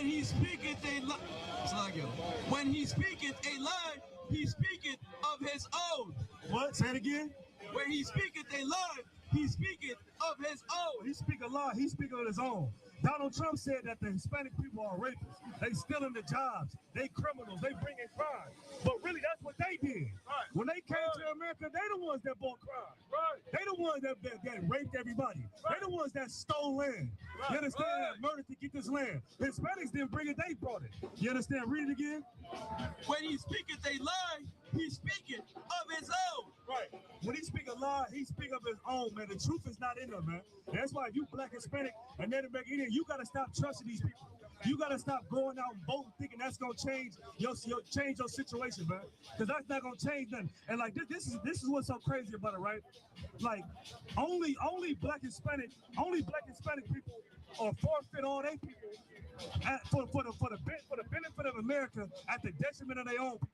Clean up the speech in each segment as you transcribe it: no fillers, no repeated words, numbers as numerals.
he speaketh a lie, when he speaketh a lie, he speaketh of his own. What? Say it again. When he speaketh a lie, he speaketh of his own. He speak a lie, he speak of his own. Donald Trump said that the Hispanic people are rapists. They stealing the jobs. They criminals. They bringing crime. But really, that's what they did. Right. When they came to America, they the ones that bought crime. Right. They the ones that raped everybody. Right. They the ones that stole land. Right. You understand? Right. That murdered to get this land. Hispanics didn't bring it, they brought it. You understand? Read it again. When he speaketh a lie, he speaketh of his own. Right. When he speak a lie, he speak of his own, man. The truth is not in them, man. And that's why if you black, Hispanic, and Native American Indian, you gotta stop trusting these people. You gotta stop going out and voting, thinking that's gonna change your situation, man. Because that's not gonna change nothing. And like this is what's so crazy about it, right? Like only black Hispanic people or forfeit all their people for the benefit of America at the detriment of their own people.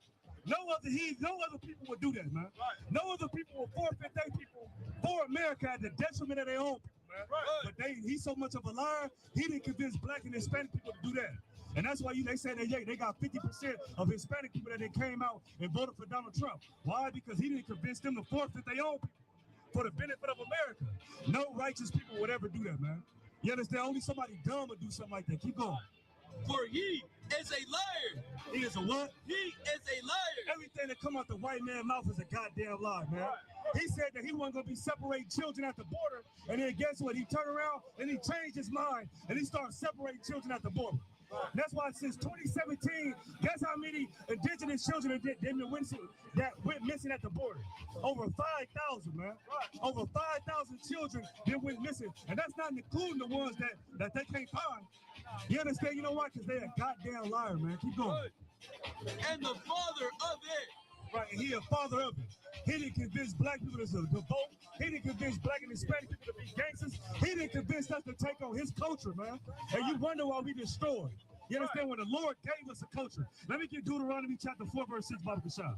No other people would do that, man. Right. No other people will forfeit their people for America at the detriment of their own people, man. Right. But he's so much of a liar, he didn't convince black and Hispanic people to do that. And that's why they say that they got 50% of Hispanic people that they came out and voted for Donald Trump. Why? Because he didn't convince them to forfeit their own people for the benefit of America. No righteous people would ever do that, man. You understand? Only somebody dumb would do something like that. Keep going. For he is a liar. He is a what? He is a liar. Everything that come out the white man's mouth is a goddamn lie, man. He said that he wasn't gonna be separating children at the border, and then guess what? He turned around and he changed his mind and he started separating children at the border. That's why since 2017, guess how many indigenous children that went missing at the border? Over 5,000, man. Over 5,000 children that went missing, and that's not including the ones that they can't find. You understand? You know why? Because they're a goddamn liar, man. Keep going. And the father of it. Right, and he a father of it. He didn't convince black people to vote. He didn't convince black and Hispanic people to be gangsters. He didn't convince us to take on his culture, man. And you wonder why we destroyed. You understand? When the Lord gave us a culture. Let me get Deuteronomy chapter 4, verse 6, Baba Kashab.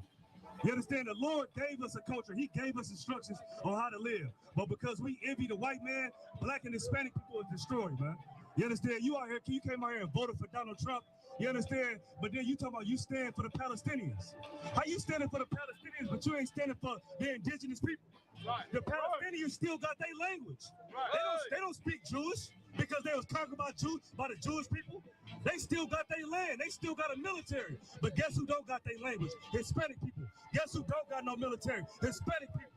You understand? The Lord gave us a culture. He gave us instructions on how to live. But because we envy the white man, black and Hispanic people are destroyed, man. You understand? You out here, you came out here and voted for Donald Trump. You understand? But then you talking about you stand for the Palestinians. How you standing for the Palestinians, but you ain't standing for the indigenous people? Right. The Palestinians still got their language. Right. They don't speak Jewish because they was conquered by the Jewish people. They still got their land. They still got a military. But guess who don't got their language? Hispanic people. Guess who don't got no military? Hispanic people.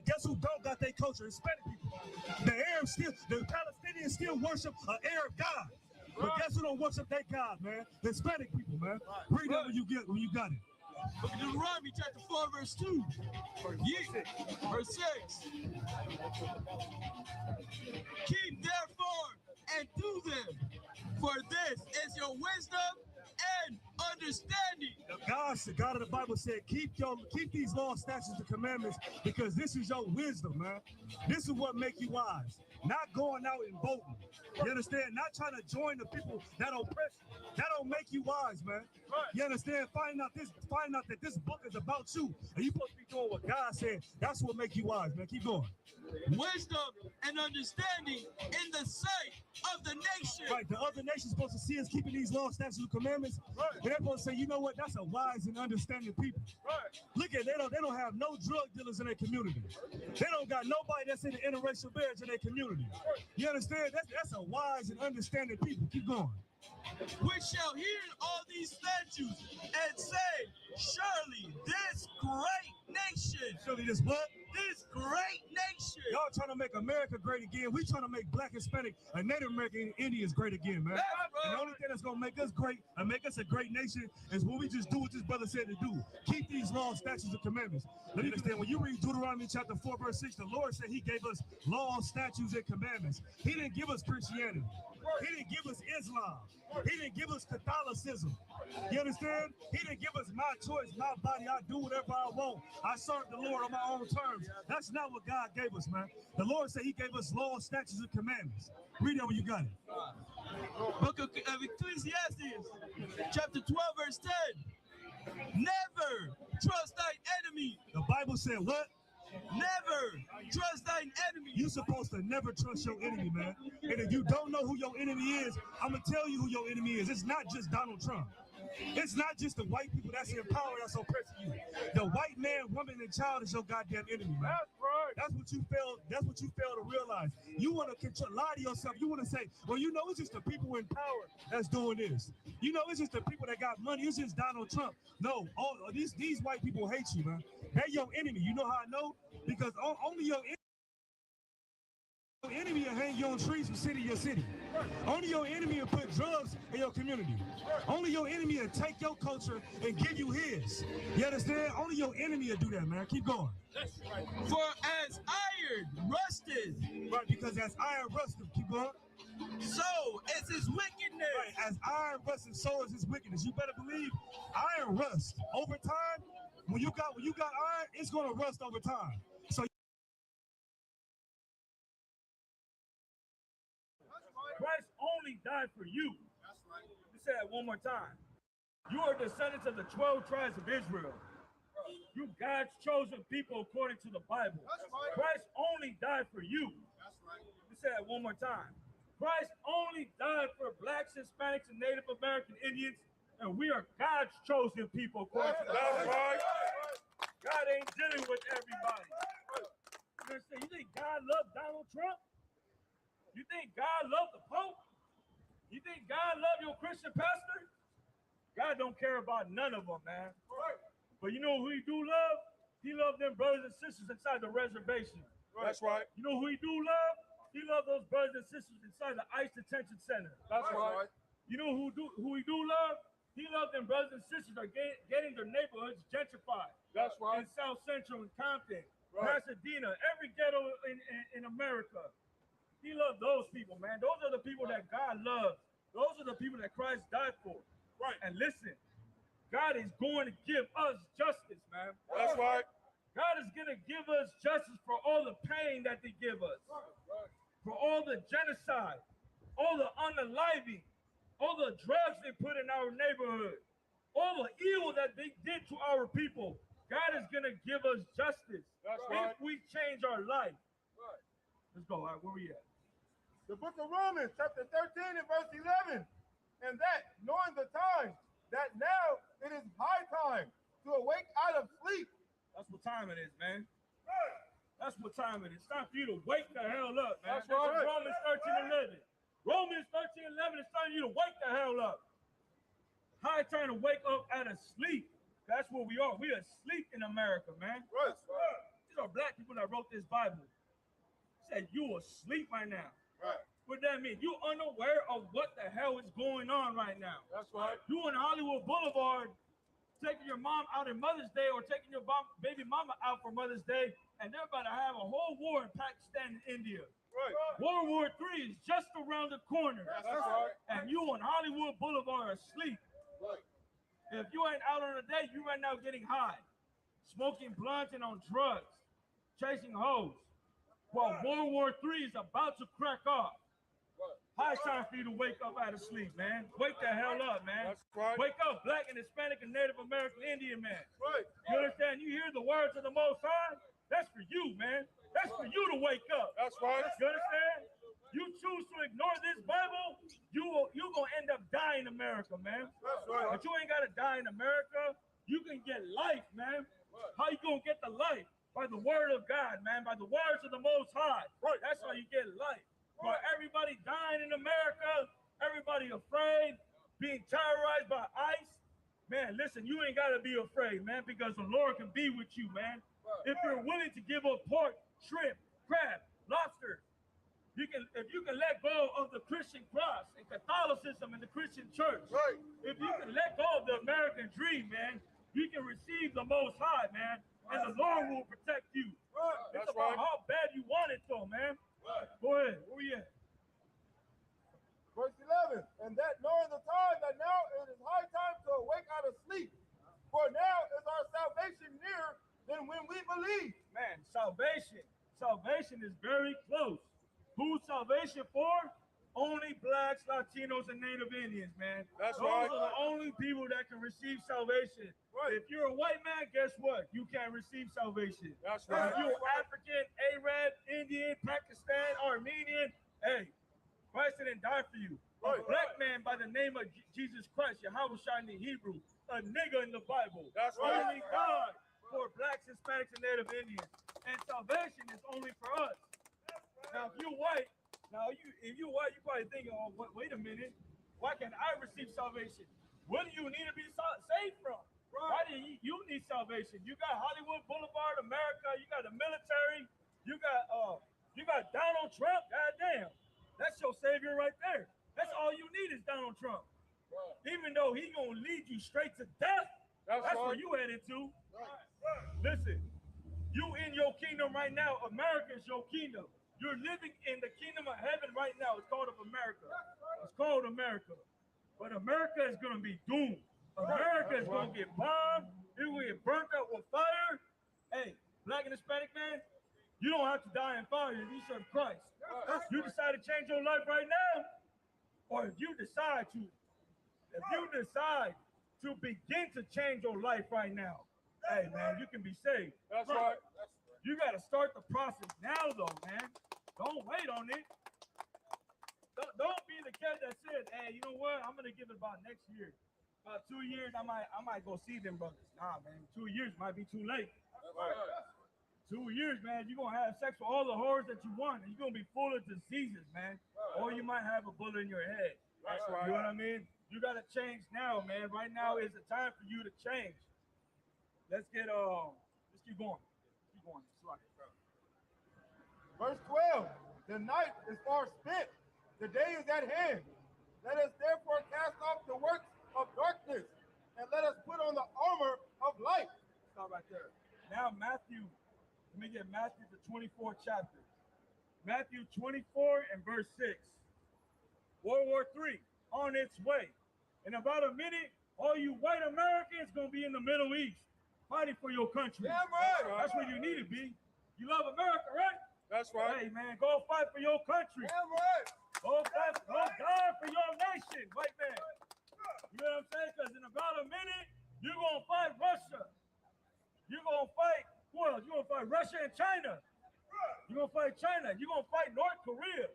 Guess who don't got their culture? Hispanic people. The Palestinians still worship an Arab god. But guess who don't worship their God, man? Hispanic people, man. Read that when you got it. Book of Deuteronomy chapter 4, verse 2. Verse 6. Keep therefore and do them, for this is your wisdom and understanding. The God of the Bible said, keep these laws, statutes, and commandments, because this is your wisdom, man. This is what make you wise. Not going out and voting. You understand? Not trying to join the people that oppress you. That don't make you wise, man. You understand? Find out that this book is about you, and you supposed to be doing what God said. That's what make you wise, man. Keep going. Wisdom and understanding in the sight of the nation. Right. The other nations supposed to see us keeping these laws, statutes, and commandments. And they're supposed to say, you know what? That's a wise and understanding people. Look at they don't have no drug dealers in their community. They don't got nobody that's in the interracial marriage in their community. You understand? That's a wise and understanding people. Keep going. Which shall hear all these statutes and say, surely this great nation. Surely this what? This great nation. Y'all trying to make America great again. We trying to make black, Hispanic, and Native American Indians great again, man. And the only thing that's gonna make us great and make us a great nation is when we just do what this brother said to do. Keep these laws, statutes, and commandments. Let me understand, when you read Deuteronomy chapter 4, verse 6, the Lord said he gave us laws, statutes, and commandments. He didn't give us Christianity. He didn't give us Islam. He didn't give us Catholicism. You understand? He didn't give us my choice, my body. I do whatever I want. I serve the Lord on my own terms. That's not what God gave us, man. The Lord said he gave us laws, statutes, and commandments. Read that when you got it. Book of Ecclesiastes, chapter 12, verse 10. Never trust thy enemy. The Bible said what? Never trust thine enemy. You're supposed to never trust your enemy, man. And if you don't know who your enemy is, I'm going to tell you who your enemy is. It's not just Donald Trump. It's not just the white people that's in power that's oppressing you. The white man, woman, and child is your goddamn enemy, man. That's right. That's what you fail to realize. You want to lie to yourself. You want to say, well, you know, it's just the people in power that's doing this. You know, it's just the people that got money. It's just Donald Trump. No, all these white people hate you, man. They're your enemy. You know how I know? Because only your enemy will hang you on trees from city to city. Only your enemy will put drugs in your community. Only your enemy will take your culture and give you his. You understand? Only your enemy will do that, man. Keep going. That's right. For as iron rusted. Right, because as iron rusted, keep going. So is his wickedness. Right, as iron rusted, so is his wickedness. You better believe iron rust. Over time, when you got iron, it's gonna rust over time. So Christ only died for you. That's right. You say it one more time. You are descendants of the 12 tribes of Israel. You God's chosen people according to the Bible. That's right. Christ only died for you. That's right. You say it one more time. Christ only died for blacks, Hispanics, and Native American Indians, and we are God's chosen people according to the Bible. That's right. God ain't dealing with everybody. You understand? You think God loved Donald Trump? You think God loved the Pope? You think God loved your Christian pastor? God don't care about none of them, man. But you know who he do love? He loved them brothers and sisters inside the reservation. That's right. You know who he do love? He loved those brothers and sisters inside the ICE detention center. That's right. You know who he do love? He loved them brothers and sisters are getting their neighborhoods gentrified. That's right. In South Central and Compton, Right. Pasadena, every ghetto in America. He loved those people, man. Those are the people that God loves. Those are the people that Christ died for. Right. And listen, God is going to give us justice, man. That's right. God is going to give us justice for all the pain that they give us, for all the genocide, all the unaliving, all the drugs they put in our neighborhood, all the evil that they did to our people. God is going to give us justice if we change our life. Right. Let's go. All right, where we at? The book of Romans, chapter 13 and verse 11. And that, knowing the time, that now it is high time to awake out of sleep. That's what time it is, man. That's what time it is. It's time for you to wake the hell up, man. That's right. Romans 13:11. Romans 13:11 is telling you to wake the hell up. High time to wake up out of sleep. That's what we are. We are asleep in America, man. Right. These are black people that wrote this Bible. Said you are asleep right now. Right. What that mean? You unaware of what the hell is going on right now. That's right. You in Hollywood Boulevard taking your mom out in Mother's Day or taking your baby mama out for Mother's Day, and they're about to have a whole war in Pakistan and India. Right. World War III is just around the corner. That's right. And you on Hollywood Boulevard asleep. Right. If you ain't out on a date, you right now getting high, smoking blunts and on drugs, chasing hoes, while World War III is about to crack off. High time for you to wake up out of sleep, man. Wake the hell up, man. That's right. Wake up, black and Hispanic and Native American Indian man. Right. You understand? You hear the words of the Most High? That's for you, man. That's for you to wake up. That's right. You understand? You choose to ignore this Bible, you gonna end up dying in America, man. That's right. But you ain't gotta die in America. You can get life, man. How you gonna get the life? By the word of God, man. By the words of the Most High. Right. That's how you get life. But everybody dying in America, everybody afraid, being terrorized by ICE. Man, listen, you ain't gotta be afraid, man, because the Lord can be with you, man. If you're willing to give up pork, shrimp, crab, lobster, if you can let go of the Christian cross and Catholicism and the Christian church, Right. if you can let go of the American dream, man, you can receive the Most High, man, and the Lord will protect you. It's That's about right. how bad you want it, though, man. Go ahead. Where we at? Verse 11. And that knowing the time, that now it is high time to awake out of sleep. For now is our salvation nearer than when we believe. Man, salvation. Salvation is very close. Who's salvation for? Only blacks, Latinos, and Native Indians, man. That's Those right. are the only people that can receive salvation. Right. If you're a white man, guess what? You can't receive salvation. That's right. If you're African, Arab, Indian, Pakistan, Armenian, hey, Christ didn't die for you. Right. A black man by the name of Jesus Christ, Yahweh in the Hebrew, a nigga in the Bible. That's right. Only God for blacks, Hispanics, and Native Indians. And salvation is only for us. Now, if you're white, if you're white, you're probably thinking, oh, wait a minute. Why can't I receive salvation? What do you need to be saved from? Right. Why do you need salvation? You got Hollywood Boulevard, America. You got the military. You got Donald Trump. Goddamn, that's your savior right there. That's all you need is Donald Trump. Right. Even though he gonna lead you straight to death. That's right. Where you headed to. Right. Listen, you in your kingdom right now. America is your kingdom. You're living in the kingdom of heaven right now. It's called America. It's called America. But America is going to be doomed. America is going to get bombed. It will get burnt up with fire. Hey, black and Hispanic man, you don't have to die in fire if you serve Christ. You decide to change your life right now, or if you decide to begin to change your life right now, hey man, you can be saved. That's right. You got to start the process now, though, man. Don't wait on it. Don't be the cat that says, "Hey, you know what? I'm gonna give it about next year, about 2 years. I might go see them brothers." Nah, man. 2 years might be too late. Right. 2 years, man. You're gonna have sex with all the whores that you want, and you're gonna be full of diseases, man. Or you might have a bullet in your head. That's right. You know what I mean? You gotta change now, man. Right now is the time for you to change. Let's keep going. Verse 12, the night is far spent, the day is at hand. Let us therefore cast off the works of darkness, and let us put on the armor of light. Stop right there. Now Matthew, let me get Matthew the 24th chapter. Matthew 24 and verse 6. World War III on its way. In about a minute, all you white Americans gonna be in the Middle East fighting for your country. Yeah, right. That's where you need to be. You love America, right? That's right. Hey, man, go fight for your country. Yeah, right. Go die for your nation, white man. You know what I'm saying? Because in about a minute, you're going to fight Russia. You're going to fight, who else? You're going to fight Russia and China. You're going to fight China. You're going to fight North Korea.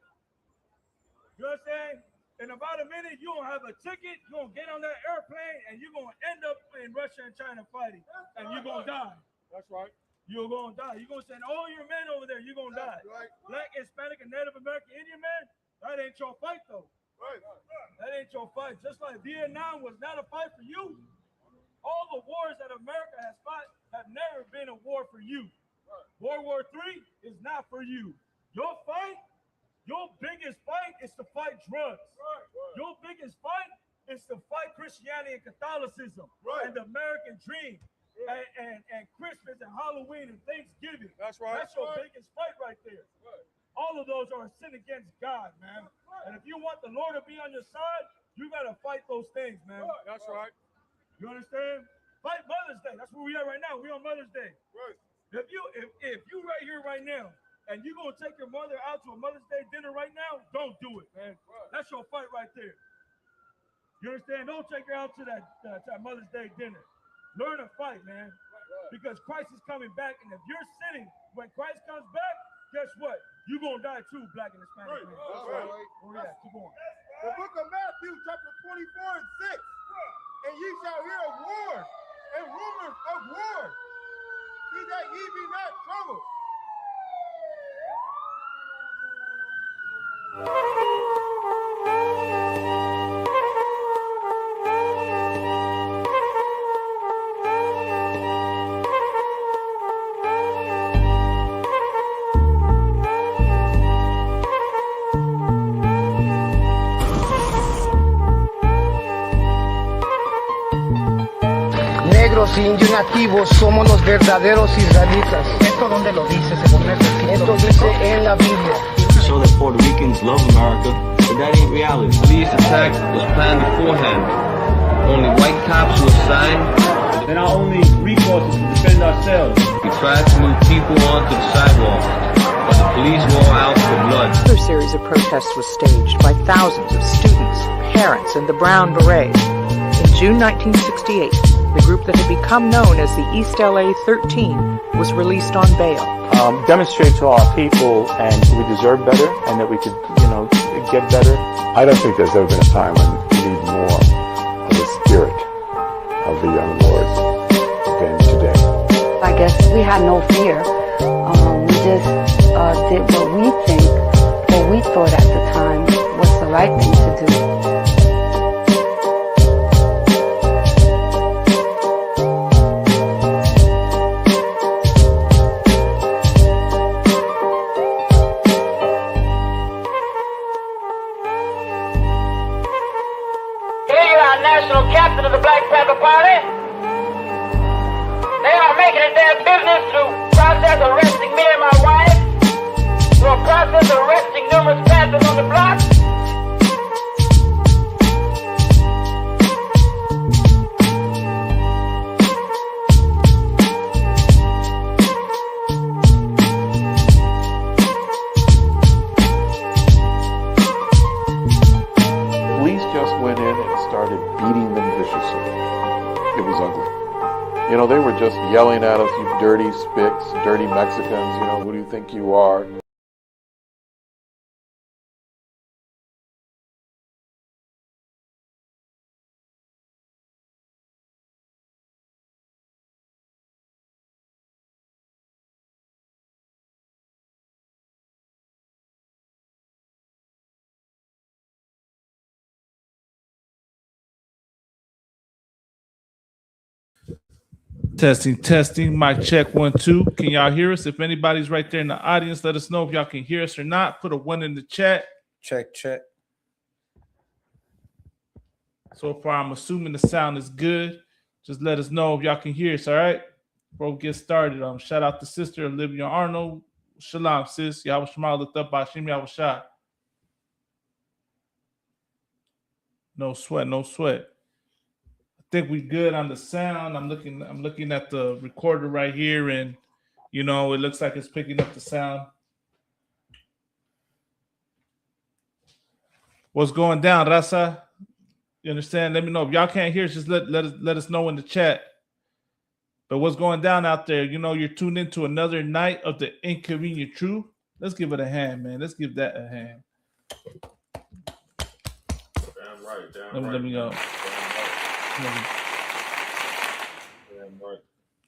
You know what I'm saying? In about a minute, you're going to have a ticket. You're going to get on that airplane, and you're going to end up in Russia and China fighting. And you're going to die. That's right. You're going to die. You're going to send all your men over there. You're going to die. Right. Black, Hispanic, and Native American Indian man, that ain't your fight, though. Right. That ain't your fight. Just like Vietnam was not a fight for you. All the wars that America has fought have never been a war for you. Right. World War III is not for you. Your fight, your biggest fight is to fight drugs. Right. Your biggest fight is to fight Christianity and Catholicism and the American dream. And Christmas and Halloween and Thanksgiving. That's right. That's your biggest fight right there. Right. All of those are a sin against God, man. And if you want the Lord to be on your side, you got to fight those things, man. That's right. You understand? Fight Mother's Day. That's where we are right now. We're on Mother's Day. Right. If you right here right now, and you're going to take your mother out to a Mother's Day dinner right now, don't do it, man. Right. That's your fight right there. You understand? Don't take her out to that Mother's Day dinner. Learn to fight, man, because Christ is coming back, and if you're sinning when Christ comes back, guess what? You're going to die too, black and Hispanic. Right. That's right. Oh, yeah, keep going. The book of Matthew, chapter 24 and 6. And ye shall hear of wars and rumors of wars. See that ye be not troubled. Negros, indios y nativos somos los verdaderos israelitas. ¿Esto dónde lo dice? Esto dice en la Biblia. Show that Puerto Ricans love America, but that ain't reality. Police attack was planned beforehand. Only white cops were assigned. And our only recourse is to defend ourselves. We tried to move people onto the sidewalk, but the police were all out for blood. Another series of protests was staged by thousands of students, parents, and the Brown Berets. In June 1968, the group that had become known as the East LA 13 was released on bail. Demonstrate to our people and we deserve better and that we could, get better. I don't think there's ever been a time when we need more of the spirit of the young lords than today. I guess we had no fear. We just did what we thought at the time was the right thing to do. National captain of the Black Panther Party. They are making it their business to process arresting me and my wife, to a process arresting numerous Panthers on the block. Police just went in and started beating them viciously. It was ugly. They were just yelling at us, you dirty spicks, dirty Mexicans, who do you think you are? Testing. Mic check 1 2. Can y'all hear us? If anybody's right there in the audience, let us know if y'all can hear us or not. Put a 1 in the chat. Check. So far, I'm assuming the sound is good. Just let us know if y'all can hear us, all right? Before we get started, shout out to Sister Olivia Arnold. Shalom, sis. Y'all Shema looked up by Shimi Awashah. No sweat. I think we good on the sound. I'm looking at the recorder right here, and it looks like it's picking up the sound. What's going down, Raza? You understand? Let me know if y'all can't hear us. Just let us know in the chat. But what's going down out there? You're tuned into another night of the Inconvenient Truth. Let's give it a hand, man. Let's give that a hand. Damn right. Let me go.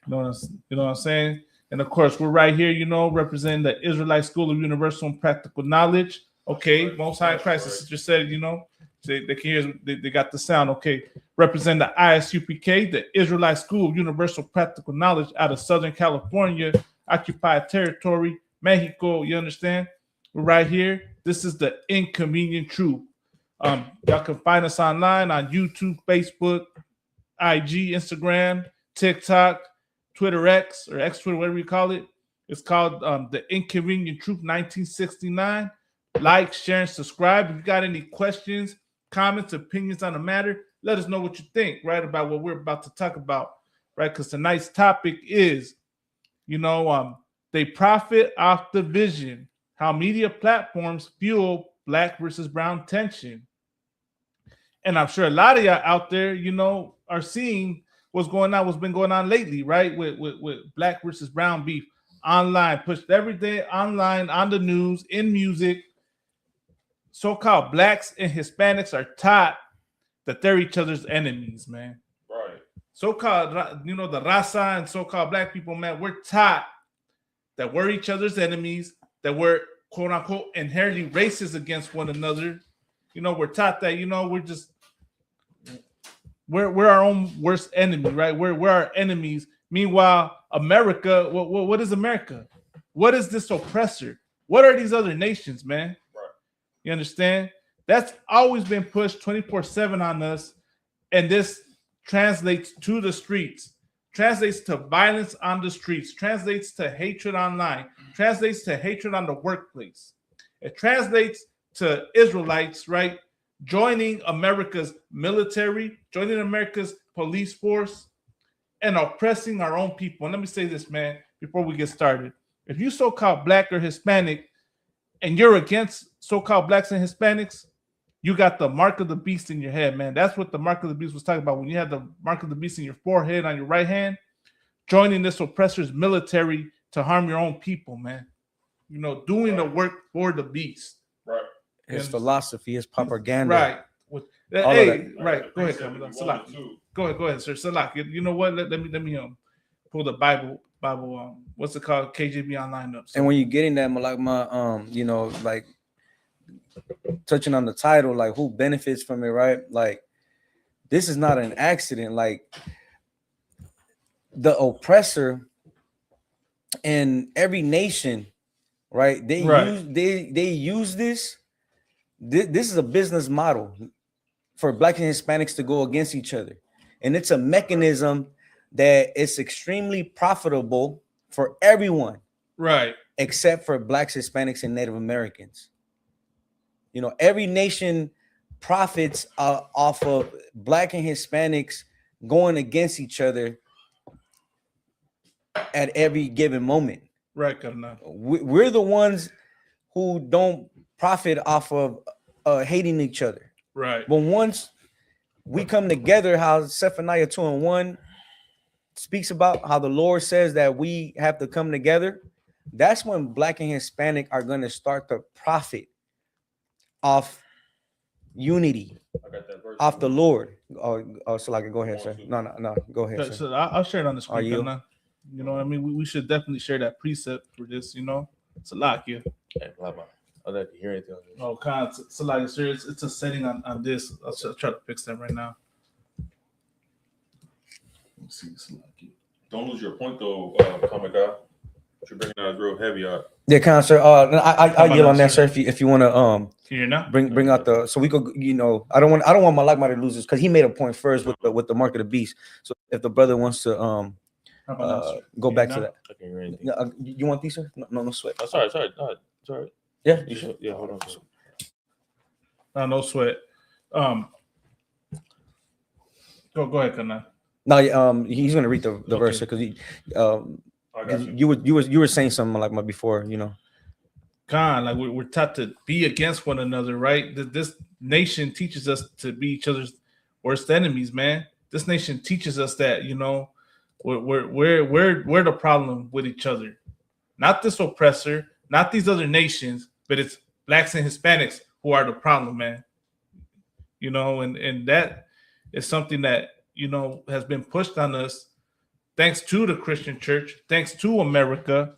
You know what I'm saying? And of course, we're right here, representing the Israelite School of Universal and Practical Knowledge. Okay, Most High Christ, the sister said, they can hear, they got the sound. Okay, represent the ISUPK, the Israelite School of Universal Practical Knowledge out of Southern California, occupied territory, Mexico. You understand? We're right here. This is the Inconvenient Truth. Y'all can find us online on YouTube, Facebook, IG, Instagram, TikTok, Twitter X, or X Twitter, whatever you call it. It's called The Inconvenient Truth 1969. Like, share, and subscribe. If you got any questions, comments, opinions on the matter, let us know what you think, right, about what we're about to talk about, right? Because tonight's topic is, they profit off the vision, how media platforms fuel Black versus brown tension. And I'm sure a lot of y'all out there, are seeing what's been going on lately, right? With Black versus brown beef online, pushed every day online, on the news, in music. So-called Blacks and Hispanics are taught that they're each other's enemies, man. Right. So-called, the raza and so-called Black people, man, we're taught that we're each other's enemies, that we're, quote unquote, inherently racist against one another. We're taught that, we're our own worst enemy, right? We're our enemies. Meanwhile, America, what is America? What is this oppressor? What are these other nations, man? Right. You understand? That's always been pushed 24/7 on us, and this translates to the streets, translates to violence on the streets, translates to hatred online, translates to hatred on the workplace. It translates to Israelites, right, joining America's military, joining America's police force, and oppressing our own people. And let me say this, man, before we get started. If you so-called Black or Hispanic and you're against so-called Blacks and Hispanics, you got the mark of the beast in your head, man. That's what the mark of the beast was talking about. When you had the mark of the beast in your forehead on your right hand, joining this oppressor's military to harm your own people, man. You know, doing the work for the beast. Right. His philosophy, his propaganda. Right. Hey, right. Go ahead, Salak. Go ahead, sir. Salak. You know what? Let me pull the Bible. What's it called? KJB online up. So. And when you're getting that, like you know, like touching on the title, like who benefits from it, right? Like this is not an accident. Like the oppressor in every nation, right? They use this. This is a business model for Black and Hispanics to go against each other, and it's a mechanism that it's extremely profitable for everyone, right? Except for Blacks, Hispanics, and Native Americans. You know, every nation profits off of Black and Hispanics going against each other at every given moment. Right, Karna. We're the ones who don't profit off of hating each other. Right. But once we come together, how Zephaniah 2:1 speaks about how the Lord says that we have to come together, that's when Black and Hispanic are going to start to profit off unity, off the Lord. Oh, so like, go ahead, sir. No, go ahead, sir. So I'll share it on the screen. You know what I mean? We should definitely share that precept for this, you know? It's a lot, yeah. I'd like to hear anything on this. Oh, God, it's a lot. It's a setting on this. I'll try to fix that right now. Let's see. It's a lot. Don't lose your point, though, comic guy. You're bringing out real heavy out. Yeah, kind of, sir. I yield on that, sir. If you want to here now bring out the, so we could, you know, I don't want my like-minded losers, because he made a point first with the mark of the beast. So if the brother wants to go back to that. I can't hear anything. You want these, sir? No sweat. Oh, sorry. Yeah, you should. Yeah, hold on. No sweat. Go ahead, Kana. No, he's gonna read the verse because you were saying something like my before, you know. God, like we're taught to be against one another, right? This nation teaches us to be each other's worst enemies, man. This nation teaches us that, you know, we're the problem with each other, not this oppressor, not these other nations, but it's Blacks and Hispanics who are the problem, man. You know, and that is something that, you know, has been pushed on us thanks to the Christian church, thanks to America.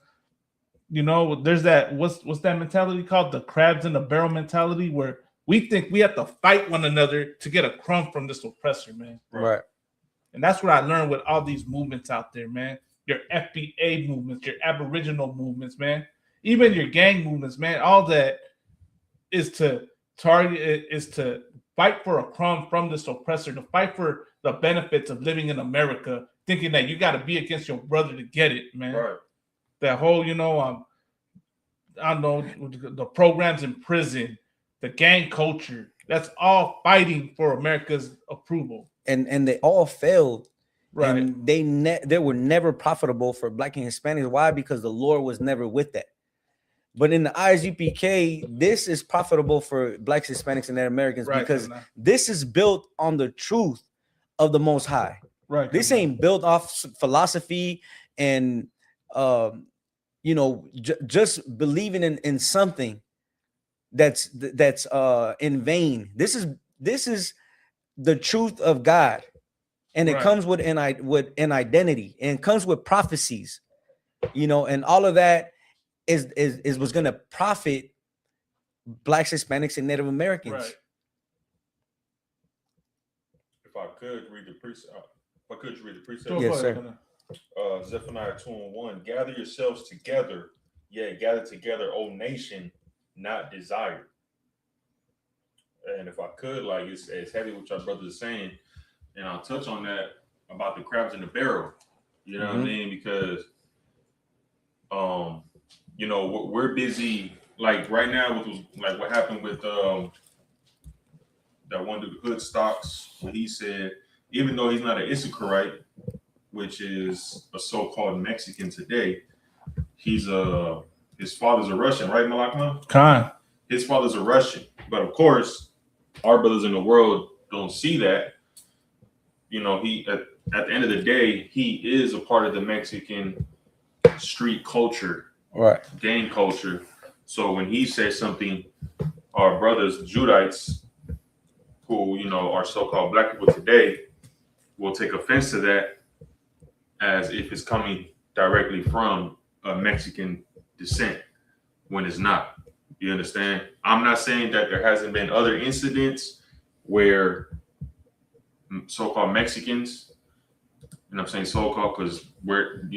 You know, there's that, what's that mentality called? The crabs in the barrel mentality, where we think we have to fight one another to get a crumb from this oppressor, man. Right. And that's what I learned with all these movements out there, man. Your FBA movements, your Aboriginal movements, man. Even your gang movements, man. All that is to target, is to fight for a crumb from this oppressor, to fight for the benefits of living in America, thinking that you got to be against your brother to get it, man. Right. That whole, you know, I don't know, the programs in prison, the gang culture, that's all fighting for America's approval. And they all failed. Right. And they were never profitable for Black and Hispanics. Why? Because the Lord was never with that. But in the ISUPK, this is profitable for Blacks, Hispanics, and Native Americans, right, because this is built on the truth of the Most High. Right. This ain't built off philosophy and you know, just believing in something that's in vain. This is the truth of God, and it comes with an identity, and it comes with prophecies, you know, and all of that is what's going to profit Blacks, Hispanics, and Native Americans. Right. If I could read the precept. Yes, sir. Zephaniah 2:1. Gather yourselves together, gather together, O nation, not desired. And if I could, like, it's heavy what your brother is saying, and I'll touch on that about the crabs in the barrel. You know what I mean? Because you know, we're busy, like right now with like what happened with that one dude, Hoodstocks, when he said, even though he's not an Issacharite, which is a so-called Mexican today, his father's a Russian, right, Malakma? Khan. His father's a Russian, but of course, our brothers in the world don't see that. You know, he at the end of the day, he is a part of the Mexican street culture, right? Gang culture. So when he says something, our brothers, Judites, who are so-called black people today, will take offense to that as if it's coming directly from a Mexican descent when it's not. You understand? I'm not saying that there hasn't been other incidents where so-called Mexicans, and I'm saying so-called because we're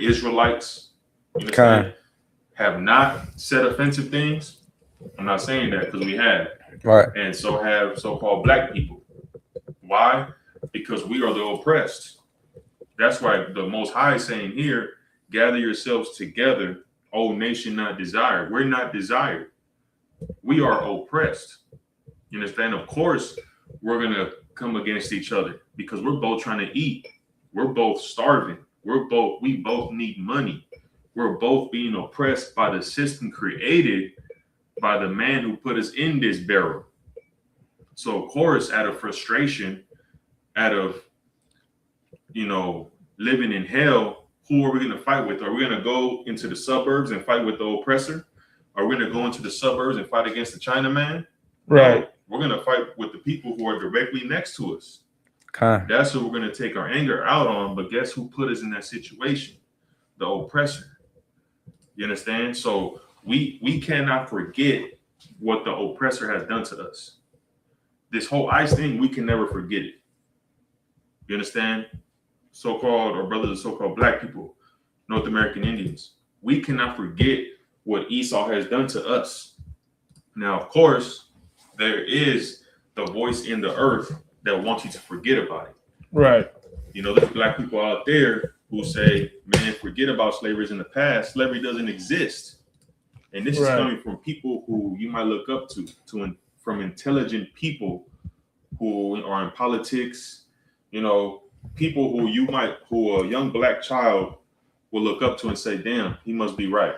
Israelites, you understand, have not said offensive things. I'm not saying that because we have. Right. And so have so-called black people. Why? Because we are the oppressed. That's why the Most High is saying here, gather yourselves together, O nation not desired. We're not desired. We are oppressed. You understand? Of course, we're going to come against each other because we're both trying to eat. We're both starving. We both need money. We're both being oppressed by the system created by the man who put us in this barrel. So of course, out of frustration, out of living in hell, who are we going to fight with? Are we going to go into the suburbs and fight with the oppressor? Are we going to go into the suburbs and fight against the Chinaman? Right. No, we're going to fight with the people who are directly next to us. Okay. That's what we're going to take our anger out on. But guess who put us in that situation? The oppressor. You understand? So we cannot forget what the oppressor has done to us. This whole ICE thing, we can never forget it. You understand? So-called, or brothers of so-called black people, North American Indians. We cannot forget what Esau has done to us. Now, of course, there is the voice in the earth that wants you to forget about it. Right. There's black people out there who say, man, forget about slavery in the past. Slavery doesn't exist. And this is coming from people who you might look up to from intelligent people who are in politics, people who a young black child will look up to and say, damn, he must be right.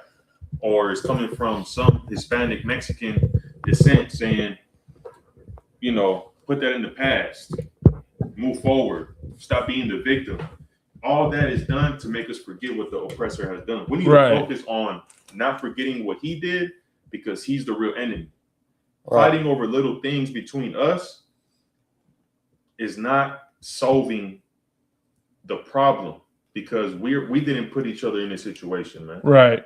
Or it's coming from some Hispanic Mexican descent saying, put that in the past, move forward, stop being the victim. All that is done to make us forget what the oppressor has done. We need to focus on not forgetting what he did because he's the real enemy. Right. Fighting over little things between us is not solving the problem because we didn't put each other in this situation, man. Right.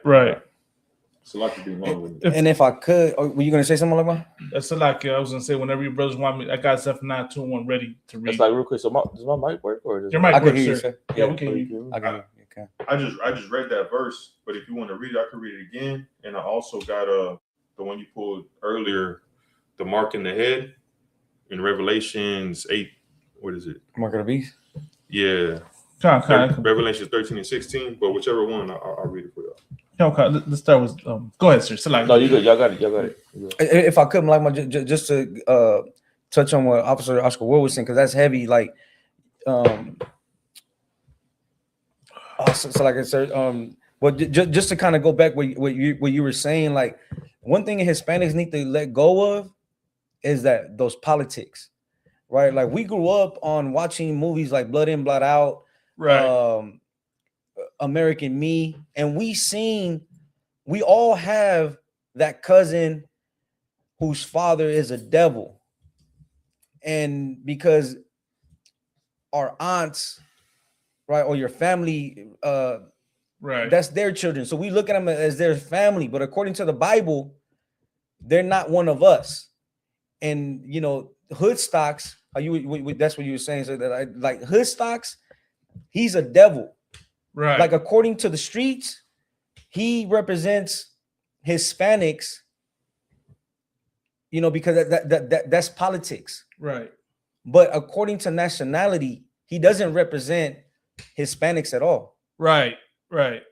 So like to be wrong with me. And if I could, were you gonna say something like that? That's like I was gonna say. Whenever your brothers want me, I got Zephaniah 2:1 ready to read. It's like real quick. So does my mic work or does your mic works, hear sir? You, yeah, we can hear you. I can hear you. Okay. I just read that verse, but if you want to read it, I can read it again. And I also got the one you pulled earlier, the mark in the head in Revelations 8. What is it? Mark of the beast. Yeah. Revelation 13 and 16, but whichever one, I'll read it for y'all. Okay, let's start with. Go ahead, sir. No, you good. Y'all got it. If I could, like just to touch on what Officer Oscar Ward was saying, because that's heavy. Like, so like I said, well, just to kind of go back what you were saying, like one thing Hispanics need to let go of is that those politics, right? Like we grew up on watching movies like Blood In, Blood Out, right? American Me, and we all have that cousin whose father is a devil, and because our aunts, right, or your family, right, that's their children, so we look at them as their family, but according to the Bible, they're not one of us. And Hoodstocks, that's what you were saying, so that like Hoodstocks, he's a devil. Right. Like according to the streets, he represents Hispanics, because that's politics. Right. But according to nationality, he doesn't represent Hispanics at all. Right.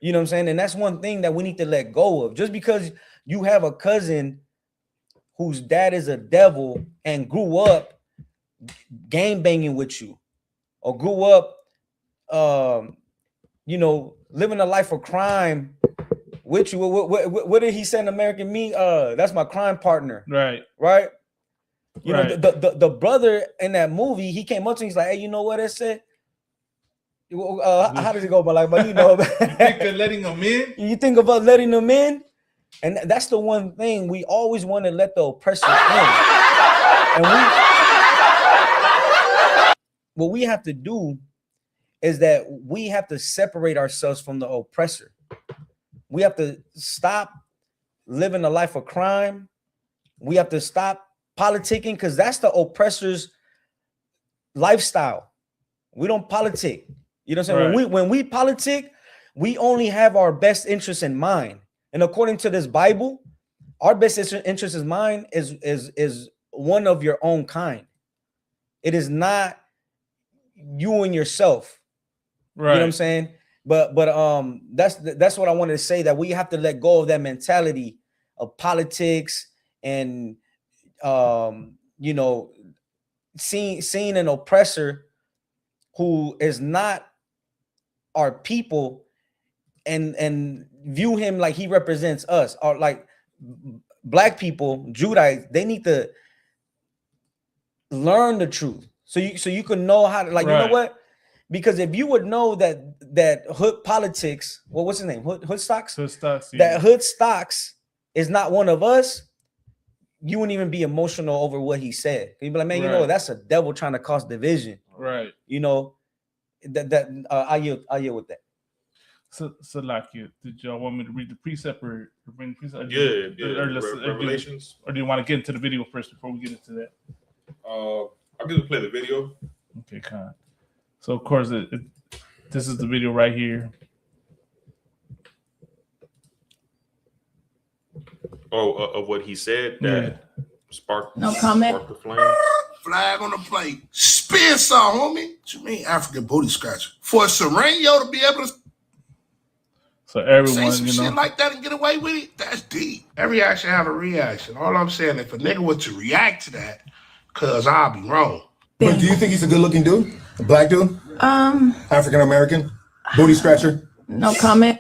You know what I'm saying? And that's one thing that we need to let go of. Just because you have a cousin whose dad is a devil and grew up gang banging with you, or grew up living a life of crime with you. What did he say in American Me? That's my crime partner. Right. You know, the brother in that movie, he came up to me, he's like, hey, you know what I said? How does it go? But like, but you know, you think of letting them in? You think about letting them in? And that's the one thing we always want to let the oppressor in. And what we have to do is that we have to separate ourselves from the oppressor. We have to stop living a life of crime. We have to stop politicking because that's the oppressor's lifestyle. We don't politic. You know what I'm saying? Right. When we politic, we only have our best interest in mind. And according to this Bible, our best interest in mind is one of your own kind. It is not you and yourself. Right. You know what I'm saying? But that's what I wanted to say, that we have to let go of that mentality of politics and you know, seeing an oppressor who is not our people and view him like he represents us, or like black people, Judites, they need to learn the truth so you can know how to, like, you know what? Because if you would know that hood politics, what's his name? Hoodstocks? Hoodstocks, yeah. That Hoodstocks is not one of us, you wouldn't even be emotional over what he said. You'd be like, man, you know what? That's a devil trying to cause division. Right. You know, I yield with that. So like, did y'all want me to read the precept or bring the precept? Revelations. Or do you want to get into the video first before we get into that? I'll get to play the video. Okay, kind. So of course, this is the video right here. Of what he said that sparked the flame. Flag on the plate. Spin saw, homie. What you mean African booty scratcher? For Sereno to be able to so everyone, say some shit like that and get away with it, that's deep. Every action have a reaction. All I'm saying, if a nigga was to react to that, cause I'll be wrong. But do you think he's a good-looking dude? A black dude? African American? Booty scratcher? No comment.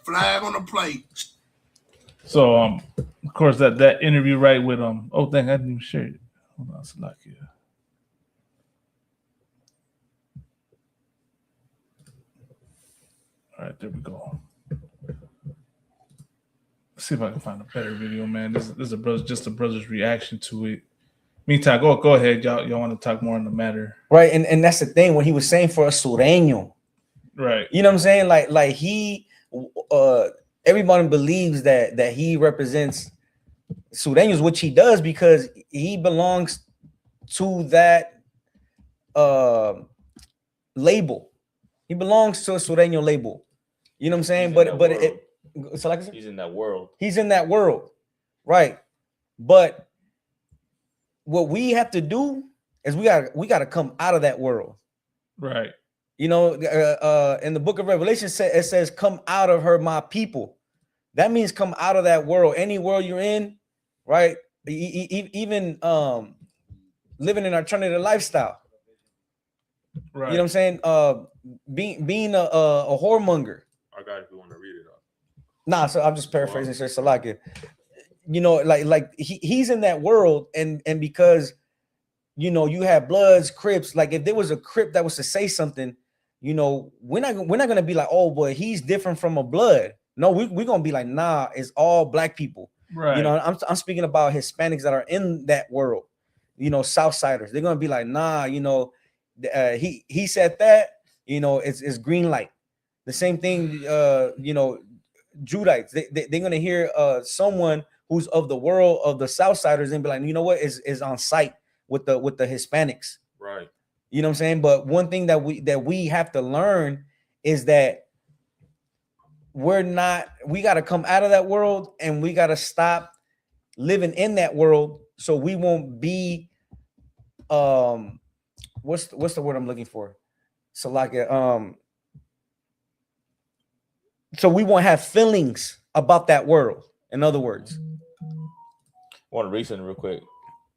Flag on the plate. So of course that interview right with oh dang, I didn't even share it. Hold on, Salakia. All right, there we go. Let's see if I can find a better video, man. This is just a brother's reaction to it. Meantime, go ahead. Y'all want to talk more on the matter. Right, and that's the thing, when he was saying for a Sureño. Right. You know what I'm saying? Like he everyone believes that he represents Sureños, which he does because he belongs to that label. He belongs to a Sureño label. You know what I'm saying? He's in that world. He's in that world, right? But what we have to do is we got to come out of that world, right? You know, in the book of Revelation, it says, "Come out of her, my people." That means come out of that world. Any world you're in, right? Even living an alternative lifestyle. Right. You know what I'm saying? Being a whoremonger. I got it if you want to read it up. Nah, so I'm just paraphrasing. Sir Salaka. You know, like he's in that world, and because you know you have Bloods, Crips. Like if there was a Crip that was to say something, you know, we're not gonna be like, oh boy, he's different from a Blood. No, we're gonna be like, nah, it's all black people. Right. You know, I'm speaking about Hispanics that are in that world. You know, Southsiders. They're gonna be like, nah, you know, he said that. You know, it's green light. The same thing. You know, Judites. They're gonna hear someone who's of the world of the Southsiders and be like, you know what, is on site with the Hispanics. Right. You know what I'm saying? But one thing that we have to learn is that we got to come out of that world and we got to stop living in that world so we won't be what's the word I'm looking for? So like so we won't have feelings about that world. In other words, I want to read something real quick.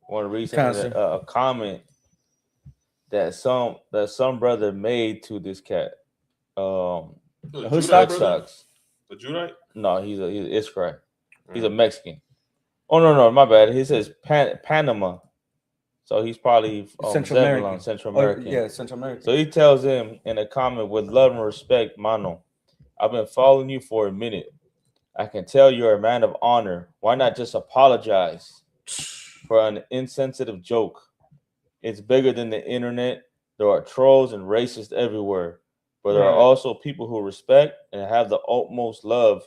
I want to read something, a comment that some brother made to this cat. Hoodstocks. The Judite? No, he's Israel. He's a Mexican. Oh no, my bad. He says Panama. So he's probably Central American. Central American. Yeah, Central American. So he tells him in a comment, with love and respect, Mano, I've been following you for a minute. I can tell you're a man of honor. Why not just apologize for an insensitive joke? It's bigger than the internet. There are trolls and racists everywhere, but there are also people who respect and have the utmost love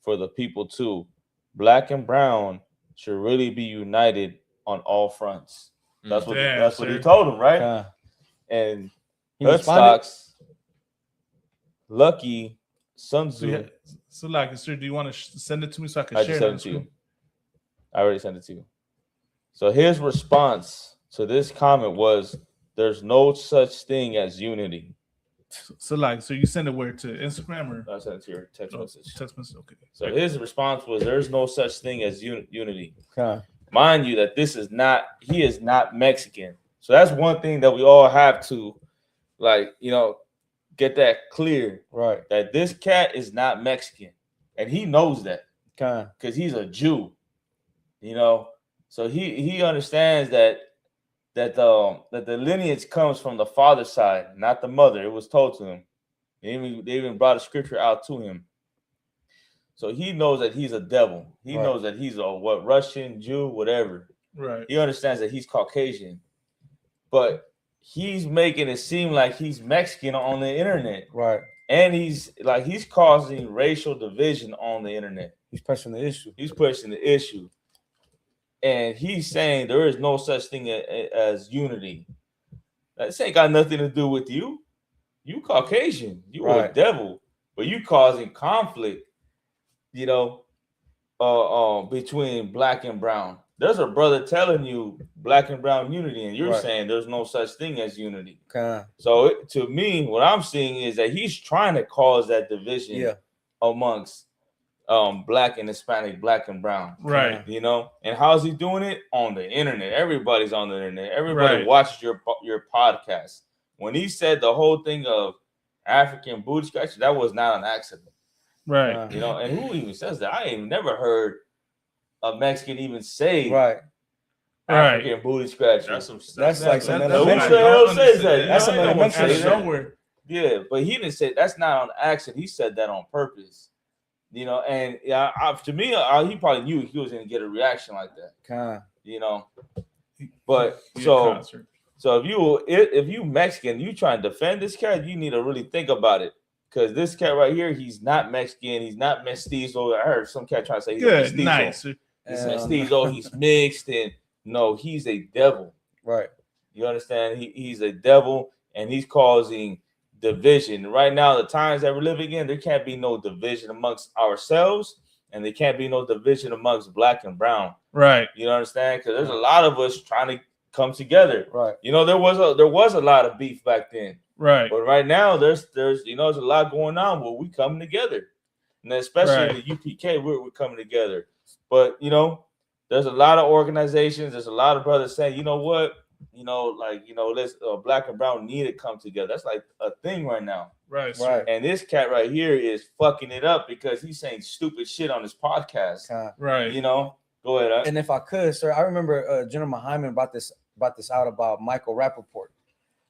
for the people too. Black and brown should really be united on all fronts. That's what he told him, right? And Hoodstocks, Lucky, Sun Tzu. So, like, sir, do you want to send it to me so I can share it on to you? I already sent it to you. So his response to this comment was, "There's no such thing as unity." So you send it where, to Instagram or? I sent it to your text message. Text message, okay. So his response was, "There's no such thing as unity." Mind you, that he is not Mexican. So that's one thing that we all have to, like, get that clear. Right. That this cat is not Mexican. And he knows that. Because he's a Jew. So he understands that the lineage comes from the father's side, not the mother. It was told to him. They even brought a scripture out to him. So he knows that he's a devil. He knows that he's a Russian, Jew, whatever. Right. He understands that he's Caucasian. But he's making it seem like he's Mexican on the internet. Right. And he's causing racial division on the internet. He's pushing the issue. And he's saying there is no such thing as unity. This ain't got nothing to do with you. You Caucasian. You a devil. But you causing conflict, between black and brown. There's a brother telling you black and brown unity, and you're saying there's no such thing as unity. So to me, what I'm seeing is that he's trying to cause that division amongst black and Hispanic, black and brown. Right. And how's he doing it? On the internet. Everybody's on the internet. Everybody watches your podcast. When he said the whole thing of African booty scratcher, that was not an accident. Right. And who even says that? I ain't never heard a Mexican even say African booty scratcher. That's like some who the hell says that? That's some elementary somewhere. Yeah, but he didn't say that's not on accident. He said that on purpose. And to me, he probably knew he was going to get a reaction like that. But so if you Mexican, you trying to defend this cat, you need to really think about it. Because this cat right here, he's not Mexican, he's not mestizo. I heard some cat trying to say he's mestizo. Nice. He's mestizo, he's mixed, and no, he's a devil. Right. You understand? He's a devil, and he's causing division. Right now, the times that we're living in, there can't be no division amongst ourselves, and there can't be no division amongst black and brown. Right. You understand? Because there's a lot of us trying to come together. Right. There was a lot of beef back then. Right. But right now, there's a lot going on where we coming together, and especially the UPK, we're coming together. But there's a lot of organizations. There's a lot of brothers saying, you know what, let's black and brown need to come together. That's like a thing right now. Right. And this cat right here is fucking it up because he's saying stupid shit on his podcast. Right. Go ahead. And if I could, sir, I remember General Hyman brought this out about Michael Rappaport.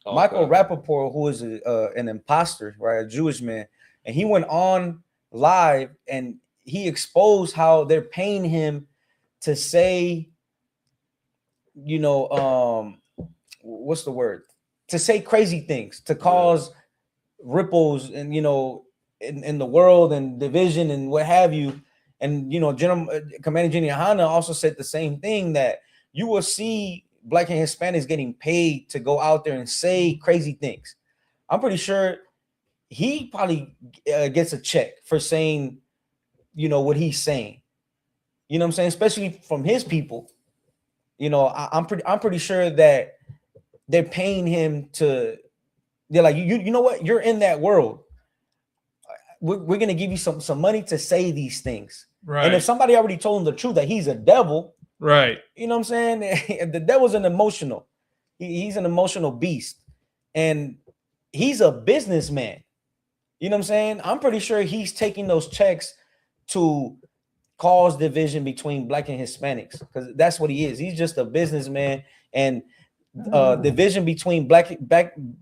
Michael Rappaport, who is an imposter, right, a Jewish man, and he went on live and he exposed how they're paying him to say, what's the word? To say crazy things, to cause ripples and in the world and division and what have you. And Commander Jenny Hanna also said the same thing, that you will see Black and Hispanics getting paid to go out there and say crazy things. I'm pretty sure he probably gets a check for saying, what he's saying. You know what I'm saying? Especially from his people. I'm pretty sure that they're paying him to. They're like, you know what? You're in that world. We're gonna give you some money to say these things. Right. And if somebody already told him the truth that he's a devil. Right. You know what I'm saying? The devil's an emotional. He's an emotional beast. And he's a businessman. You know what I'm saying? I'm pretty sure he's taking those checks to cause division between Black and Hispanics, because that's what he is. He's just a businessman. And division between black and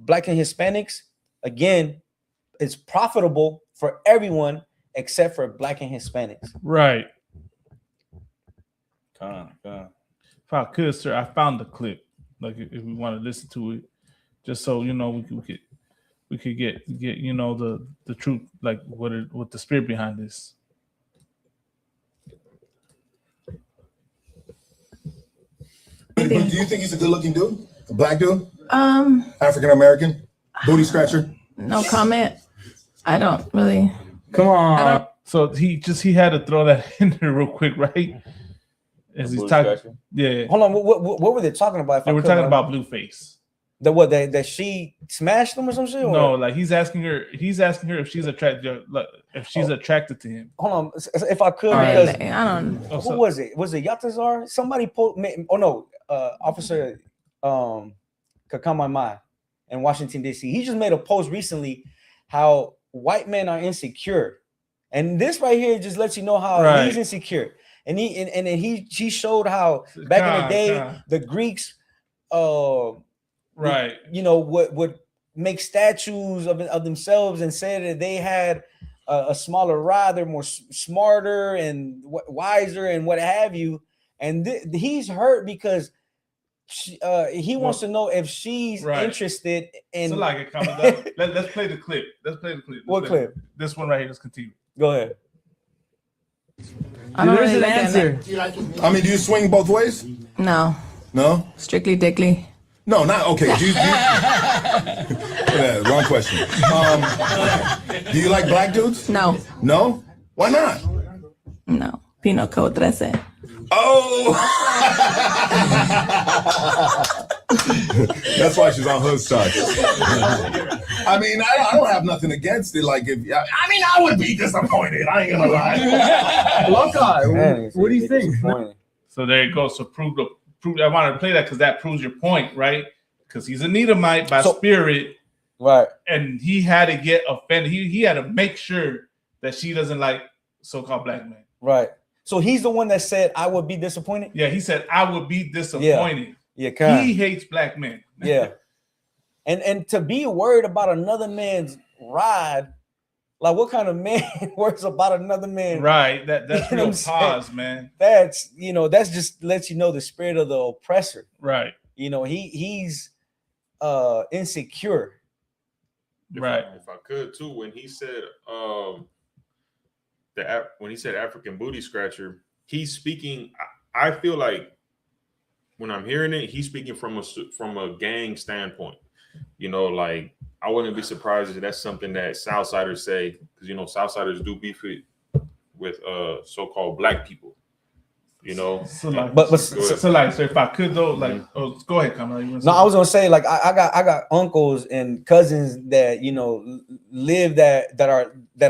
Hispanics, again, it's profitable for everyone except for black and Hispanics. Right. If I could, sir, I found the clip. Like if we want to listen to it, just so you know, we could get you know the truth, like what the spirit behind this. Do you think he's a good-looking dude? A black dude? African American? Booty scratcher? No comment. I don't really. Come on. So he had to throw that in there real quick, right? As he's talking. Yeah. Hold on. What were they talking about? They were talking about Blueface. That she smashed him or some shit? No, like he's asking her if she's attracted, attracted to him. Hold on, if I could, because I don't. Who was it? Was it Yatazar? Somebody Officer Kakamamai in Washington D.C. He just made a post recently how white men are insecure, and this right here just lets you know how he's insecure. And he showed how back in the day the Greeks, you know, would make statues of themselves and say that they had a smaller rod, they're more smarter and wiser and what have you. And he's hurt because he wants to know if she's interested in. So like it coming up. Let's play the clip. What clip? This one right here. Let's continue. Go ahead. I don't really like answer. I mean, do you swing both ways? No. No? Strictly dickly. No, not okay. Wrong question. Do you like black dudes? No. No? Why not? No. Pino Code 13. Oh! That's why she's on Hoodstocks. I mean, I don't have nothing against it. Like, I would be disappointed. I ain't gonna lie. Lokai, what do you think? So there you go. So prove. I wanted to play that because that proves your point, right? Because he's an Edomite by spirit, right? And he had to get offended. He had to make sure that she doesn't like so-called black men, right? So he's the one that said, "I would be disappointed." Yeah, he said, "I would be disappointed." Yeah, he hates black men. Yeah, and to be worried about another man's ride, like what kind of man worries about another man? Right. That's real pause, man. That's that's just lets you know the spirit of the oppressor. Right. You know, he's insecure. Right. If I could too, when he said when he said African booty scratcher, he's speaking. I feel like when I'm hearing it, he's speaking from a gang standpoint. You know, like I wouldn't be surprised if that's something that Southsiders say, because Southsiders do beef with so-called black people. You know, so if I could though, like, go ahead, Kamala. No, I was gonna say like I got uncles and cousins that live that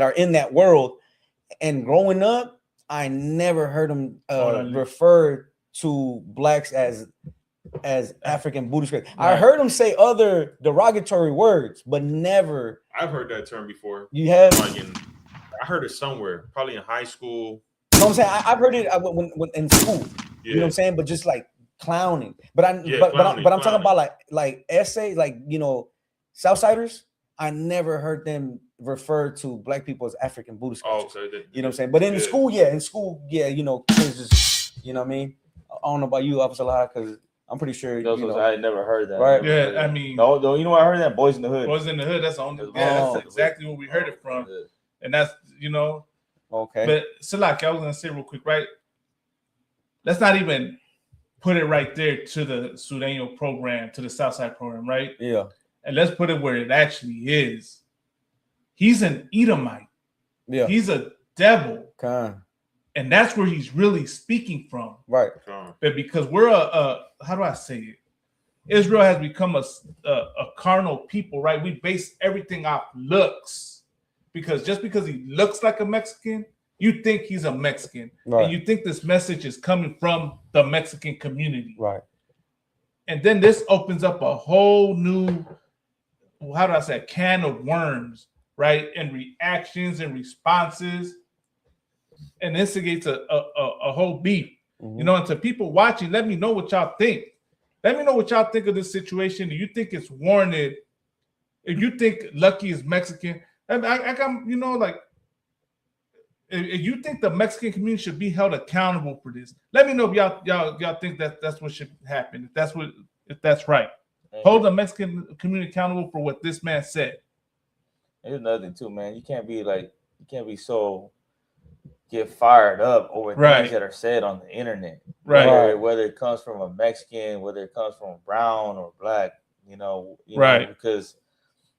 are in that world, and growing up, I never heard them refer to blacks as African booty scratcher. Right. I heard them say other derogatory words, but never. I've heard that term before. You have? I heard it somewhere, probably in high school. You know what I'm saying? I've heard it when in school. Yeah. You know what I'm saying? But just like clowning. But I'm talking about like essays, like Southsiders. I never heard them refer to black people as African booty scratchers. Oh, okay. You know what I'm saying? But in school, kids just you know what I mean? I don't know about you, Officer Laha, because I'm pretty sure I had never heard that. Right? Yeah, I mean, no, you know what I heard that? Boys in the Hood. Boys in the Hood. That's the only. Yeah, that's exactly where we heard it from, and that's Okay. But Salaki, I was gonna say real quick, right? Let's not even put it right there to the Sudanio program, to the Southside program, right? Yeah. And let's put it where it actually is. He's an Edomite. Yeah. He's a devil. Okay. And that's where he's really speaking from. Right. But because we're how do I say it? Israel has become a carnal people, right? We base everything off looks. Because just because he looks like a Mexican, you think he's a Mexican. Right. And you think this message is coming from the Mexican community. Right. And then this opens up a whole new, how do I say, a can of worms, right? And reactions and responses, and instigates a whole beef. Mm-hmm. And to people watching, let me know what y'all think. Let me know what y'all think of this situation. Do you think it's warranted? If you think Lucky is Mexican, I got, you know, like, if you think the Mexican community should be held accountable for this, let me know if y'all think that's what should happen. If that's right. Hold the Mexican community accountable for what this man said. There's another thing too, man. You can't be so get fired up over things that are said on the internet. Right. Whether it comes from a Mexican, whether it comes from brown or black, you know, because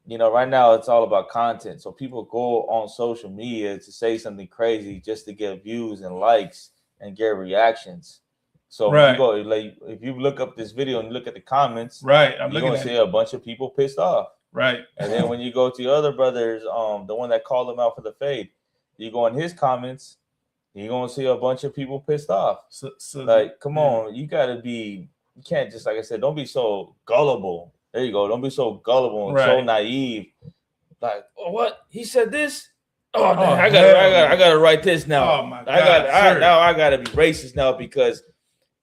right now it's all about content. So people go on social media to say something crazy just to get views and likes and get reactions. So when you go, like, if you look up this video and look at the comments, I'm you're gonna see a bunch of people pissed off. Right. And then when you go to the other brothers, the one that called him out for the fade, you go in his comments, you're gonna see a bunch of people pissed off. So like, come on, you can't just, like I said, don't be so gullible. There you go. Don't be so gullible and so naive. Like, oh, what? He said this? Oh, dang, I gotta write this now. Oh my God. I gotta be racist now because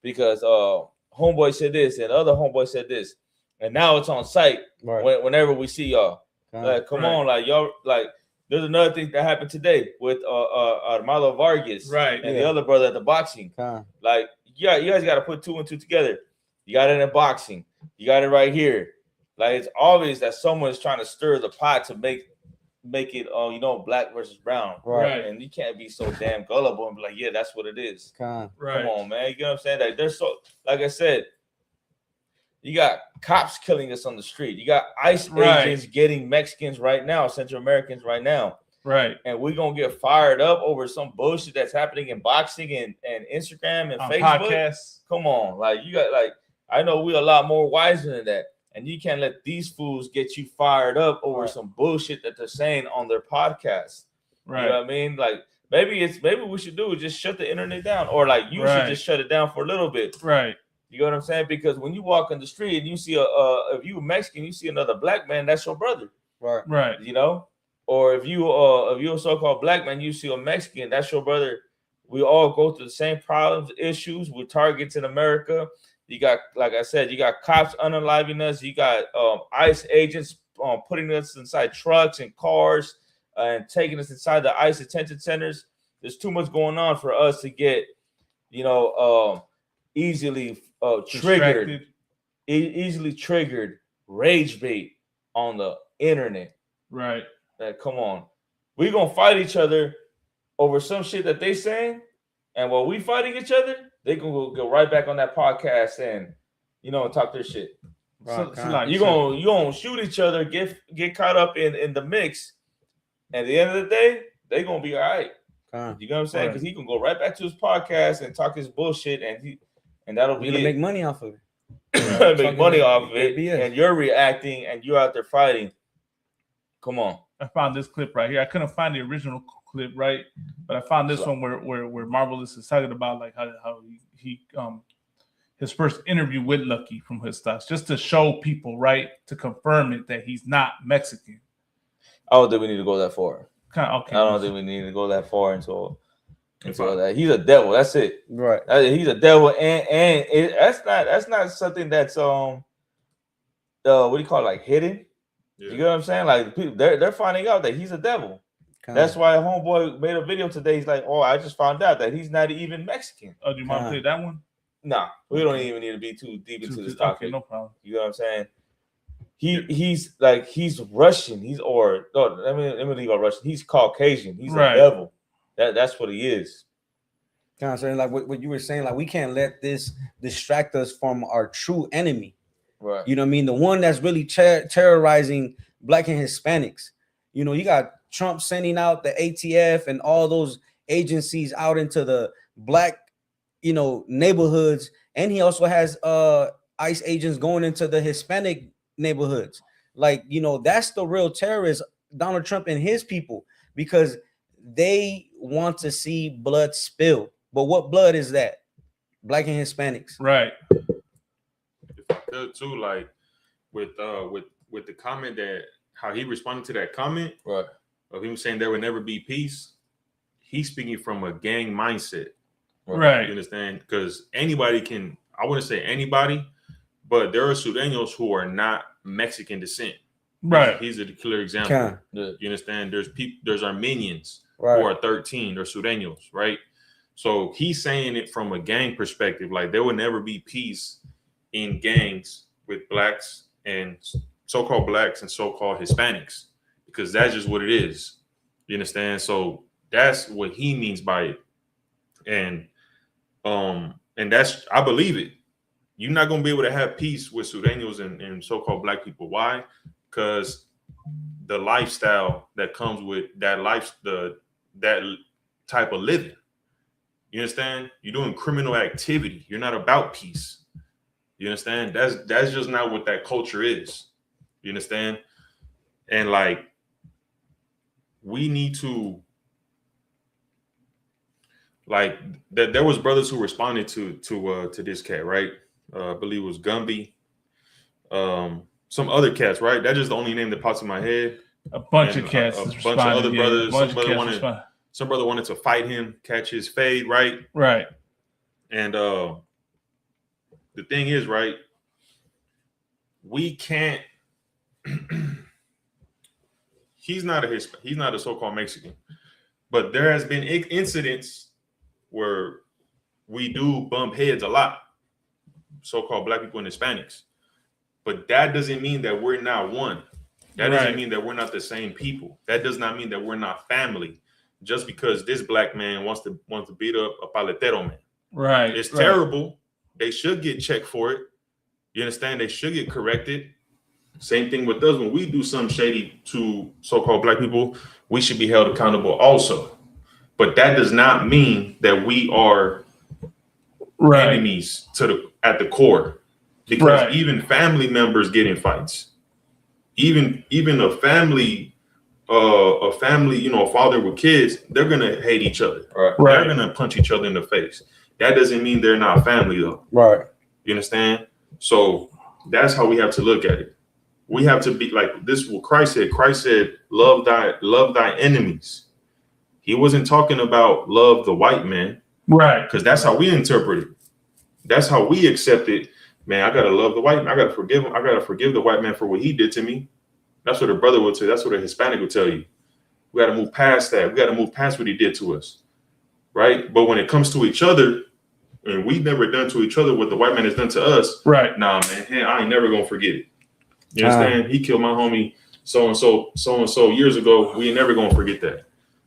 homeboy said this and other homeboy said this. And now it's on site whenever we see y'all. Like, come on, like y'all, like there's another thing that happened today with Armando Vargas and the other brother at the boxing. Like, you guys got to put 2 and 2 together. You got it in boxing. You got it right here. Like, it's obvious that someone is trying to stir the pot to make it black versus brown. And you can't be so damn gullible and be like, yeah, that's what it is. Come on, man. You know what I'm saying? Like, there's so, like I said, you got cops killing us on the street. You got ICE agents getting Mexicans right now, Central Americans right now. And we're going to get fired up over some bullshit that's happening in boxing and Instagram and Facebook. Podcasts. Come on. Like, you got, like, I know we're a lot more wiser than that. And you can't let these fools get you fired up over some bullshit that they're saying on their podcast. You know what I mean? Like, maybe we should do is just shut the internet down. Or, like, you should just shut it down for a little bit. You know what I'm saying? Because when you walk on the street and you see if you Mexican, you see another black man, that's your brother. You know? Or if you're a so-called black man, you see a Mexican, that's your brother. We all go through the same problems, issues with targets in America. You got, like I said, you got cops unaliving us. You got ICE agents putting us inside trucks and cars and taking us inside the ICE detention centers. There's too much going on for us to get, easily triggered rage bait on the internet. Like, come on. We're going to fight each other over some shit that they saying. And while we fighting each other, they can go right back on that podcast and, talk their shit. You're gonna shoot each other, get caught up in the mix. At the end of the day, they're gonna be all right. You know what I'm saying? Because he can go right back to his podcast and talk his bullshit, and that'll be make money off of it. Make money off of it, and you're reacting and you're out there fighting. Come on. I found this clip right here. I couldn't find the original clip, but I found this one where Marvelous is talking about like how he his first interview with Lucky from Hoodstocks, just to show people, to confirm it that he's not Mexican. I don't think we need to go that far. Okay. I don't think we need to go that far until that. He's a devil. That's it. He's a devil, and that's not something that's what do you call it, like hidden. You know what I'm saying? Like, people, they're finding out that he's a devil. That's why homeboy made a video today. He's like, "Oh, I just found out that he's not even Mexican." Oh, do you want to play that one? Nah, we don't even need to be too deep into this topic. Okay, no problem. You know what I'm saying? He's Russian. Let me leave out Russian. He's Caucasian. He's a devil. That's what he is. So like what you were saying, like we can't let this distract us from our true enemy. You know what I mean? The one that's really terrorizing Black and Hispanics. You got Trump sending out the ATF and all those agencies out into the Black, neighborhoods. And he also has ICE agents going into the Hispanic neighborhoods. Like, that's the real terrorist, Donald Trump and his people, because they want to see blood spilled. But what blood is that? Black and Hispanics. Too, like with the comment that how he responded to that comment, of him saying there would never be peace. He's speaking from a gang mindset, You understand? Because anybody can, I wouldn't say anybody, But there are Sureños who are not Mexican descent. Right. He's a clear example. You understand? There's Armenians who are 13. They're Sureños, right? So he's saying it from a gang perspective. Like there will never be peace in gangs with blacks and so-called blacks and so-called Hispanics, because that's just what it is. You understand? So that's what he means by it. And that's, I believe it. You're not going to be able to have peace with Sureños and so-called black people. Why? Because the lifestyle that comes with that that type of living. You understand? You're doing criminal activity. You're not about peace. You understand? That's just not what that culture is. You understand? And like, we need to, like, there was brothers who responded to this cat, right? I believe it was Gumby, some other cats, right? That's just the only name that pops in my head. A bunch of cats, a bunch of other brothers. Some brother wanted to fight him, catch his fade, right? Right. And the thing is, right, we can't. He's not a so-called Mexican, but there has been incidents where we do bump heads a lot, so-called black people and Hispanics. But that doesn't mean that we're not one. That doesn't mean that we're not the same people. That does not mean that we're not family. Just because this black man wants to beat up a paletero man. Right. It's terrible. They should get checked for it. You understand? They should get corrected. Same thing with us. When we do something shady to so-called black people, we should be held accountable also. But that does not mean that we are enemies at the core. Because even family members get in fights. Even a family, a father with kids, they're gonna hate each other. They're gonna punch each other in the face. That doesn't mean they're not family though. Right. You understand? So that's how we have to look at it. We have to be like this. What Christ said. Christ said, love thy enemies. He wasn't talking about love the white man. Right. Because that's how we interpret it. That's how we accept it. Man, I gotta love the white man. I gotta forgive him. I gotta forgive the white man for what he did to me. That's what a brother would say. That's what a Hispanic would tell you. We gotta move past that. We gotta move past what he did to us, right? But when it comes to each other, and we've never done to each other what the white man has done to us, right? Nah, man, I ain't never gonna forget it. You understand? He killed my homie so and so years ago. We ain't never gonna forget that.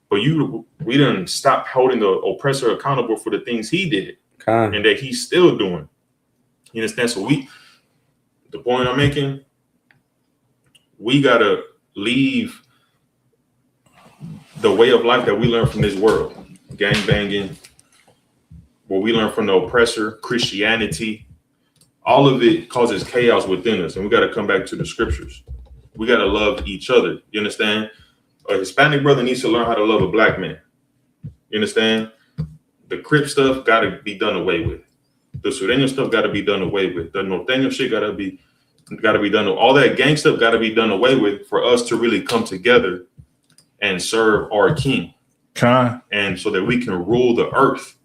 But we didn't stop holding the oppressor accountable for the things he did and that he's still doing. You understand? So the point I'm making, we gotta leave the way of life that we learned from this world, gang banging, what we learned from the oppressor, Christianity, all of it causes chaos within us, and we got to come back to the scriptures. We got to love each other. You understand? A Hispanic brother needs to learn how to love a black man. You understand? The Crip stuff got to be done away with. The Sureño stuff got to be done away with. The Norteño shit got to be done. All that gang stuff got to be done away with for us to really come together and serve our king. And so that we can rule the earth.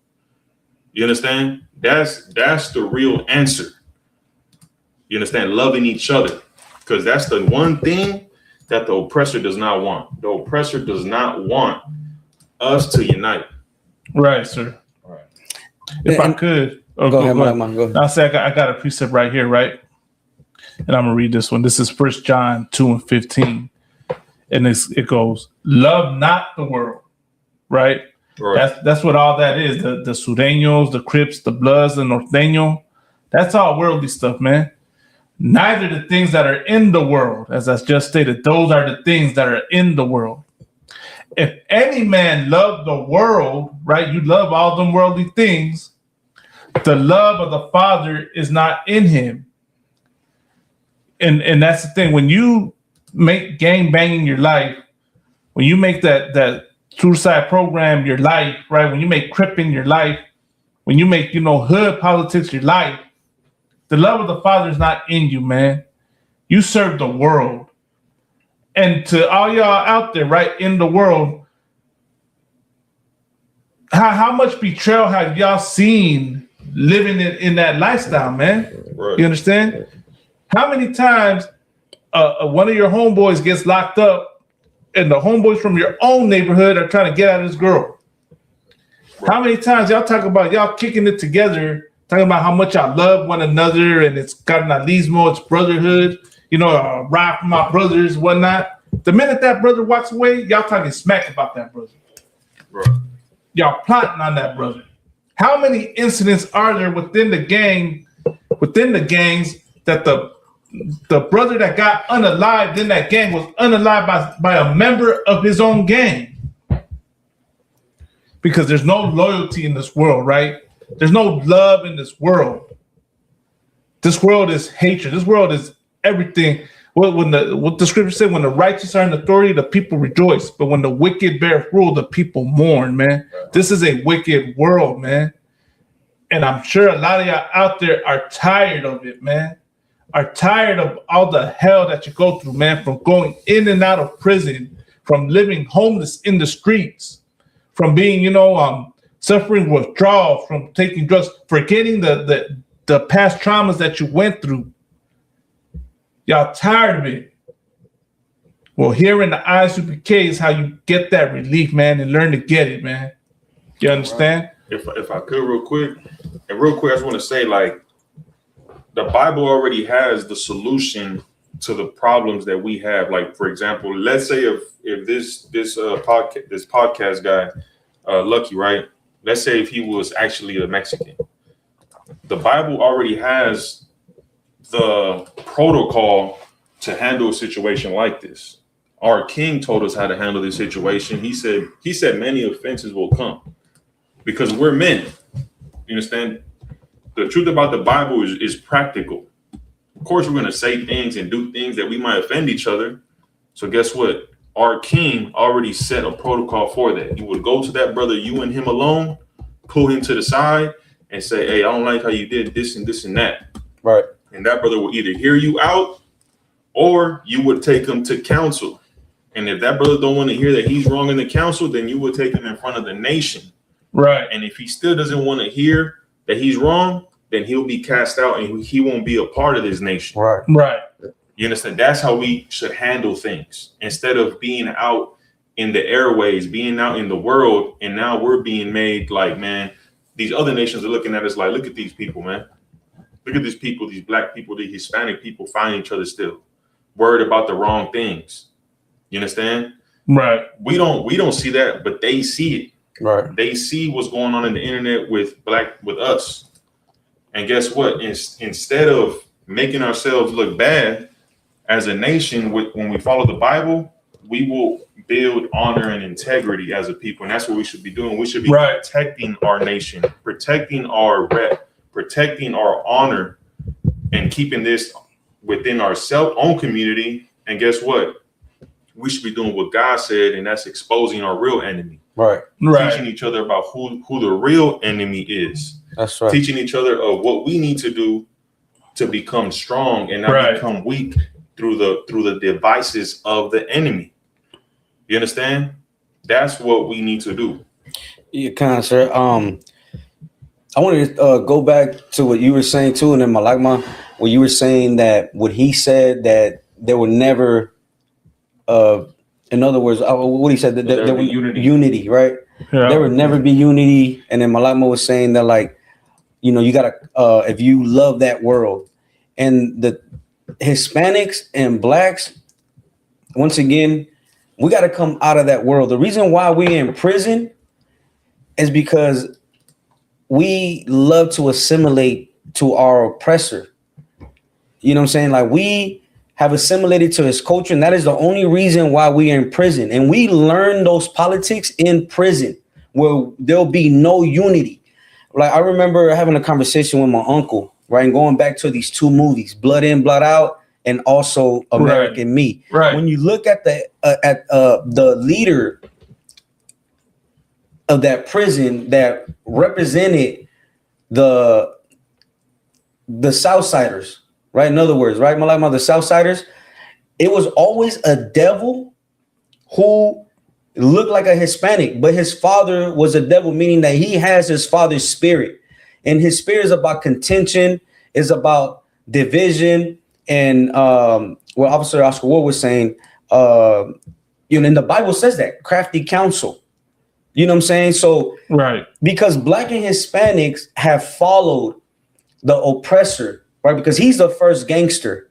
You understand? That's the real answer. You understand? Loving each other. Because that's the one thing that the oppressor does not want. The oppressor does not want us to unite. Right, sir. All right. If I could. Go ahead. I'll say I got a precept right here, right? And I'm going to read this one. This is 1 John 2:15. And it goes, love not the world, right? That's what all that is. The Sureños, the Crips, the Bloods, the Norteño. That's all worldly stuff, man. Neither the things that are in the world, as I just stated, those are the things that are in the world. If any man love the world, right, you love all them worldly things, the love of the Father is not in him. And that's the thing. When you make gang banging your life, when you make that suicide program your life, right, when you make cripping your life, when you make, hood politics your life, the love of the Father is not in you, man. You serve the world. And to all y'all out there, right, in the world, how much betrayal have y'all seen living in that lifestyle, man. Right. You understand? How many times one of your homeboys gets locked up and the homeboys from your own neighborhood are trying to get at his girl? Right. How many times y'all talk about y'all kicking it together, talking about how much y'all love one another and it's carnalismo, it's brotherhood, you know, ride for my brothers, whatnot. The minute that brother walks away, y'all talking smack about that brother. Right. Y'all plotting on that brother. How many incidents are there within the gangs that the brother that got unalived in that gang was unalived by a member of his own gang? Because there's no loyalty in this world, right? There's no love in this world. This world is hatred. This world is everything. What the scripture said, when the righteous are in authority, the people rejoice. But when the wicked bear rule, the people mourn, man. This is a wicked world, man. And I'm sure a lot of y'all out there are tired of it, man. Are tired of all the hell that you go through, man, from going in and out of prison, from living homeless in the streets, from being, suffering withdrawal, from taking drugs, forgetting the past traumas that you went through. Y'all tired of it. Well, here in the ISUPK is how you get that relief, man, and learn to get it, man. You understand? If I could real quick, I just want to say, like, the Bible already has the solution to the problems that we have. Like, for example, let's say if this podcast guy, Lucky, right? Let's say if he was actually a Mexican. The Bible already has the protocol to handle a situation like this. Our king told us how to handle this situation. He said many offenses will come because we're men. You understand? The truth about the Bible is practical. Of course, we're going to say things and do things that we might offend each other. So guess what? Our king already set a protocol for that. You would go to that brother, you and him alone, pull him to the side and say, hey, I don't like how you did this and this and that. Right. And that brother will either hear you out or you would take him to counsel. And if that brother don't want to hear that he's wrong in the council, then you would take him in front of the nation. Right. And if he still doesn't want to hear that he's wrong, then he'll be cast out and he won't be a part of this nation. Right. Right. You understand? That's how we should handle things instead of being out in the airways, being out in the world. And now we're being made like, man, these other nations are looking at us like, look at these people, man. Look at these people, these black people, these Hispanic people find each other still worried about the wrong things. You understand? Right. We don't see that, but they see it. Right. They see what's going on in the internet with us. And guess what? Instead of making ourselves look bad as a nation, when we follow the Bible, we will build honor and integrity as a people. And that's what we should be doing. We should be protecting our nation, protecting our rep, protecting our honor, and keeping this within our own community. And guess what? We should be doing what God said, and that's exposing our real enemy. Right. Teaching each other about who the real enemy is. That's right. Teaching each other of what we need to do to become strong and not become weak through the devices of the enemy. You understand? That's what we need to do. Yeah, kind of, sir. I wanted to go back to what you were saying too, and then Malagma, where you were saying that what he said that there were never, in other words, what he said that there would unity, right? Yeah. There would never be unity, and then Malagma was saying that, like, you gotta if you love that world, and the Hispanics and blacks, once again, we got to come out of that world. The reason why we're in prison is because we love to assimilate to our oppressor. You know what I'm saying? Like, we have assimilated to his culture, and that is the only reason why we are in prison. And we learn those politics in prison where there'll be no unity. Like, I remember having a conversation with my uncle, right? And going back to these two movies, Blood In, Blood Out, and also American Me. Right. When you look at the leader of that prison that represented the Southsiders, right? In other words, right, Malama, the Southsiders, it was always a devil who looked like a Hispanic, but his father was a devil, meaning that he has his father's spirit. And his spirit is about contention, is about division, and what Officer Oscar Ward was saying, and the Bible says that crafty counsel. You know what I'm saying? So right, because Black and Hispanics have followed the oppressor, right? Because he's the first gangster.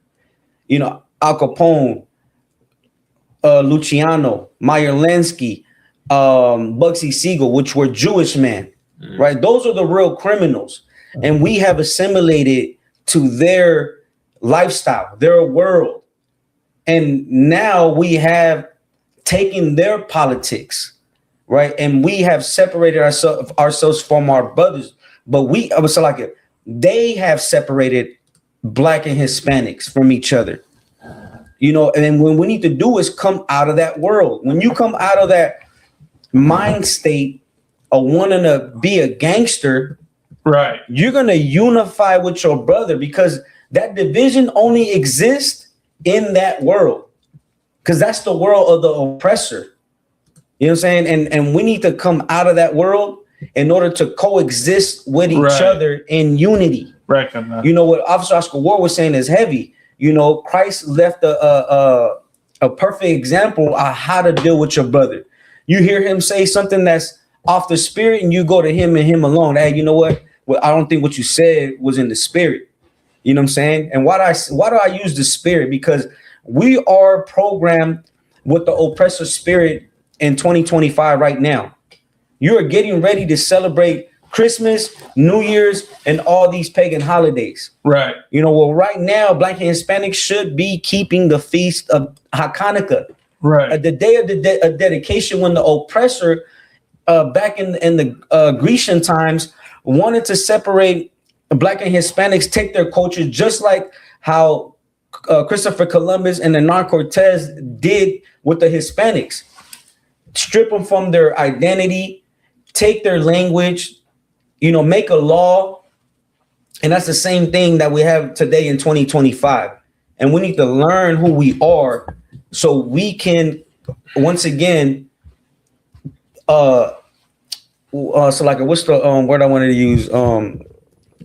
Al Capone, Luciano, Meyer Lansky, Bugsy Siegel, which were Jewish men, right? Those are the real criminals. And we have assimilated to their lifestyle, their world. And now we have taken their politics, right? And we have separated ourselves from our brothers. But they have separated Black and Hispanics from each other. And what we need to do is come out of that world. When you come out of that mind state of wanting to be a gangster, right, you're going to unify with your brother, because that division only exists in that world, because that's the world of the oppressor. You know what I'm saying? And we need to come out of that world in order to coexist with each other in unity. Right. What Officer Oscar Ward was saying is heavy. Christ left a perfect example of how to deal with your brother. You hear him say something that's off the spirit, and you go to him and him alone. Hey, you know what? Well, I don't think what you said was in the spirit. You know what I'm saying? And why do I use the spirit? Because we are programmed with the oppressor spirit in 2025 right now. You are getting ready to celebrate Christmas, New Year's, and all these pagan holidays. Right. Right now, Black and Hispanics should be keeping the feast of Hanukkah. Right. The day of the dedication, when the oppressor back in the Grecian times wanted to separate Black and Hispanics, take their culture, just like how Christopher Columbus and Hernán Cortez did with the Hispanics. Strip them from their identity, take their language, make a law. And that's the same thing that we have today in 2025. And we need to learn who we are so we can, once again, what's the word I wanted to use?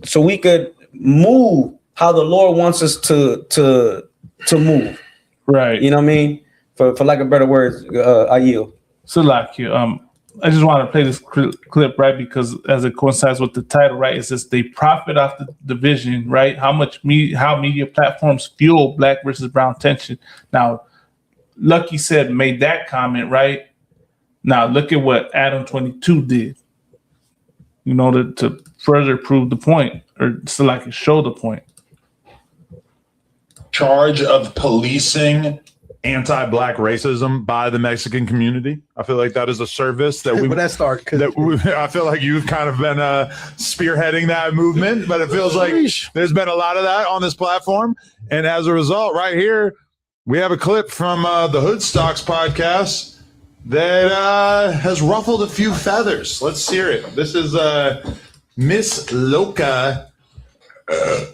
So we could move how the Lord wants us to move. Right. You know what I mean? For lack of better words, I yield. So I just want to play this clip, right? Because as it coincides with the title, right? It says they profit off the division, right? How media platforms fuel Black versus brown tension. Now, Lucky made that comment, right? Now look at what Adam 22 did. To further prove the point, or show the point. Charge of policing anti-Black racism by the Mexican community. I feel like that is a service that I feel like you've kind of been spearheading that movement, but it feels like there's been a lot of that on this platform. And as a result, right here, we have a clip from the Hoodstocks podcast that has ruffled a few feathers. Let's hear it. This is Miss Loca,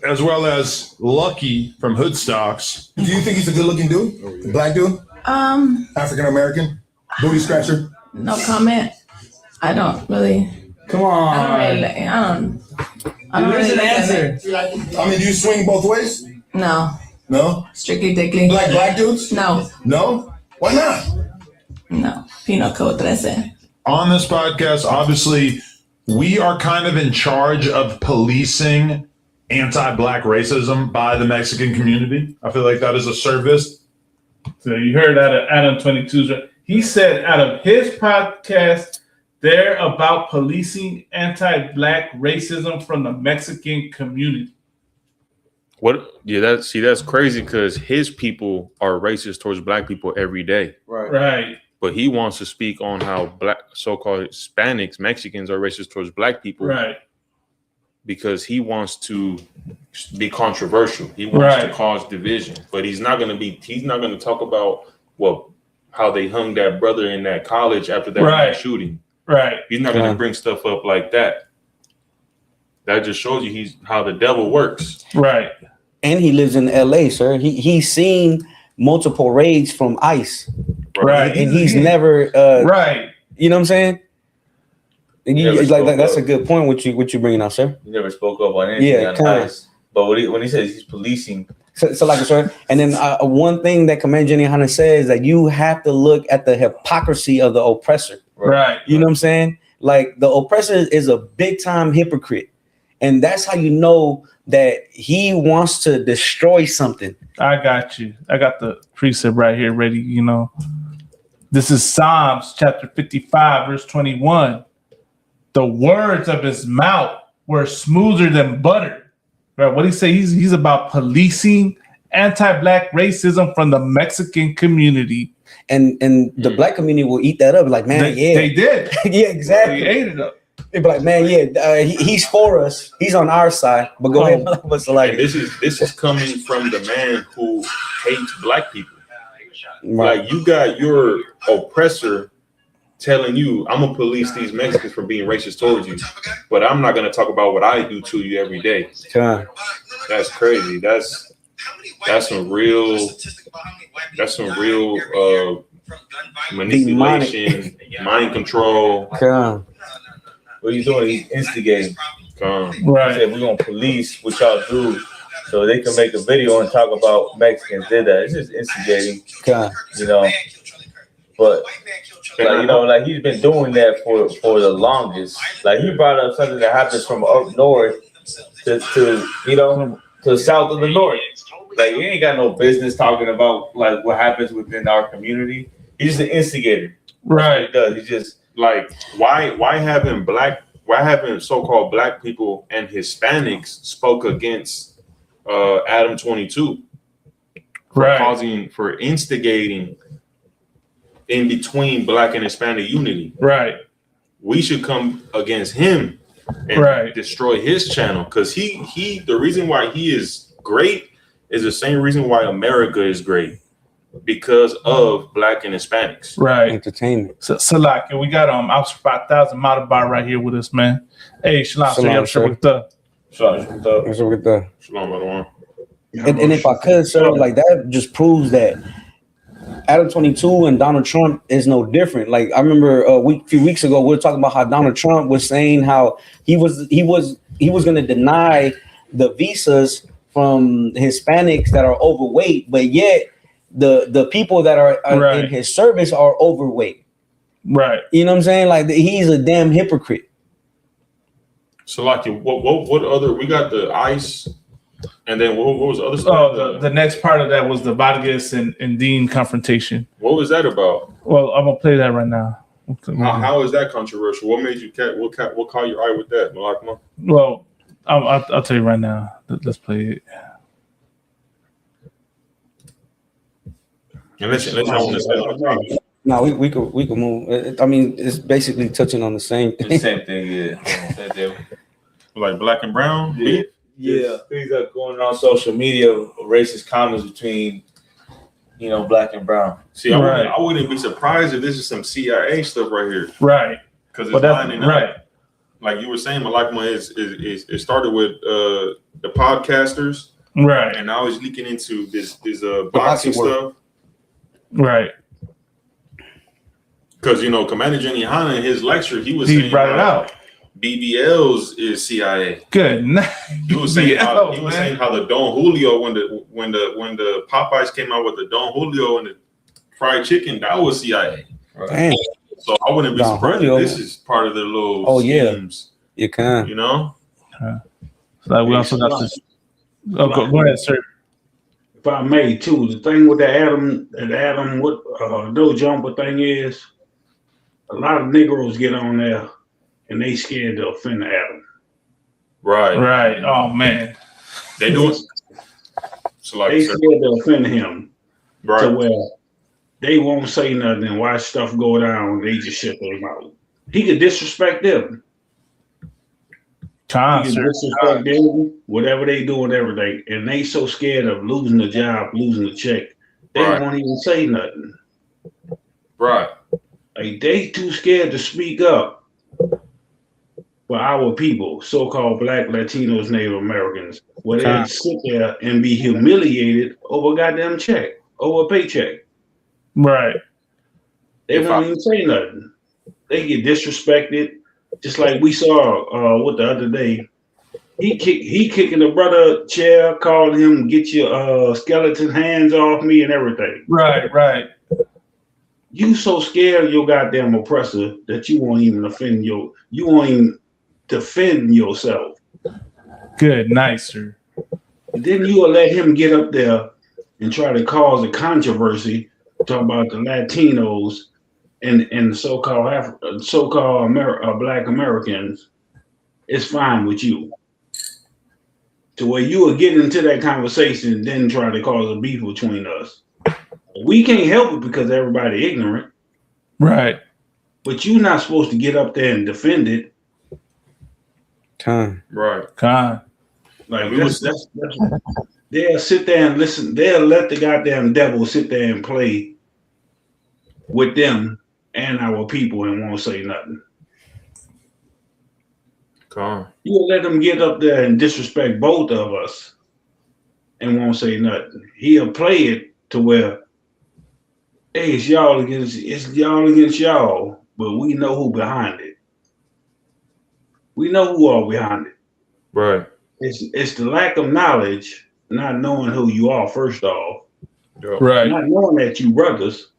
as well as Lucky from Hoodstocks. Do you think he's a good-looking dude? Black dude? African American? Booty scratcher? No comment. I don't really. Come on. I don't really answer. I mean, do you swing both ways? No. No? Strictly dickly. Black dudes? No. No? Why not? No. Penal Code 13. On this podcast, obviously, we are kind of in charge of policing anti-Black racism by the Mexican community. I feel like that is a service. So you heard that at Adam 22's. He said out of his podcast, they're about policing anti-Black racism from the Mexican community. What? Yeah, that's crazy because his people are racist towards Black people every day. Right. But he wants to speak on how Black, so-called Hispanics, Mexicans are racist towards Black people. Right. Because he wants to be controversial. He wants to cause division. But he's not going to talk about how they hung that brother in that college after that mass shooting. Right. He's not going to bring stuff up like that. That just shows you how the devil works. Right. And he lives in LA, sir. He's seen multiple raids from ICE. Right. And he's never right. You know what I'm saying? That's a good point. What you bringing out, sir? You never spoke up on anything on ICE. But when he says he's policing. So like, sir, and then one thing that Commander Jenny Hanna says is that you have to look at the hypocrisy of the oppressor. Right. You know what I'm saying? Like the oppressor is a big time hypocrite. And that's how you know that he wants to destroy something. I got you. I got the precept right here ready, you know. This is Psalms chapter 55, verse 21. The words of his mouth were smoother than butter. Right? What he say? He's about policing anti-black racism from the Mexican community. And the black community will eat that up. Like, man, they did. Yeah, exactly. They ate it up. They'd be like, man, he's for us. He's on our side. But go ahead. And this is coming from the man who hates black people. Right. Like, you got your oppressor telling you, I'm gonna police these Mexicans for being racist towards you, but I'm not gonna talk about what I do to you every day. That's crazy. That's some real manipulation, mind control. What he's doing, he's instigating. Right. He said, we're gonna police what y'all do so they can make a video and talk about Mexicans did that. It's just instigating. You know. But like, you know, like he's been doing that for the longest. Like he brought up something that happens from up north to you know, to the south of the north. Like he ain't got no business talking about like what happens within our community. He's just an instigator. Right. That's what he does. He just like why haven't so-called black people and Hispanics spoke against Adam 22 for instigating in between black and Hispanic unity. Right. We should come against him and destroy his channel, because he the reason why he is great is the same reason why America is great, because of black and Hispanics. Right. Entertainment. So like, we got Officer 5000 Model Bar right here with us, man. Hey, shalom. Shalom, and if I could, sir, like that just proves that Adam 22 and Donald Trump is no different. Like I remember a few weeks ago, we were talking about how Donald Trump was saying how he was going to deny the visas from Hispanics that are overweight, but yet the people that are in his service are overweight. Right. You know what I'm saying? Like he's a damn hypocrite. So like, what other? We got the ICE. And then what was the other stuff? Oh, the next part of that was the Vargas and Deen confrontation. What was that about? Well, I'm gonna play that right now. How is that controversial? What made you what caught your eye with that, Malakma? Well, I'll tell you right now. Let's play it. And listen. No, we could move. I mean, it's basically touching on the same thing. The same thing, yeah. Like black and brown. Yeah, things are going on social media, racist comments between, you know, black and brown. See, I wouldn't be surprised if this is some CIA stuff right here. Right. Because it's lining up. Right. Like you were saying, Malakma it started with the podcasters. Right. And now it's leaking into this boxing stuff. Right. Because, you know, Commander Jenny Hanna in his lecture, he brought it out. BBL's is CIA. Good night. He was saying how the Don Julio when the Popeyes came out with the Don Julio and the fried chicken, that was CIA. Damn. So I wouldn't be surprised if this is part of their little schemes. You can. You know? So we also got this. Oh, go ahead, sir. If I may too, the thing with the Adam what no jumper thing is, a lot of Negroes get on there and they scared to offend Adam. Right. Oh man. They do it. So like they scared to offend him. Right. To where they won't say nothing, watch stuff go down, they just shut their mouth. He could disrespect them. Disrespect them, whatever they do and everything. And they so scared of losing the job, losing the check, they won't even say nothing. Right. Like they too scared to speak up for our people, so-called Black, Latinos, Native Americans, where they sit there and be humiliated over a goddamn check, over a paycheck. Right. They won't even say nothing. They get disrespected. Just like we saw what the other day. He kicking the brother chair, calling him, get your skeleton hands off me and everything. Right. You so scared of your goddamn oppressor that you won't even defend yourself. Good, nice, sir. Then you will let him get up there and try to cause a controversy, talk about the Latinos and the so-called Black Americans. It's fine with you. To where you will get into that conversation and then try to cause a beef between us. We can't help it because everybody ignorant. Right. But you're not supposed to get up there and defend it. Right. Like that's they'll sit there and listen. They'll let the goddamn devil sit there and play with them and our people and won't say nothing. You'll let them get up there and disrespect both of us and won't say nothing. He'll play it to where, hey, it's y'all against y'all, but we know who behind it. We know who are behind it. Right. It's the lack of knowledge, not knowing who you are, first off. Right. Not knowing that you brothers,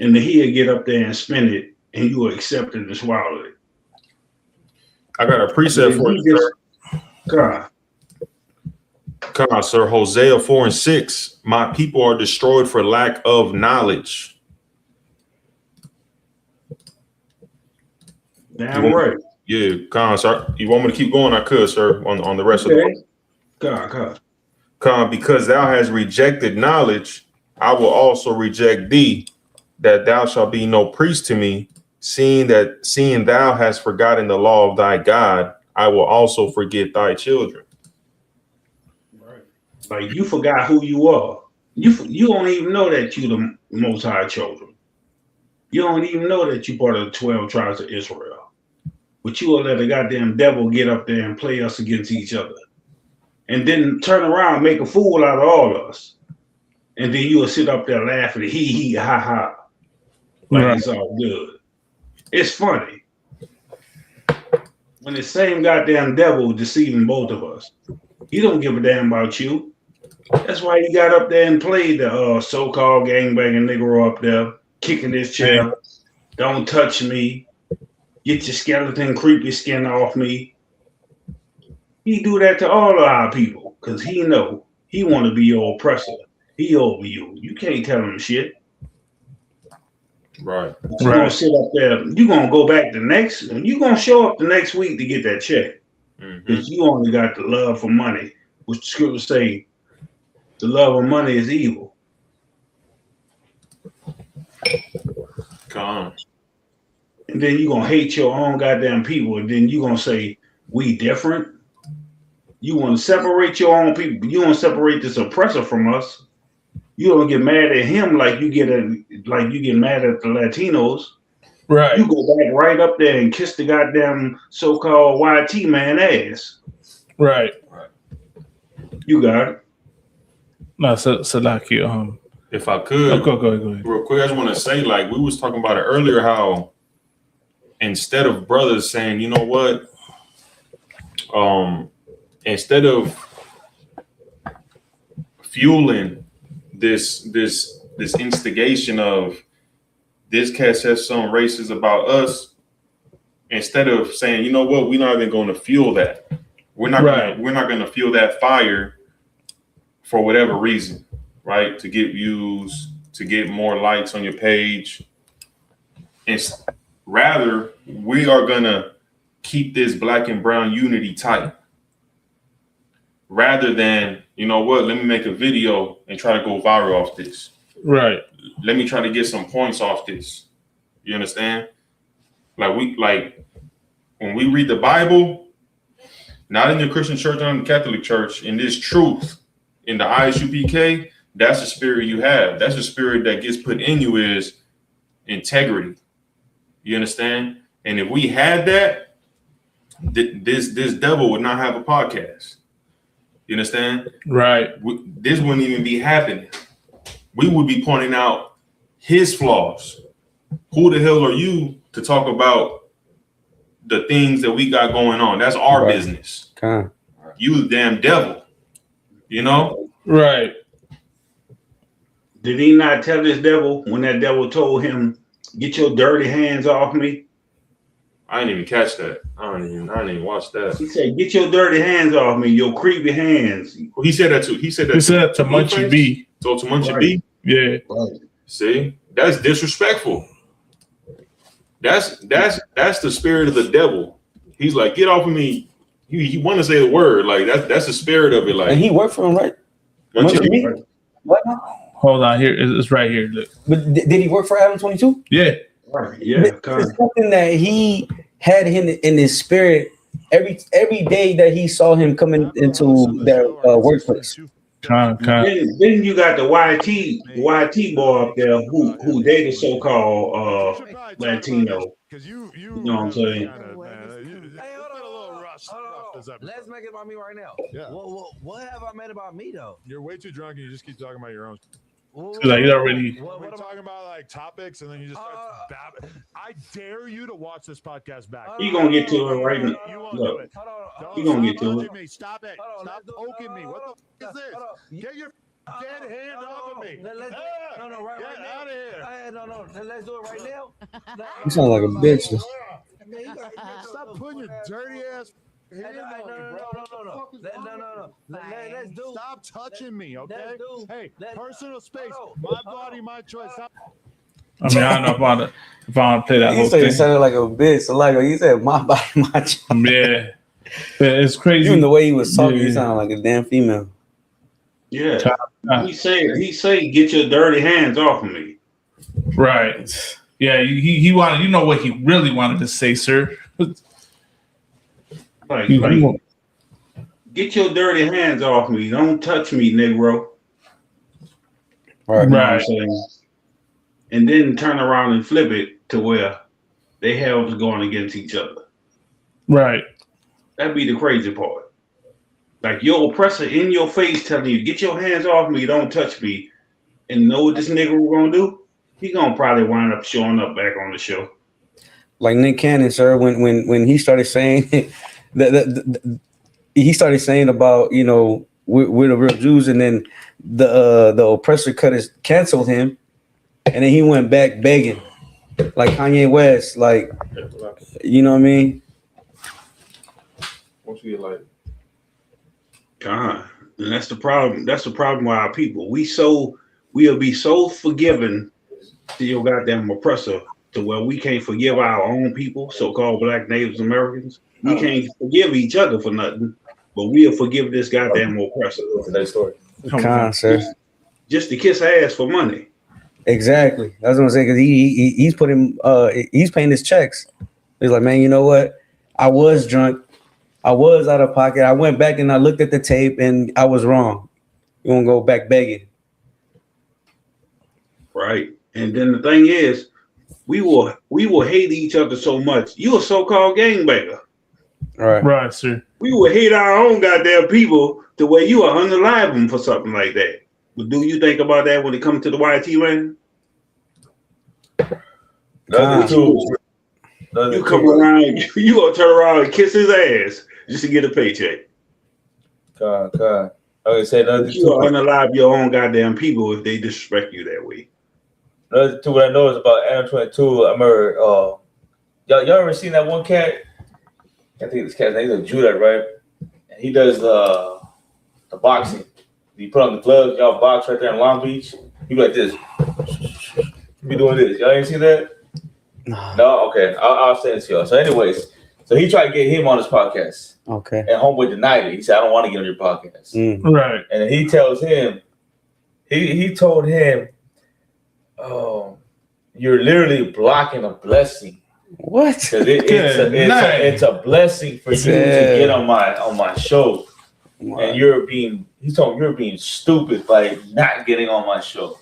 and then he'll get up there and spin it, and you will accept it and swallow it. I got a precept for you, sir. Come on, sir. Hosea 4:6. My people are destroyed for lack of knowledge. Damn right. Yeah, come on, sir. You want me to keep going? I could, sir, on the rest of the because thou hast rejected knowledge, I will also reject thee, that thou shalt be no priest to me, seeing thou hast forgotten the law of thy God, I will also forget thy children. Right. Like you forgot who you are. You don't even know that you the Most High children. You don't even know that you part of the 12 tribes of Israel. But you will let the goddamn devil get up there and play us against each other. And then turn around and make a fool out of all of us. And then you will sit up there laughing, hee, ha, ha. Like It's all good. It's funny. When the same goddamn devil deceiving both of us. He don't give a damn about you. That's why he got up there and played the so-called gangbanging nigga up there, kicking his chair. Don't touch me. Get your skeleton, creepy skin off me. He do that to all of our people because he know he want to be your oppressor. He over you. You can't tell him shit. Right. You're gonna sit up there. You're gonna go back you're gonna show up the next week to get that check. Because you only got the love for money, which the scriptures say the love of money is evil. Come on. And then you're gonna hate your own goddamn people, and then you're gonna say we different. You want to separate your own people. You want to separate this oppressor from us. You don't get mad at him like you get mad at the Latinos. Right. You go back right up there and kiss the goddamn so-called YT man ass. Right. You got it. No, so like you. If I could, go ahead. Real quick, I just want to say, like we was talking about it earlier, how instead of brothers saying, you know what, instead of fueling this instigation of this cat says something racist about us, instead of saying, you know what, we're not even going to fuel that. We're not going to fuel that fire for whatever reason, right? To get views, to get more likes on your page. And rather, we are going to keep this black and brown unity tight. Rather than, you know what, let me make a video and try to go viral off this. Right. Let me try to get some points off this. You understand? Like when we read the Bible, not in the Christian church, not in the Catholic church, in this truth, in the ISUPK, that's the spirit you have. That's the spirit that gets put in you is integrity. You understand? And if we had that, this devil would not have a podcast. You understand? Right. This wouldn't even be happening. We would be pointing out his flaws. Who the hell are you to talk about the things that we got going on. That's our business. You the damn devil. You know? Right. Did he not tell this devil when that devil told him, "Get your dirty hands off me"? I didn't even catch that. I didn't even watch that. He said, "Get your dirty hands off me, your creepy hands." Well, he said that too. He said that to Munchie B. So to Munchie B. Yeah. See, that's disrespectful. That's the spirit of the devil. He's like, get off of me. He want to say the word. Like that's the spirit of it. Like, and he worked for him, right? What? Hold on, here it's right here. Look. But did he work for Adam 22? Yeah. Right. Yeah. It's something that he had him in his spirit every day that he saw him coming into their workplace. Then you got the YT boy up there who dated so-called Latino. You know what I'm saying? Let's make it about me right now. Yeah. What have I made about me though? You're way too drunk and you just keep talking about your own. Like you already. We're talking about like topics and then you just start babbling. I dare you to watch this podcast back. He gonna get to it right now. You won't Look, do it. he gonna get to it. Me. Stop it. Stop poking me. What the f is this? Get your dead hand off of me. Right Get now. out of here. No, let's do it right now. You sound like a bitch. Stop putting your dirty ass hand on me, No. Let's do. Stop touching me, okay? Hey, personal space. My body, my choice. I mean, I don't know if I want to play that He whole said thing. he sounded like a bitch. So like he said, my body, my choice. Yeah. But it's crazy. Even the way he was talking, he sounded like a damn female. Yeah. He say, get your dirty hands off of me. Right. Yeah, he wanted, you know what he really wanted to say, sir. Like, get your dirty hands off me. Don't touch me, Negro. Right. You know what I'm saying? And then turn around and flip it to where they have going against each other. Right. That'd be the crazy part. Like your oppressor in your face telling you, get your hands off me, don't touch me. And know what this nigga we're gonna do? He gonna probably wind up showing up back on the show. Like Nick Cannon, sir, when he started saying that he started saying about, you know, we're the real Jews, and then the oppressor canceled him, and then he went back begging, like Kanye West, like, you know what I mean? What's he like? God, and that's the problem. That's the problem with our people. We'll be so forgiving to your goddamn oppressor to where we can't forgive our own people, so-called Black Native Americans. We can't forgive each other for nothing, but we'll forgive this goddamn oppressor. That story. Sir. Just to kiss ass for money. Exactly. That's what I'm saying, because he's putting he's paying his checks. He's like, man, you know what? I was drunk. I was out of pocket. I went back and I looked at the tape and I was wrong. You won't go back begging. Right. And then the thing is, we will hate each other so much. You a so-called gangbanger. Right, sir. We will hate our own goddamn people to where you are unalive them for something like that. But do you think about that when it comes to the YT land? You come around, you gonna turn around and kiss his ass just to get a paycheck. God. Okay, say another you are unalive your own goddamn people if they disrespect you that way. Another two, what I know is about Adam 22. I remember, y'all ever seen that one cat? I think this cat's name is Judah, right? And he does the boxing. He put on the gloves, y'all box right there in Long Beach. He be like this. He be doing this. Y'all ain't see that? No? Okay. I'll send it to y'all. So anyways, so he tried to get him on his podcast. Okay. And Homeboy denied it. He said, I don't want to get on your podcast. Right. And he tells him, he told him, oh, you're literally blocking a blessing. What? Because it's a blessing for you to get on my show. Wow. And he told me you're being stupid by not getting on my show.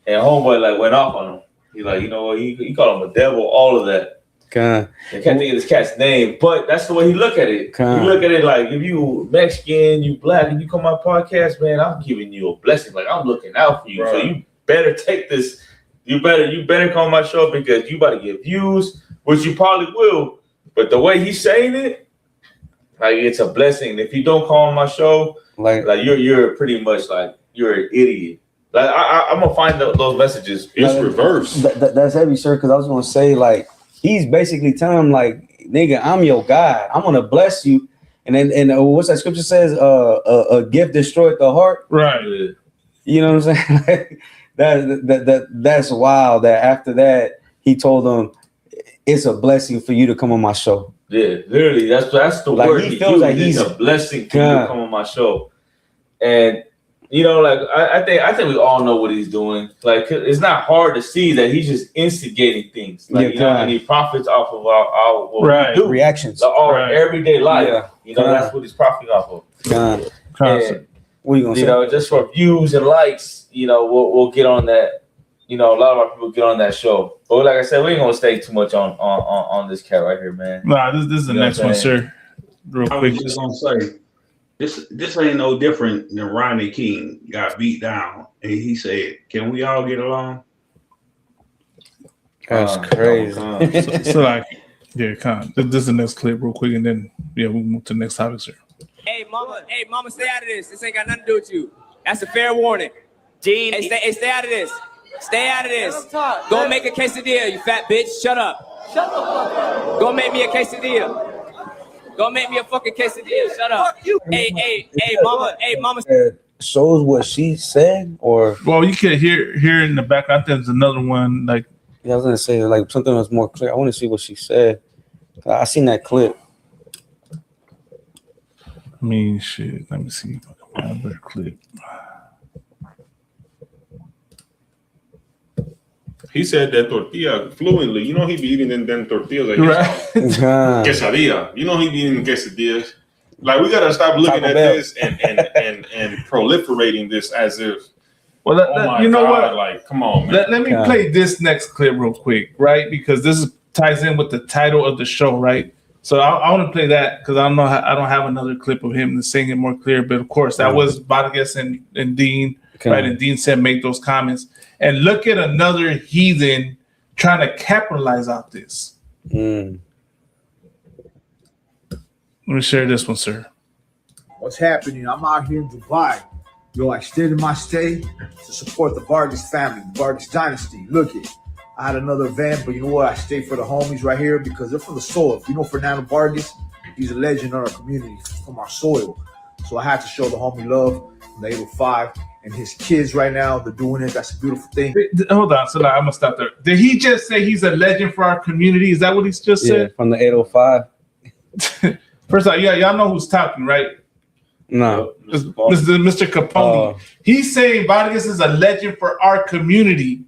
And Homeboy like went off on him. He like, you know what, he called him a devil, all of that. God. I can't think of this cat's name, but that's the way he look at it. God. He look at it like, if you Mexican, you Black, and you come on my podcast, man, I'm giving you a blessing. Like, I'm looking out for you. Right. So you better take this. You better come on my show because you about to get views, which you probably will. But the way he's saying it, like it's a blessing. If you don't call on my show, like you're pretty much like you're an idiot. Like I'm gonna find those messages. It's reverse. That's heavy, sir. Because I was gonna say like he's basically telling him like, nigga, I'm your God. I'm gonna bless you. And then what's that scripture says? A gift destroyed the heart. Right. You know what I'm saying? That's wild. That after that he told them it's a blessing for you to come on my show. Yeah, literally, that's the like word. He feels like he's a blessing for you to come on my show, and you know, like I think we all know what he's doing. Like it's not hard to see that he's just instigating things. Like and he profits off of our what we do. Reactions, our everyday life. You know, that's what he's profiting off of. And, what are you gonna say? You know, just for views and likes. You know, we'll get on that. You know, a lot of our people get on that show. But like I said, we ain't gonna stay too much on this cat right here, man. Nah, this is the next one, sir. Real quick. I was just gonna say, this ain't no different than Rodney King got beat down, and he said, "Can we all get along?" That's crazy. So like, yeah, this is the next clip, real quick, and then we'll move to the next topic, sir. Hey, mama, stay out of this. This ain't got nothing to do with you. That's a fair warning. Deen, stay out of this. Stay out of this. Go make a quesadilla, you fat bitch. Shut up. Shut the fuck up. Go make me a quesadilla. Go make me a fucking quesadilla. Shut up. Hey, mama. Shows what she said, or well, you can hear in the background. There's another one. Like I was gonna say, like something was more clear. I want to see what she said. I seen that clip. I mean, shit. Let me see. Another clip. He said that tortilla fluently. You know he be eating them tortillas like quesadilla. You know he be eating quesadillas. Like we gotta stop looking at this and proliferating this as if. Well, you know what? Like, come on, man. Let me play this next clip real quick, right? Because this ties in with the title of the show, right? So I want to play that because I don't know. I don't have another clip of him to sing it more clear. But of course, that was Vargas and Deen, right? And Deen said make those comments. And look at another heathen trying to capitalize off this. Let me share this one, sir. What's happening? I'm out here in Dubai. Yo, I extended my stay to support the Vargas family, the Vargas dynasty. Look it. I had another event, but you know what? I stayed for the homies right here because they're from the soil. If you know Fernando Vargas, he's a legend in our community, from our soil. So I had to show the homie love from the 805. And his kids right now, they're doing it. That's a beautiful thing. Hold on, so I'm gonna stop there. Did he just say he's a legend for our community? Is that what he's just said? From the 805. First of all, y'all know who's talking, right? No, Mr. Capone. He's saying Vargas is a legend for our community.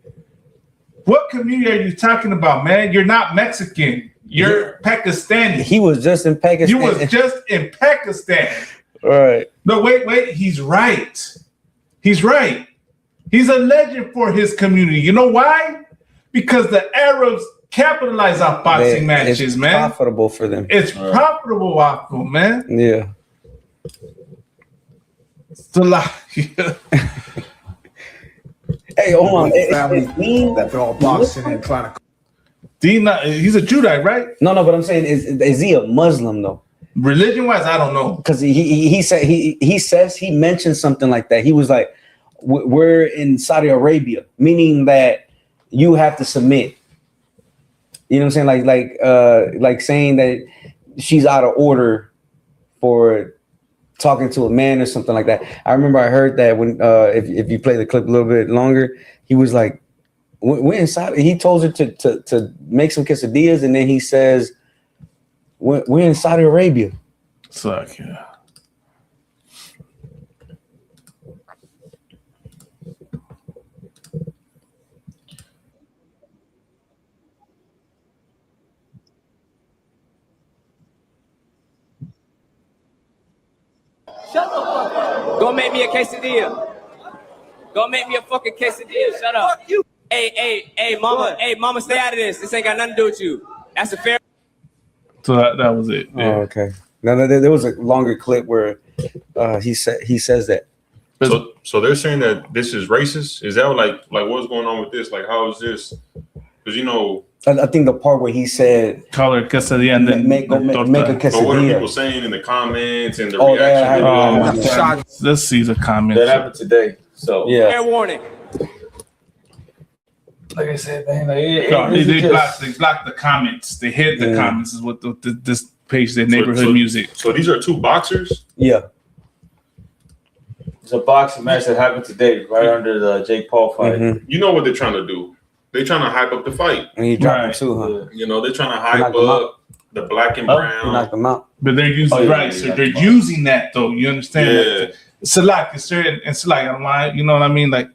What community are you talking about, man? You're not Mexican. You're Pakistani. He was just in Pakistan. You was just in Pakistan. All right. No, wait. He's right. He's right. He's a legend for his community. You know why? Because the Arabs capitalize on boxing matches, it's man. It's profitable for them. It's profitable off them, man. Yeah. It's a lot. Hey, hold on. Family that they're all boxing and trying to. Deen, he's a Judite, right? No, but I'm saying, is he a Muslim though? Religion-wise, I don't know. Because he said he mentioned something like that. He was like, "We're in Saudi Arabia," meaning that you have to submit. You know what I'm saying? Like saying that she's out of order for talking to a man or something like that. I remember I heard that when if you play the clip a little bit longer, he was like, "We're in Saudi." He told her to make some quesadillas, and then he says, We're in Saudi Arabia. It's like, yeah. Shut the fuck up. Go make me a quesadilla. Go make me a fucking quesadilla. Shut up. Hey, mama, stay out of this. This ain't got nothing to do with you. That's a fair. So that was it. Yeah. Oh, okay. Now there was a longer clip where he says that. So they're saying that this is racist. Is that like what's going on with this? Like, how is this? Because, you know, I think the part where he said, "Color quesadilla," and then make a quesadilla. But what are people saying in the comments and the Oh, reaction? God. Let's see the comments. That happened today. So yeah. Fair warning. Like I said, man, they block the comments. They hid the comments. Is what this page, their neighborhood music. So these are two boxers. Yeah. It's a boxing match that happened today, right under the Jake Paul fight. You know what they're trying to do? They're trying to hype up the fight. And he dropped him too, huh? You know, they're trying to hype up the black and brown. He knocked him out. But they're using so they're using that though. You understand? Yeah. Select, and select. I don't lie. You know what I mean? Like,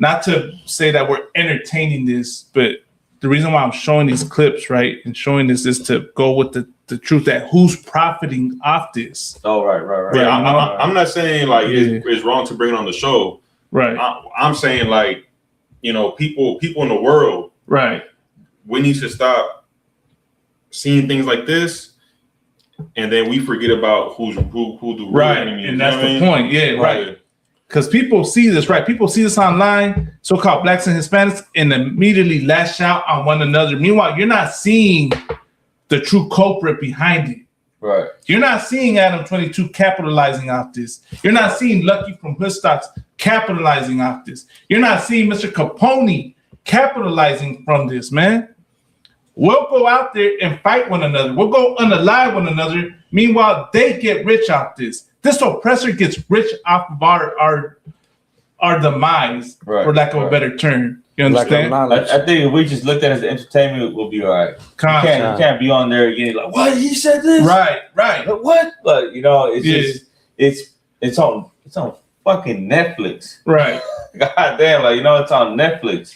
not to say that we're entertaining this, but the reason why I'm showing these clips, right, and showing this is to go with the truth that who's profiting off this. Oh, right. Yeah, I'm not saying like it's wrong to bring it on the show. Right. I'm saying like, you know, people in the world. Right. We need to stop seeing things like this, and then we forget about who the real enemy is. And that's the point. Yeah, right. Because people see this, right? People see this online, so-called blacks and Hispanics, and immediately lash out on one another. Meanwhile, you're not seeing the true culprit behind it. Right. You're not seeing Adam 22 capitalizing off this. You're not seeing Lucky from Hoodstocks capitalizing off this. You're not seeing Mr. Capone capitalizing from this, man. We'll go out there and fight one another. We'll go unalive one another. Meanwhile, they get rich off this. This oppressor gets rich off of our demise, for lack of a better term. You understand? I think if we just looked at it as entertainment, we'll be all right. You can't be on there again like, what, he said this? Right. But what? But you know, it's just it's on fucking Netflix. Right. God damn, like, you know, it's on Netflix.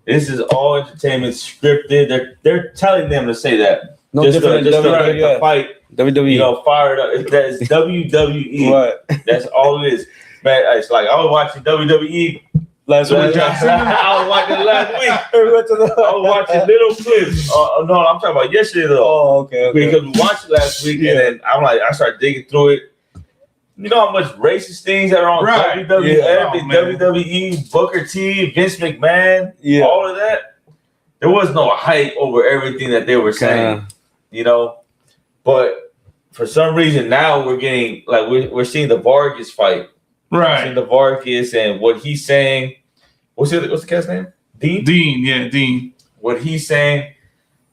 This is all entertainment scripted. They're telling them to say that. No just different to than get the fight. WWE. You know, fired up. That's WWE. Right. That's all it is. Man, it's like I was watching WWE last week. I was watching it last week. I was watching little clips. No, I'm talking about yesterday though. Oh, okay. Because we watched it last week, and then I started digging through it. You know how much racist things that are on WWE, Booker T, Vince McMahon, all of that. There was no hype over everything that they were saying, you know. But for some reason now we're getting like we're seeing the Vargas fight, right? Seeing the Vargas and what he's saying. What's the guy's name? Deen. Deen. What he's saying,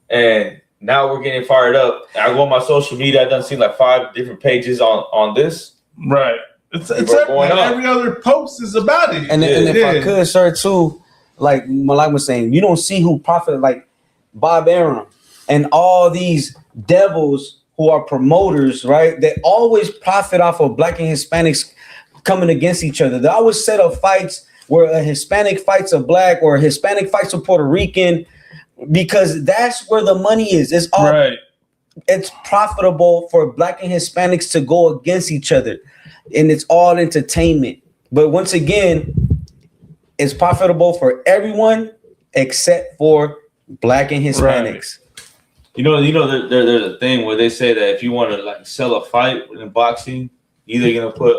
and now we're getting fired up. I go on my social media. I've done seen like 5 different pages on this. Right. It's every other post is about it. And if I could, sir, too, like Malak was saying, you don't see who profit like Bob Arum and all these devils who are promoters, right? They always profit off of black and Hispanics coming against each other. They always set up fights where a Hispanic fights a black or a Hispanic fights a Puerto Rican, because that's where the money is. It's all right. It's profitable for black and Hispanics to go against each other, and it's all entertainment. But once again, it's profitable for everyone except for black and Hispanics. Right. You know, there's a thing where they say that if you want to like sell a fight in boxing, either you're gonna put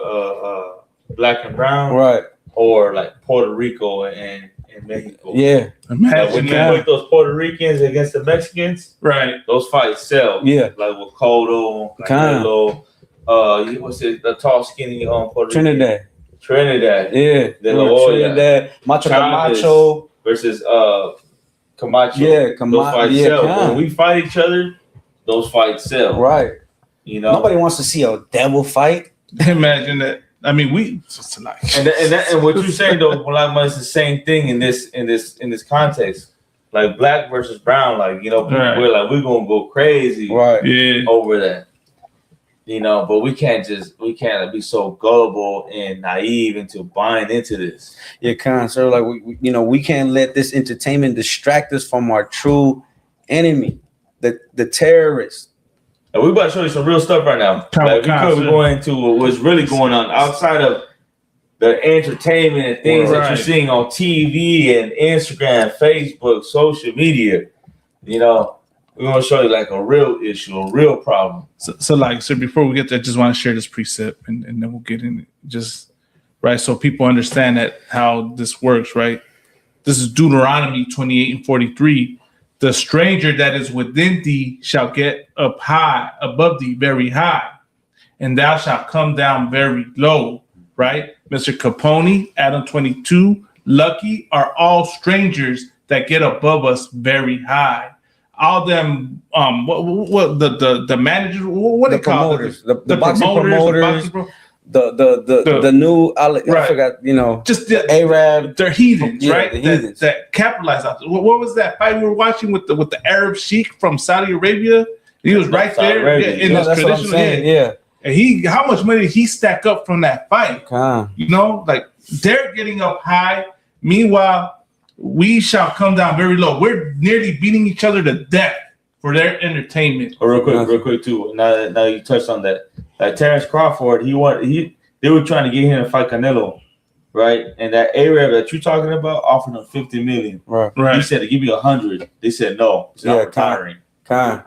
black and brown, right, or like Puerto Rico and Mexico. Yeah, like when you put those Puerto Ricans against the Mexicans, right, those fights sell. Yeah, like with Cotto, Canelo, what's it? The tall, skinny Puerto Trinidad. Yeah, Trinidad, Macho Camacho versus Camacho. Yeah, those fights sell. When we fight each other, those fights sell. Right. You know, nobody wants to see a devil fight. Imagine that. I mean, and what you're saying though, well, it's the same thing in this context. Like black versus brown, like, you know, we're gonna go crazy over that. You know, but we can't be so gullible and naive into buying into this. Yeah, sir. Like we can't let this entertainment distract us from our true enemy, the terrorists. And we're about to show you some real stuff right now. Like, we're going into what's really going on outside of the entertainment and things that you're seeing on TV and Instagram, Facebook, social media. You know, we're going to show you like a real issue, a real problem. So before we get there, I just want to share this precept and then we'll get in it. Just, right, so people understand that how this works, right? This is Deuteronomy 28 and 43. The stranger that is within thee shall get up high, above thee very high, and thou shalt come down very low, right? Mr. Capone, Adam 22, Lucky are all strangers that get above us very high. All them, what the managers, what The they call promoters, it? the boxing promoters, the new, I forgot, just the Arab. They're heathens, right? The heathens. That capitalize on. What was that fight we were watching with the Arab sheik from Saudi Arabia? He was right there in his traditional. Yeah. And how much money did he stack up from that fight? Like they're getting up high. Meanwhile, we shall come down very low. We're nearly beating each other to death for their entertainment. Oh, real quick too. Now you touched on that. Like Terrence Crawford, they were trying to get him to fight Canelo, right? And that Arab that you're talking about offered him $50 million. Right. He said to give you $100. They said no. It's not retiring. But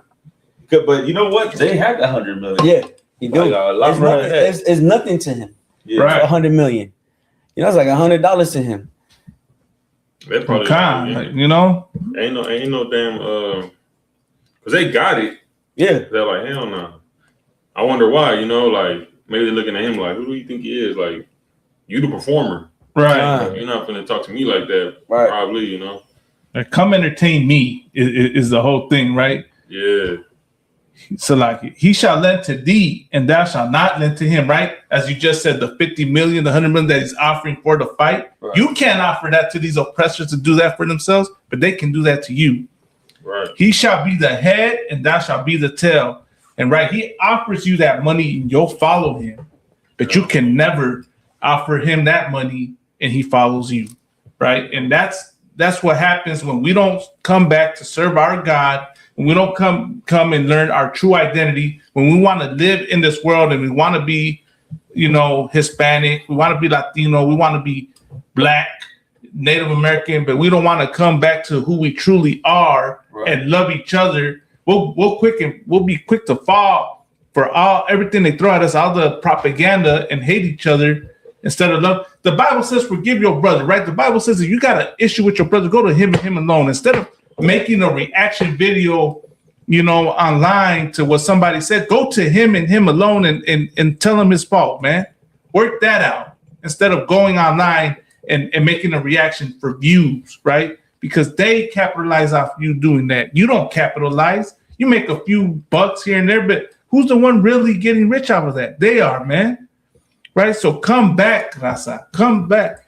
you know what? They had the $100 million. Yeah, he do. It's nothing to him. Yeah. Right. $100 million. It's like $100 to him. They probably ain't no damn because they got it. Yeah. They're like, hell no. I wonder why, like maybe they're looking at him like, who do you think he is? Like, you the performer. Right. You're not gonna talk to me like that, right. Probably, Like, come entertain me is the whole thing, right? Yeah. So like he shall lend to thee, and thou shalt not lend to him, right? As you just said, the 50 million, the 100 million that he's offering for the fight. Right. You can't offer that to these oppressors to do that for themselves, but they can do that to you. Right. He shall be the head, and thou shalt be the tail. And right, he offers you that money, and you'll follow him, but you can never offer him that money, and he follows you, right? And that's what happens when we don't come back to serve our God. When we don't come and learn our true identity, when we want to live in this world and we want to be, Hispanic, we want to be Latino, we want to be Black, Native American, but we don't want to come back to who we truly are and love each other. We'll be quick to fall for everything they throw at us, all the propaganda, and hate each other instead of love. The Bible says forgive your brother, right? The Bible says if you got an issue with your brother, go to him and him alone instead of making a reaction video, online to what somebody said. Go to him and him alone and tell him his fault, man. Work that out instead of going online and making a reaction for views, right? Because they capitalize off you doing that. You don't capitalize. You make a few bucks here and there, but who's the one really getting rich out of that? They are, man. Right? So come back, Raza. Come back,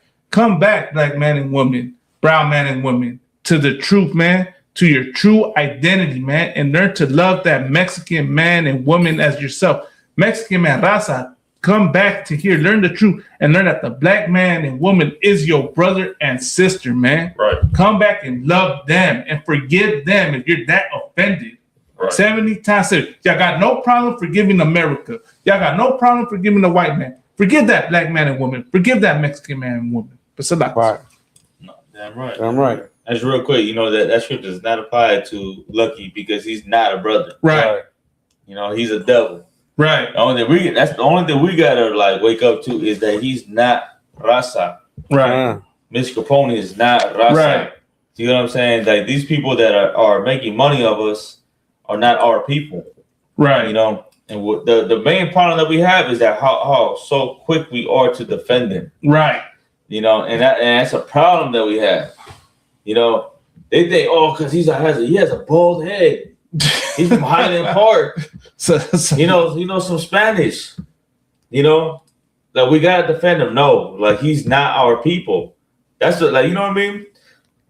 Black man and woman, brown man and woman, to the truth, man, to your true identity, man, and learn to love that Mexican man and woman as yourself. Mexican man, Raza, come back to here, learn the truth, and learn that the Black man and woman is your brother and sister, man. Right. Come back and love them and forgive them if you're that offended. Right. 70 times 7. Y'all got no problem forgiving America. Y'all got no problem forgiving the white man. Forgive that Black man and woman. Forgive that Mexican man and woman. But right. No, damn right. I'm right. That's real quick. That scripture does not apply to Lucky because he's not a brother. Right. He's a devil. Right. That's the only thing we gotta wake up to is that he's not Raza. Right. Mr. Capone is not Raza. Right. You know what I'm saying? Like these people that are making money of us are not our people. Right. And the main problem that we have is that how so quick we are to defend him. Right. And that's a problem that we have. They think, because he has a bald head. He's from Highland Park. He knows some Spanish. Like we gotta defend him. No, like he's not our people. That's you know what I mean?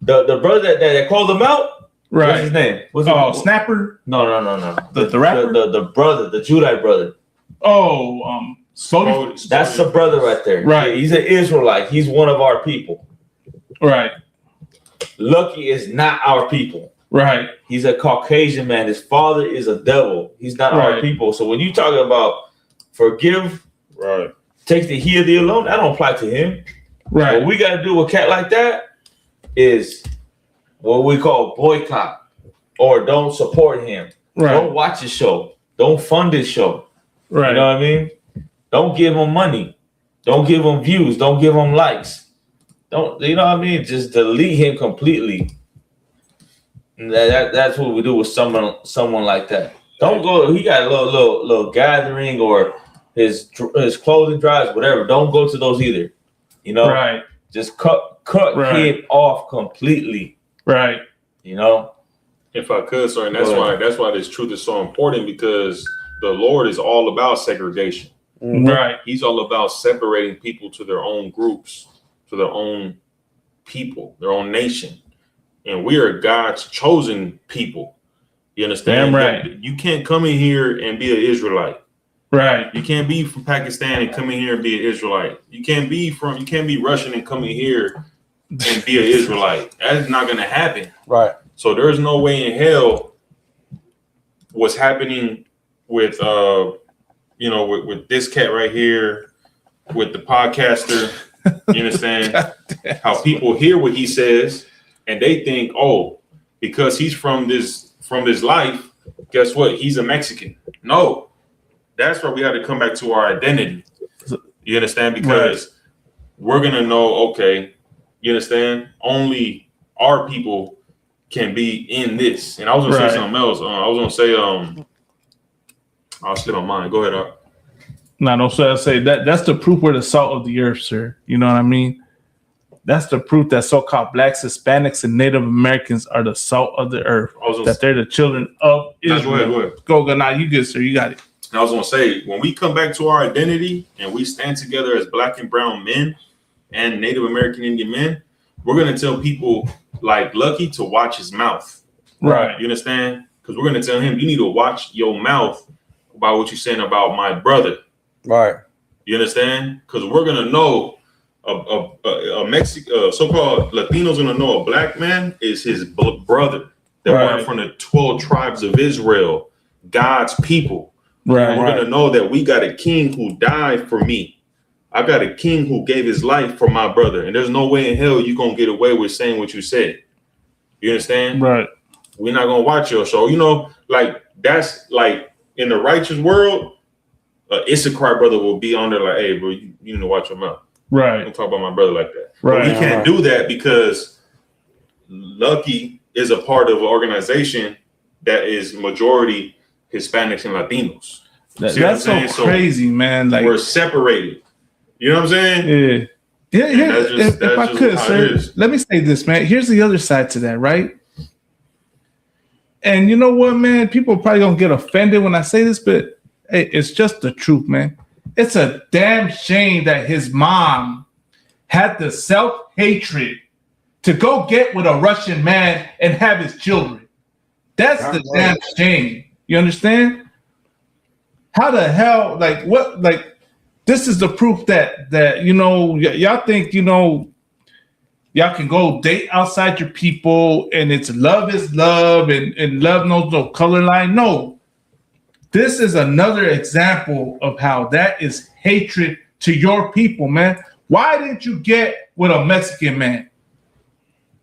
The brother that called him out. Right. What's his name? Snapper? No. The rapper? The brother, the Judite brother. Sodi? That's the brother right there. Right. He's an Israelite. He's one of our people. Right. Lucky is not our people. Right. He's a Caucasian man. His father is a devil. He's not our people. So when you talk about forgive, take the he or the alone, that don't apply to him. Right. What we got to do with a cat like that is what we call boycott or don't support him. Right. Don't watch his show. Don't fund his show. Right. You know what I mean? Don't give him money. Don't give him views. Don't give him likes. Don't you know what I mean? Just delete him completely. That's what we do with someone like that. Don't go. He got a little gathering or his clothing drives, whatever. Don't go to those either. You know, right? Just cut him off completely. Right. You know. If I could, sorry, and that's why this truth is so important, because the Lord is all about segregation. Right. He's all about separating people to their own groups, to their own people, their own nation. And we are God's chosen people. You understand? Damn right. You can't come in here and be an Israelite. Right. You can't be from Pakistan and come in here and be an Israelite. You can't be Russian and come in here and be an Israelite. That's not gonna happen. Right. So there's no way in hell what's happening with with this cat right here, with the podcaster. You understand? How people hear what he says and they think, oh, because he's from this life, guess what? He's a Mexican. No, that's where we have to come back to our identity. You understand? Because we're gonna know, okay, you understand? Only our people can be in this. And I was gonna say something else. I was gonna say, I'll slip my mind. Go ahead, No, so I say that's the proof we're the salt of the earth, sir. You know what I mean? That's the proof that so-called blacks, Hispanics, and Native Americans are the salt of the earth. That they're the children of Israel. Go ahead. Go. Now you good, sir. You got it. And I was gonna say, when we come back to our identity and we stand together as black and brown men and Native American Indian men, we're gonna tell people like Lucky to watch his mouth. Right. You understand? Because we're gonna tell him, you need to watch your mouth about what you're saying about my brother. Right. You understand? Because we're gonna know a Mexican, so-called Latino's gonna know a black man is his brother. That were from the 12 tribes of Israel, God's people. Right. We're gonna know that we got a king who died for me. I got a king who gave his life for my brother, and there's no way in hell you're gonna get away with saying what you said. You understand? Right. We're not gonna watch your show. You know, like that's like in the righteous world, Issachar brother will be on there like, hey, bro, you need to watch your mouth. Right. Don't talk about my brother like that. Right. But we can't do that because Lucky is a part of an organization that is majority Hispanics and Latinos. That's so crazy, man. Like we're separated. You know what I'm saying? Yeah. If I could, sir, let me say this, man. Here's the other side to that, right? And you know what, man? People are probably gonna get offended when I say this, but hey, it's just the truth, man. It's a damn shame that his mom had the self-hatred to go get with a Russian man and have his children. That's the damn shame. You understand? How the hell, like what, like this is the proof that you know, y'all think, you know, y'all can go date outside your people and it's love is love and love knows no color line. No. This is another example of how that is hatred to your people, man. Why didn't you get with a Mexican man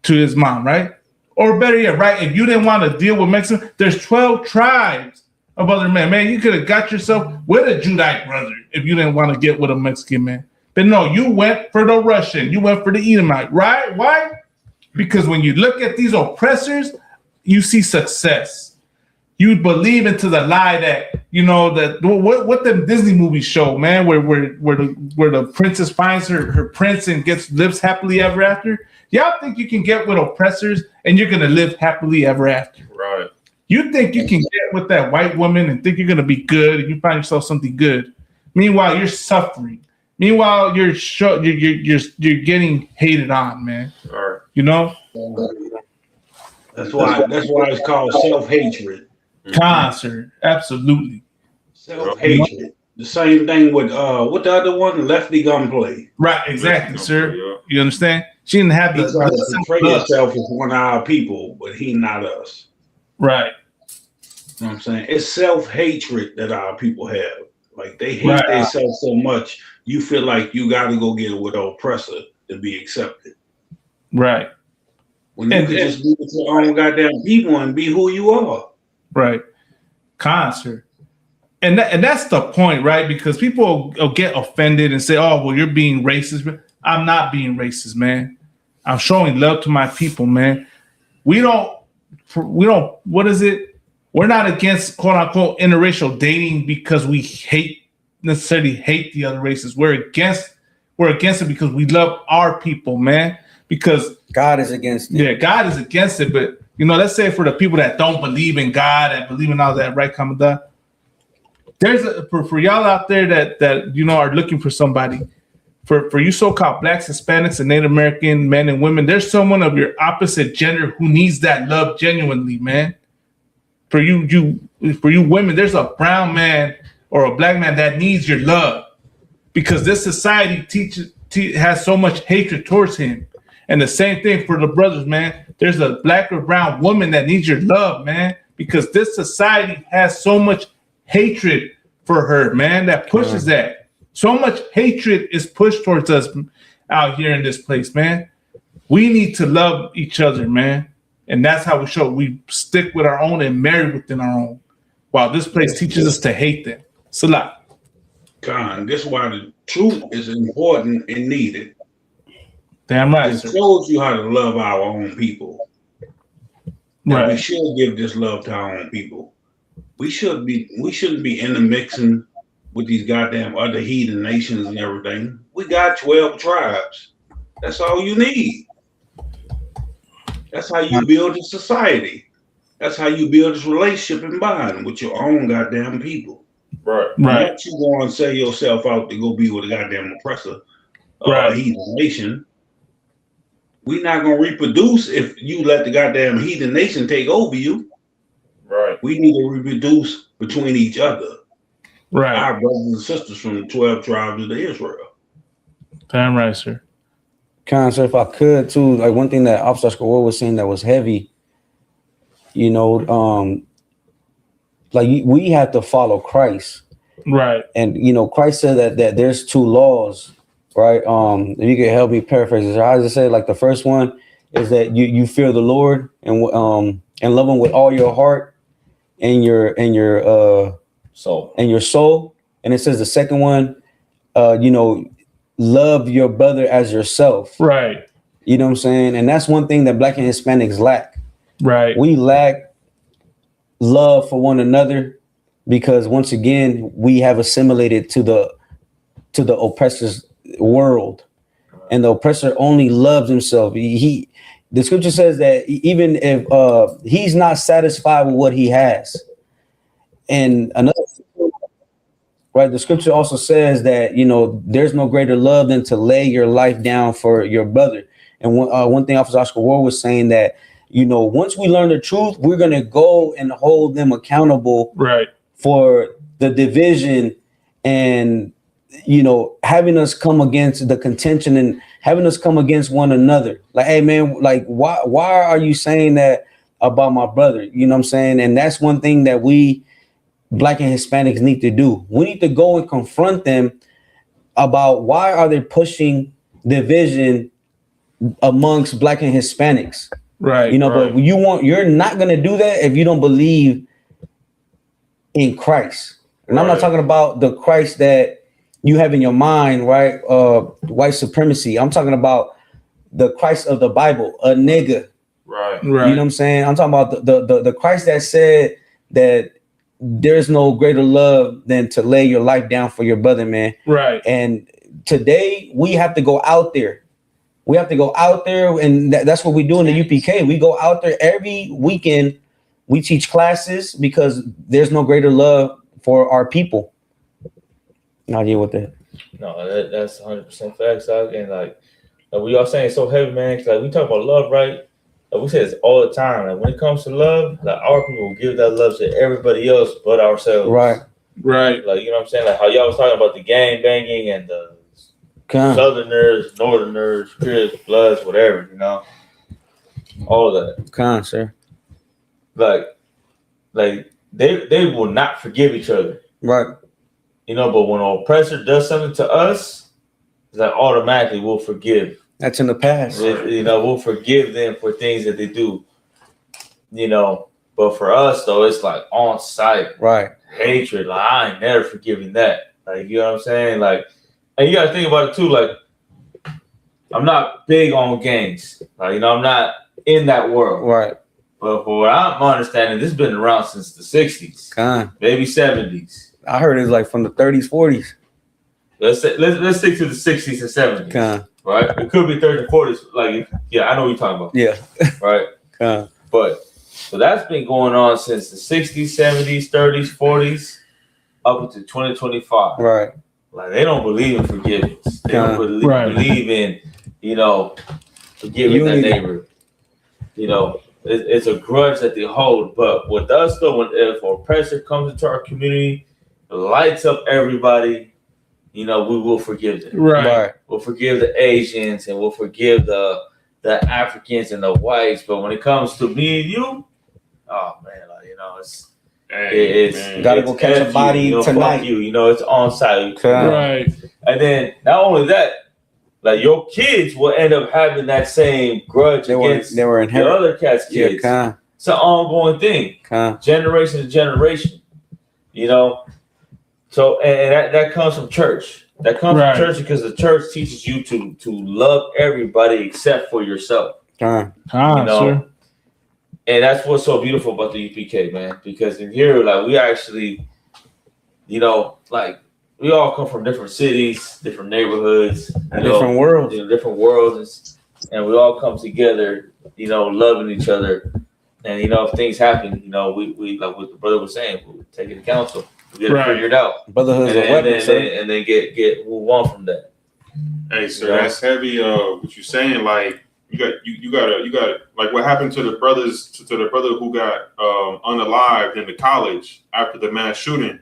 to his mom, right? Or better yet, right? If you didn't want to deal with Mexican, there's 12 tribes of other men. Man, you could have got yourself with a Judite brother if you didn't want to get with a Mexican man. But no, you went for the Russian. You went for the Edomite, right? Why? Because when you look at these oppressors, you see success. You believe into the lie that, you know, that what the Disney movies show, man, where the princess finds her prince and lives happily ever after. Y'all think you can get with oppressors and you're gonna live happily ever after. Right. You think you can get with that white woman and think you're gonna be good and you find yourself something good. Meanwhile, you're suffering. Meanwhile, you're getting hated on, man. Right. You know? That's why it's called self-hatred. Concert, absolutely. Self-hatred. The same thing with what the other one, Lefty Gunplay. Right, exactly, sir. You understand? She didn't have He tried to portray himself as one of our people, but he not us. Right. You know what I'm saying? It's self-hatred that our people have. Like they hate themselves so much, you feel like you got to go get with an oppressor to be accepted. Right. When you can just be with your own goddamn people and be who you are. Right. Concert. And that's the point, right? Because people will get offended and say, oh, well, you're being racist. I'm not being racist, man. I'm showing love to my people, man. We don't, what is it? We're not against quote unquote interracial dating because we necessarily hate the other races. We're against it because we love our people, man. Because God is against it. Yeah, God is against it. But let's say for the people that don't believe in God and believe in all that, right, Kamada? For y'all out there that are looking for somebody, for you so-called blacks, Hispanics, and Native American men and women, there's someone of your opposite gender who needs that love genuinely, man. For you women, there's a brown man or a black man that needs your love because this society has so much hatred towards him. And the same thing for the brothers, man. There's a black or brown woman that needs your love, man, because this society has so much hatred for her, man, that pushes that. So much hatred is pushed towards us out here in this place, man. We need to love each other, man. And that's how we show we stick with our own and marry within our own. While this place teaches us to hate them. Salah. Con, this is why the truth is important and needed. Damn right. It shows you how to love our own people. Right. We should give this love to our own people. We shouldn't be intermixing with these goddamn other heathen nations and everything. We got 12 tribes. That's all you need. That's how you build a society. That's how you build this relationship and bond with your own goddamn people. Right. Not you go and sell yourself out to go be with a goddamn oppressor or a heathen nation. We're not gonna reproduce if you let the goddamn heathen nation take over you. Right. We need to reproduce between each other. Right. Our brothers and sisters from the 12 tribes of Israel. Damn right, sir. So if I could too, like one thing that Officer Score was saying that was heavy, like we have to follow Christ. Right. And Christ said that there's two laws, right? If you could help me paraphrase this, I just say like the first one is that you fear the Lord and love him with all your heart and your soul. And it says the second one, love your brother as yourself. Right. You know what I'm saying? And that's one thing that Black and Hispanics lack. Right. We lack love for one another because once again, we have assimilated to the oppressor's world. And the oppressor only loves himself. The scripture says that even if he's not satisfied with what he has. And another right, the scripture also says that there's no greater love than to lay your life down for your brother. And one thing Officer Oscar Ward was saying that once we learn the truth, we're gonna go and hold them accountable, right, for the division and having us come against the contention and having us come against one another. Like, hey man, like why are you saying that about my brother? You know what I'm saying? And that's one thing that we Black and Hispanics need to do. We need to go and confront them about why are they pushing division amongst Black and Hispanics. Right. But you're not gonna do that if you don't believe in Christ. And I'm not talking about the Christ that you have in your mind, right? White supremacy. I'm talking about the Christ of the Bible, a nigga. Right. You know what I'm saying? I'm talking about the Christ that said that there's no greater love than to lay your life down for your brother, man. Right. And today we have to go out there. We have to go out there, and that's what we do in the UPK. We go out there every weekend. We teach classes because there's no greater love for our people. I'll deal with that. No, that's 100% facts, dog. And like we all saying it's so heavy, man. Cause like we talk about love, right? Like we say this all the time. Like when it comes to love, like our people will give that love to everybody else but ourselves. Right. Right. Like, you know what I'm saying? Like how y'all was talking about the gang banging and the Southerners, Northerners, Crips, Bloods, whatever, all of that. Sir. Like they will not forgive each other. Right. But when an oppressor does something to us, it's like automatically we'll forgive. That's in the past. We'll forgive them for things that they do. But for us though, it's like on sight. Right. Hatred. Like I ain't never forgiving that. Like, you know what I'm saying? Like, and you gotta think about it too, like I'm not big on gangs. You know, I'm not in that world. Right. But for what I'm understanding, this has been around since the 60s, maybe 70s. I heard it's like from the 30s, 40s. Let's stick to the 60s and 70s. Right? It could be 30s and 40s. Like, yeah, I know what you're talking about. Yeah. Right? But so that's been going on since the 60s, 70s, 30s, 40s, up until 2025. Right. Like, they don't believe in forgiveness. They don't believe in, you know, forgiving that neighbor. You know, it's a grudge that they hold. But with us, though, if an oppressor comes into our community, lights up everybody, you know, we will forgive them. Right. We'll forgive the Asians and we'll forgive the Africans and the whites. But when it comes to me and you, oh man, like, you know, it's gotta go catch a body tonight. Fuck you, you know, it's on site. Right. And then not only that, like your kids will end up having that same grudge against the other cat's kids. Yeah, it's an ongoing thing, generation to generation. You know, so and that comes from church. That comes from church because the church teaches you to love everybody except for yourself. You know, sure. And that's what's so beautiful about the UPK, man. Because in here, like, we actually, you know, like, we all come from different cities, different neighborhoods, different worlds, different worlds, and we all come together, you know, loving each other. And you know, if things happen, you know, we like what the brother was saying, we take it to counsel, we get it figured out, brotherhood's a weapon, and then get move on from that. Hey, sir, that's heavy. What you saying? Like, you got like what happened to the brothers, to the brother who got unalived in the college after the mass shooting,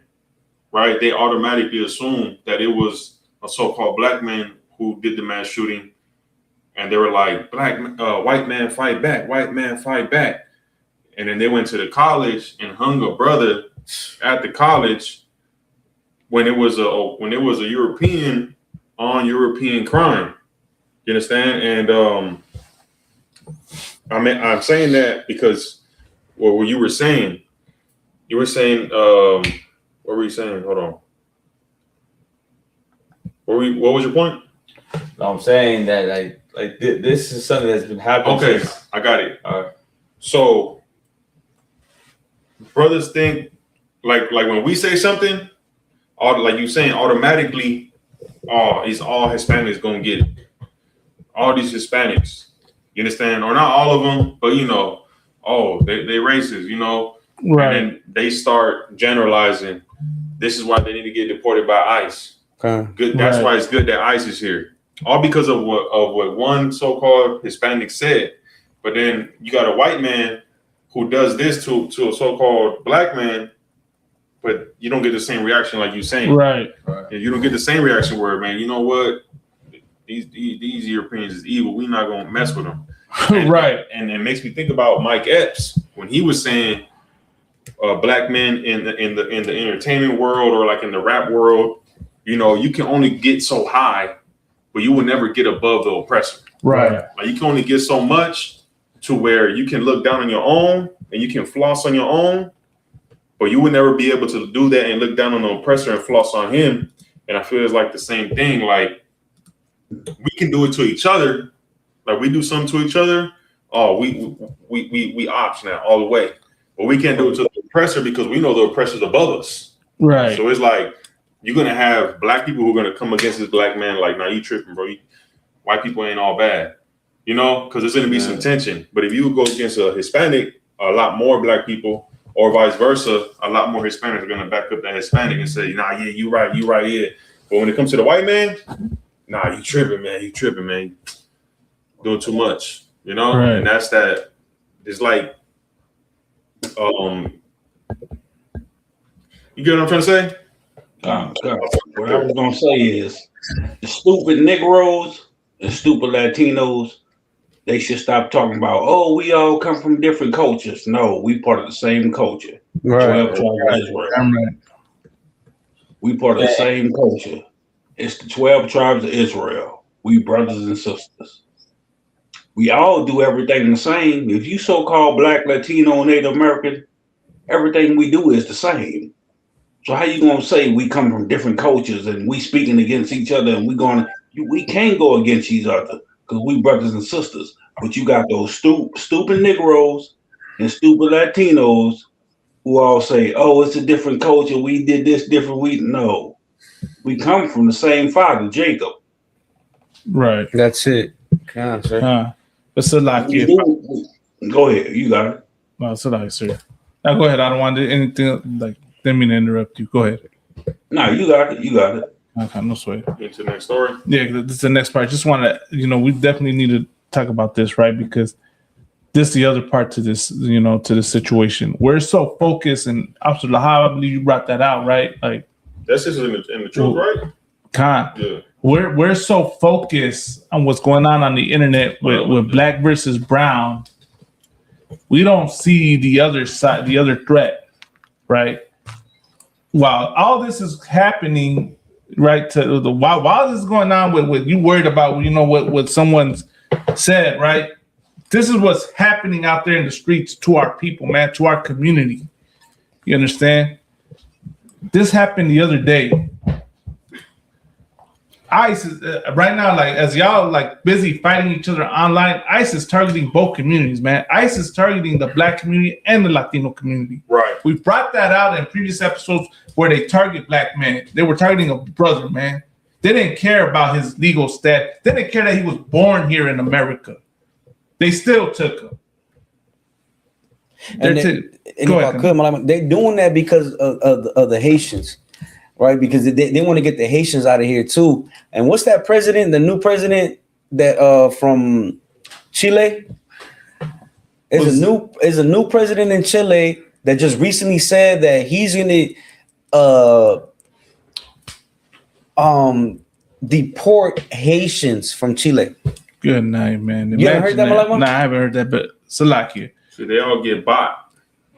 right? They automatically assumed that it was a so-called black man who did the mass shooting, and they were like, white man fight back, white man fight back. And then they went to the college and hung a brother at the college when it was a European on European crime. You understand? And I'm saying that because what you were saying, what were you saying? Hold on. What was your point? I'm saying that like this is something that's been happening. Okay, I got it. All right. So brothers think like when we say something, like you saying, automatically, it's all Hispanics gonna get it. All these Hispanics, you understand, or not all of them, but you know, they racist, you know, right? And then they start generalizing. This is why they need to get deported by ICE. Good. That's why it's good that ICE is here. All because of what one so-called Hispanic said. But then you got a white man who does this to a so-called black man, but you don't get the same reaction like you saying. Right. You don't get the same reaction where, man, you know what? These Europeans is evil. We're not gonna mess with them. Right. And it makes me think about Mike Epps when he was saying black men in the entertainment world or like in the rap world, you know, you can only get so high, but you will never get above the oppressor. Right. Like you can only get so much to where you can look down on your own and you can floss on your own, but you would never be able to do that and look down on the oppressor and floss on him. And I feel it's like the same thing. Like we can do it to each other. Like we do something to each other. Oh, we ops now all the way. But we can't do it to the oppressor because we know the oppressor's above us. Right. So it's like you're gonna have black people who are gonna come against this black man. Like, nah, you tripping, bro. White people ain't all bad. You know, because there's going to be some tension. But if you go against a Hispanic, a lot more black people, or vice versa, a lot more Hispanics are going to back up that Hispanic and say, nah, yeah, you right, yeah. But when it comes to the white man, nah, you tripping, man. Doing too much, you know? Right. And that's that. It's like, you get what I'm trying to say? What I was going to say is the stupid Negroes and stupid Latinos, they should stop talking about, oh, we all come from different cultures. No, we part of the same culture. Right. 12 tribes of Israel. We part of the same culture. It's the 12 tribes of Israel. We brothers and sisters. We all do everything the same. If you so-called Black, Latino, Native American, everything we do is the same. So how you gonna say we come from different cultures and we speaking against each other and we can't go against each other because we brothers and sisters. But you got those stupid Negroes and stupid Latinos who all say, "Oh, it's a different culture. We did this different." No, we come from the same father, Jacob. Right. That's it. Sir. But so like, go ahead. You got it. No, so like, sir. Now go ahead. I don't want to do anything like. Didn't mean to interrupt you. Go ahead. No, you got it. You got it. Okay, no sweat. Get to the next story. Yeah, this is the next part. Just want to, we definitely need to talk about this, right? Because this is the other part to this, to the situation. We're so focused, and Officer Lahab, I believe you brought that out, right? Like that's just in the truth, right? Yeah. We're so focused on what's going on the internet with black versus brown. We don't see the other side, the other threat, right? While all this is happening, right? While this is going on with you worried about, what someone's said, right? This is what's happening out there in the streets to our people, man, to our community. You understand? This happened the other day. ICE is right now, like as y'all like busy fighting each other online, ICE is targeting both communities, man. ICE is targeting the black community and the Latino community. Right. We brought that out in previous episodes where they target black men. They were targeting a brother, man. They didn't care about his legal status. They didn't care that he was born here in America. They still took him. And they're doing that because of the Haitians. Right, because they want to get the Haitians out of here too. And what's that president? The new president that from Chile is a new president in Chile that just recently said that he's gonna deport Haitians from Chile. Good night, man. You haven't heard that, Malama? Nah, I haven't heard that, but Salakia. So they all get bought.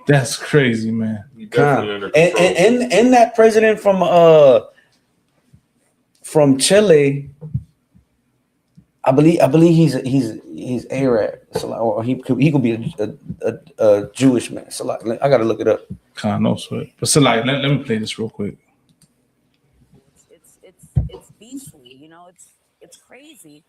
That's crazy, man. And that president from Chile, I believe he's Arab, so or he could be a Jewish man. So I gotta look it up. No sweat. But so let me play this real quick. It's beastly, it's crazy.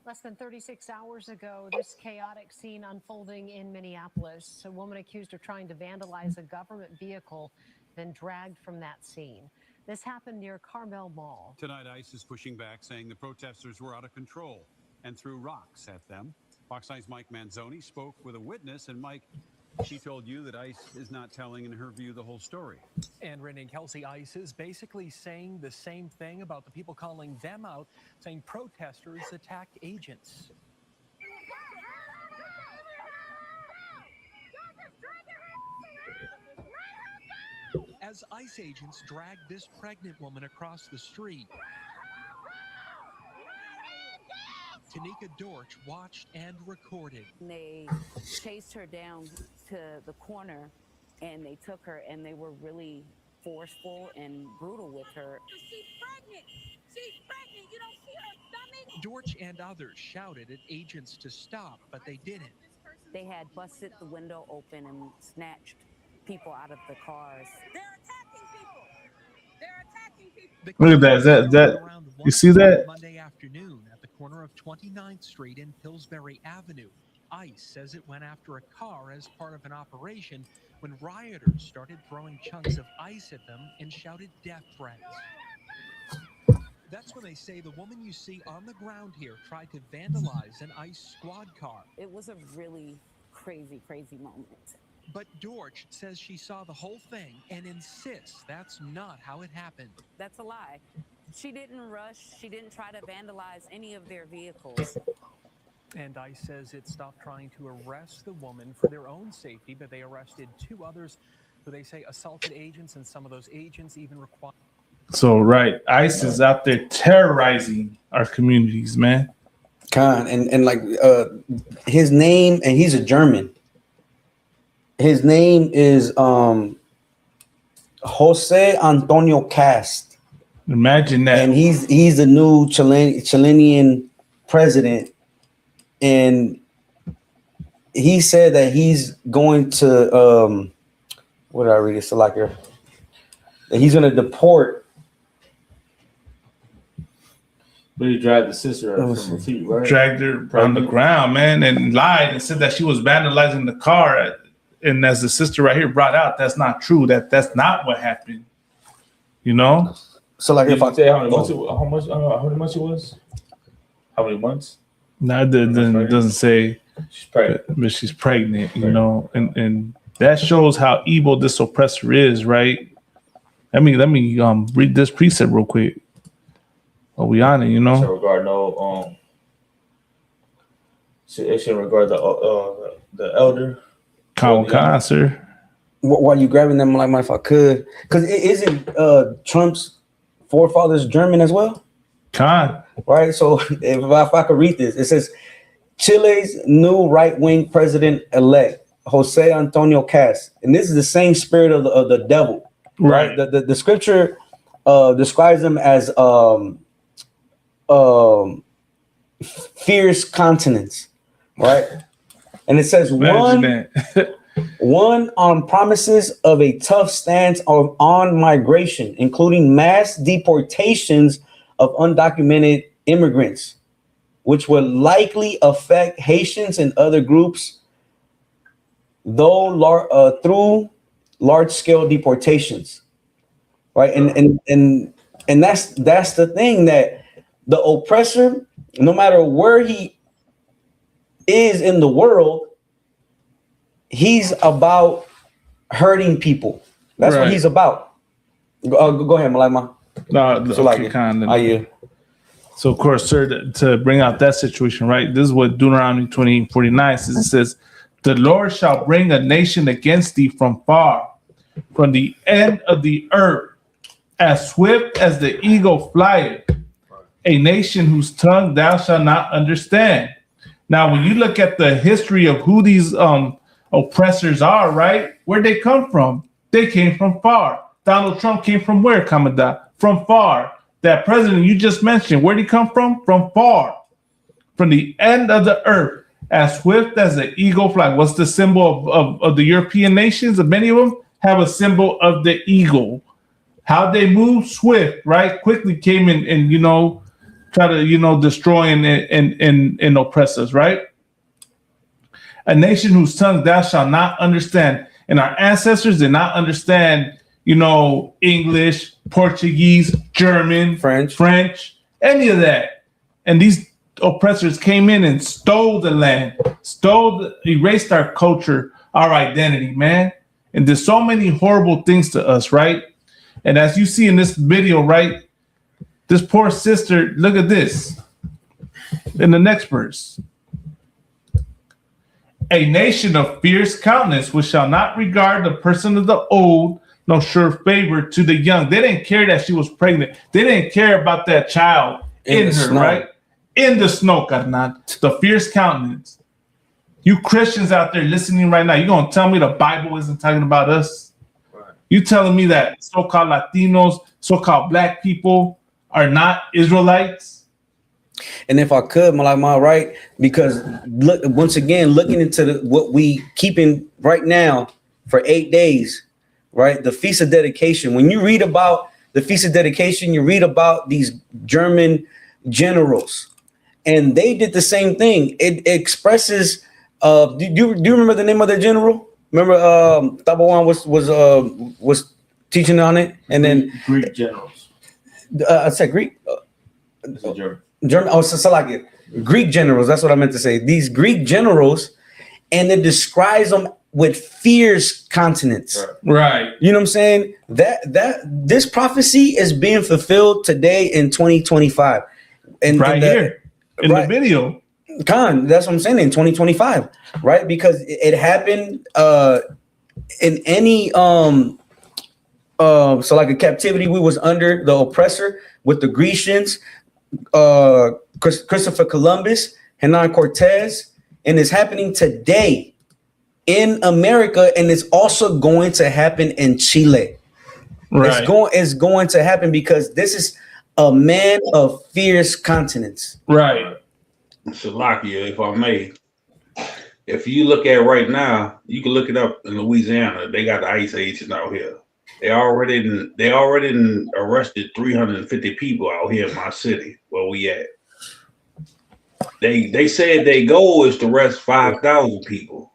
Less than 36 hours ago, this chaotic scene unfolding in Minneapolis. A woman accused of trying to vandalize a government vehicle, then dragged from that scene. This happened near Carmel Mall. Tonight, ICE is pushing back, saying the protesters were out of control and threw rocks at them. Fox 9's Mike Manzoni spoke with a witness, and Mike, she told you that ICE is not telling, in her view, the whole story. And Renee Kelsey, ICE is basically saying the same thing about the people calling them out, saying protesters attacked agents. As ICE agents dragged this pregnant woman across the street, Tanika Dorch watched and recorded. They chased her down to the corner and they took her, and they were really forceful and brutal with her. She's pregnant. She's pregnant. You don't see her stomach? Dorch and others shouted at agents to stop, but they didn't. They had busted the window open and snatched people out of the cars. They're attacking people. They're attacking people. Look at that. You see that? Monday afternoon at the corner of 29th Street and Pillsbury Avenue. ICE says it went after a car as part of an operation when rioters started throwing chunks of ice at them and shouted death threats. That's when they say the woman you see on the ground here tried to vandalize an ICE squad car. It was a really crazy moment. But Dorch says she saw the whole thing and insists that's not how it happened. That's a lie. She didn't rush. She didn't try to vandalize any of their vehicles. And ICE says it stopped trying to arrest the woman for their own safety, but they arrested 2 others who they say assaulted agents, and some of those agents even required. So, right, ICE is out there terrorizing our communities, man. And like his name, and he's a German. His name is Jose Antonio Cast. Imagine that. And he's the new Chilean president. And he said that he's going to what did I read? It's like that he's going to deport But he dragged the sister out from her feet, right? Dragged her on the ground, man, and lied and said that she was vandalizing the car. And as the sister right here brought out, that's not true. That's not what happened. You know. So like, if I tell you how many months it was, how many months? No, it doesn't say. She's pregnant, but she's pregnant. You know, and that shows how evil this oppressor is, right? Let me read this precept real quick. Are we on it? You know. So regard it should regard the elder. Khan, sir. While you grabbing them, like, if I could, because it isn't Trump's forefathers German as well. Khan. Right. So if I could read this, it says Chile's new right-wing president-elect Jose Antonio Cast, and this is the same spirit of the devil. Right. The scripture describes them as fierce countenance, right? And it says one on promises of a tough stance on migration, including mass deportations of undocumented immigrants, which would likely affect Haitians and other groups, though through large-scale deportations, right? And that's the thing, that the oppressor, no matter where he is in the world, he's about hurting people. That's what he's about. Go ahead, Malama. No, so okay, like, So of course, sir, to bring out that situation, right? This is what Deuteronomy 28:49 says. It says, "The Lord shall bring a nation against thee from far, from the end of the earth, as swift as the eagle flieth, a nation whose tongue thou shalt not understand." Now, when you look at the history of who these oppressors are, right? Where'd they come from? They came from far. Donald Trump came from where, Kamada? From far. That president you just mentioned, where'd he come from? From far. From the end of the earth, as swift as an eagle flight. What's the symbol of the European nations? Many of them have a symbol of the eagle. How they move swift, right? Quickly came in and, try to, destroy and oppress us, right? A nation whose tongue thou shalt not understand. And our ancestors did not understand, English, Portuguese, German, French, any of that. And these oppressors came in and stole the land, erased our culture, our identity, man. And did so many horrible things to us, right? And as you see in this video, right, this poor sister, look at this. In the next verse. A nation of fierce countenance, which shall not regard the person of the old, nor sure favor to the young. They didn't care that she was pregnant. They didn't care about that child in her, snow. Right? In the snow, carnal. The fierce countenance. You Christians out there listening right now, you gonna tell me the Bible isn't talking about us? Right. You telling me that so-called Latinos, so-called black people are not Israelites? And if I could, Malama, right? Because look, once again, looking into what we keeping right now for 8 days, right? The Feast of Dedication. When you read about the Feast of Dedication, you read about these German generals, and they did the same thing. It expresses. Do you remember the name of the general? Remember, Tabawan was teaching on it, and then Greek generals. I said Greek. German. Oh, so like it. Greek generals. That's what I meant to say. These Greek generals, and it describes them with fierce countenance. Right. You know what I'm saying? That this prophecy is being fulfilled today in 2025. And here in the video. That's what I'm saying, in 2025, right? Because it happened in any so like a captivity we was under the oppressor with the Grecians, Christopher Columbus, Hernan Cortez, and it's happening today in America, and it's also going to happen in Chile. Right. It's going to happen because this is a man of fierce countenance. Right. Salakia, if I may, if you look at right now, you can look it up in Louisiana. They got the ice agents out here. They already arrested 350 people out here in my city where we at. They said their goal is to arrest 5,000 people.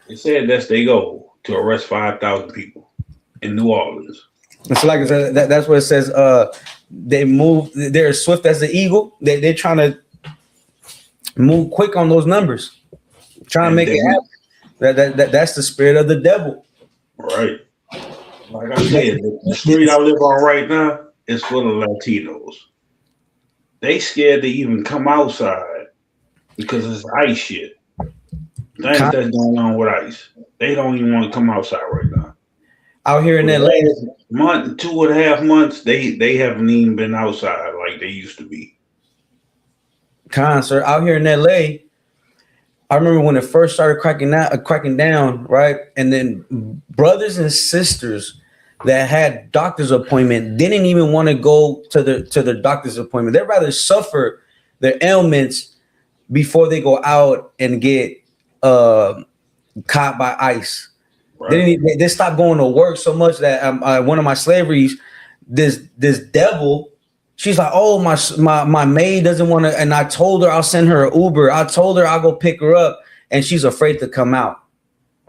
They said that's their goal, to arrest 5,000 people in New Orleans. It's like that's what it says. They move. They're swift as the eagle. They're trying to move quick on those numbers, trying to make it happen. That's the spirit of the devil. Right. Like I said, the street I live on right now is full of Latinos. They scared to even come outside because it's ICE shit. Things that's going on with ICE. They don't even want to come outside right now. Out here in For the LA, last month, 2.5 months, they haven't even been outside like they used to be. Sir, out here in LA, I remember when it first started cracking down, right? And then brothers and sisters that had doctor's appointment didn't even want to go to the doctor's appointment. They'd rather suffer their ailments before they go out and get caught by ICE. Right. They stopped going to work so much that one of my slaveries, this devil, she's like, oh, my maid doesn't want to, and I told her I'll send her an Uber. I told her I'll go pick her up, and she's afraid to come out.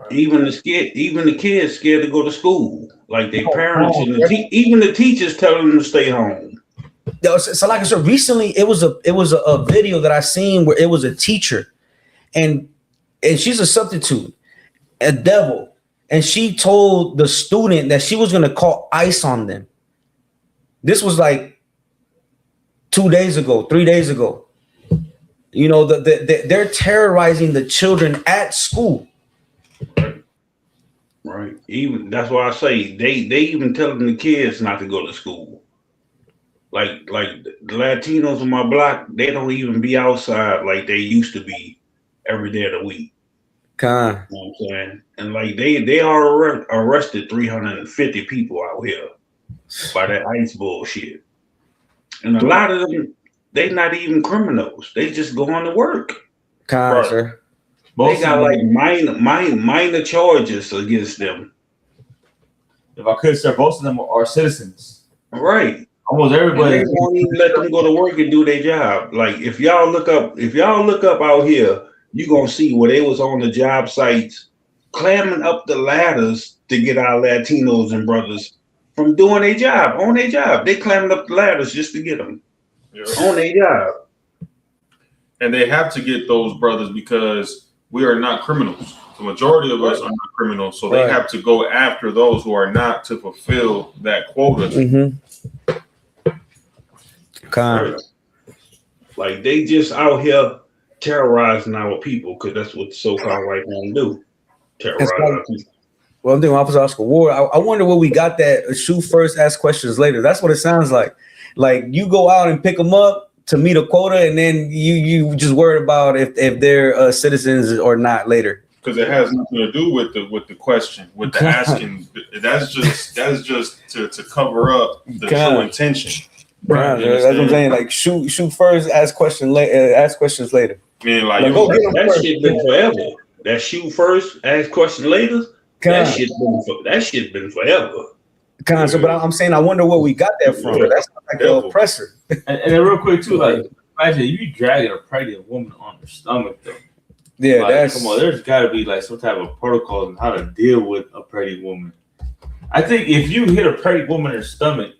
Even the kids scared to go to school. Like their parents and even the teachers telling them to stay home. So like I said, recently it was a video that I seen where it was a teacher, and she's a substitute, a devil. And she told the student that she was going to call ICE on them. This was like 2 days ago, 3 days ago. You know, they're terrorizing the children at school. Right. Even that's why I say they even telling the kids not to go to school. Like the Latinos on my block, they don't even be outside like they used to be every day of the week. You know what I'm saying? And like they are arrested 350 people out here by that ICE bullshit. And a lot of them, they not even criminals. They just going to work. Sir. They got like minor charges against them. If I could, sir, most of them are citizens. Right. Almost everybody. And they won't even let them go to work and do their job. Like if y'all look up out here, you're gonna see where they was on the job sites climbing up the ladders to get our Latinos and brothers from doing their job, on their job. They climbing up the ladders just to get them on their job. And they have to get those brothers because we are not criminals. The majority of us are not criminals. So they have to go after those who are not to fulfill that quota. Like they just out here terrorizing our people because that's what the so-called white men do. Terrorize our people. Well, I'm doing Officer Oscar Ward. I wonder where we got that shoot first, ask questions later. That's what it sounds like. Like you go out and pick them up to meet a quota, and then you just worried about if they're citizens or not later. Because it has nothing to do with the question, with the asking. That's just to cover up the true intention. Right. That's what I'm saying. Like shoot first, ask questions later. I mean, like that shit been forever. That shoot first, ask questions later. That shit been forever. So, but I'm saying I wonder where we got that from. That's like the oppressor. And then real quick too, like imagine you dragging a pregnant woman on her stomach though. Yeah, like, come on. There's got to be like some type of protocol on how to deal with a pregnant woman. I think if you hit a pregnant woman in her stomach,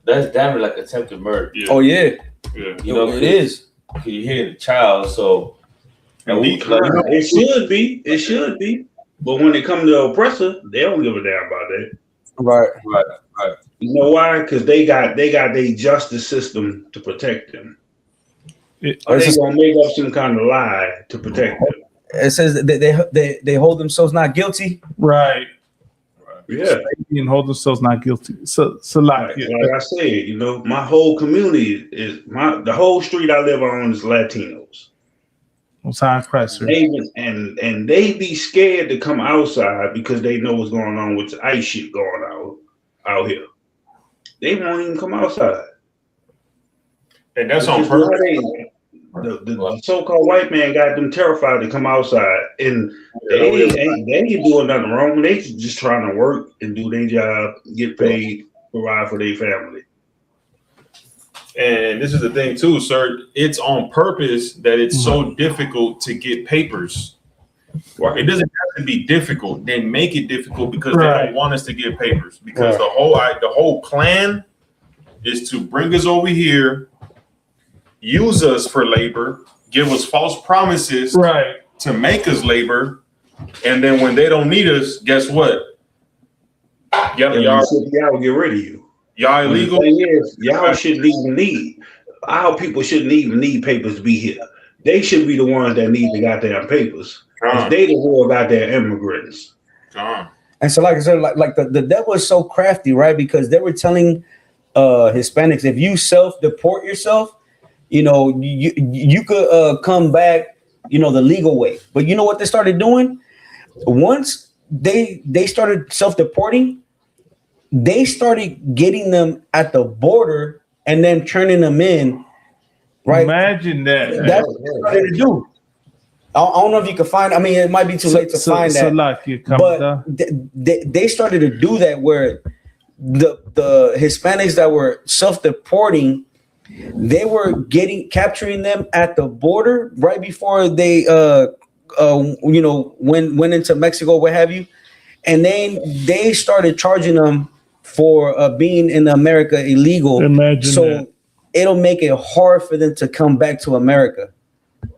that's damn like attempted murder. Yeah. Oh yeah. You know it is. You hit a child, so it should be. It should be. But when it comes to the oppressor, they don't give a damn about that. Right. You know why? Because they got their justice system to protect them. Or they gonna make up some kind of lie to protect them. It says that they hold themselves not guilty. Right. Yeah. And hold themselves not guilty. So like I said, you know, my whole community is the whole street I live on is Latinos. And they be scared to come outside because they know what's going on with the ICE shit going out here. They won't even come outside. And that's on purpose. The so-called white man got them terrified to come outside, and they ain't doing nothing wrong. They just trying to work and do their job, get paid, provide for their family. And this is the thing too, sir. It's on purpose that it's so difficult to get papers. It doesn't have to be difficult. They make it difficult because they don't want us to get papers. Because the whole plan is to bring us over here, use us for labor, give us false promises to make us labor, and then when they don't need us, guess what? Y'all get rid of you. Y'all illegal. Y'all shouldn't even need. Our people shouldn't even need papers to be here. They should be the ones that need the goddamn papers. They the real goddamn immigrants. And so, like I said, like the devil is so crafty, right? Because they were telling Hispanics, if you self-deport yourself, you know, you could come back, you know, the legal way. But you know what they started doing? Once they started self-deporting, they started getting them at the border and then turning them in. Right? Imagine that. That's what they started to do. I don't know if you can find. I mean, it might be too late to find that. But they started to do that where the Hispanics that were self-deporting, they were capturing them at the border right before they you know, went into Mexico, what have you, and then they started charging them for being in America illegal. Imagine that. It'll make it hard for them to come back to America.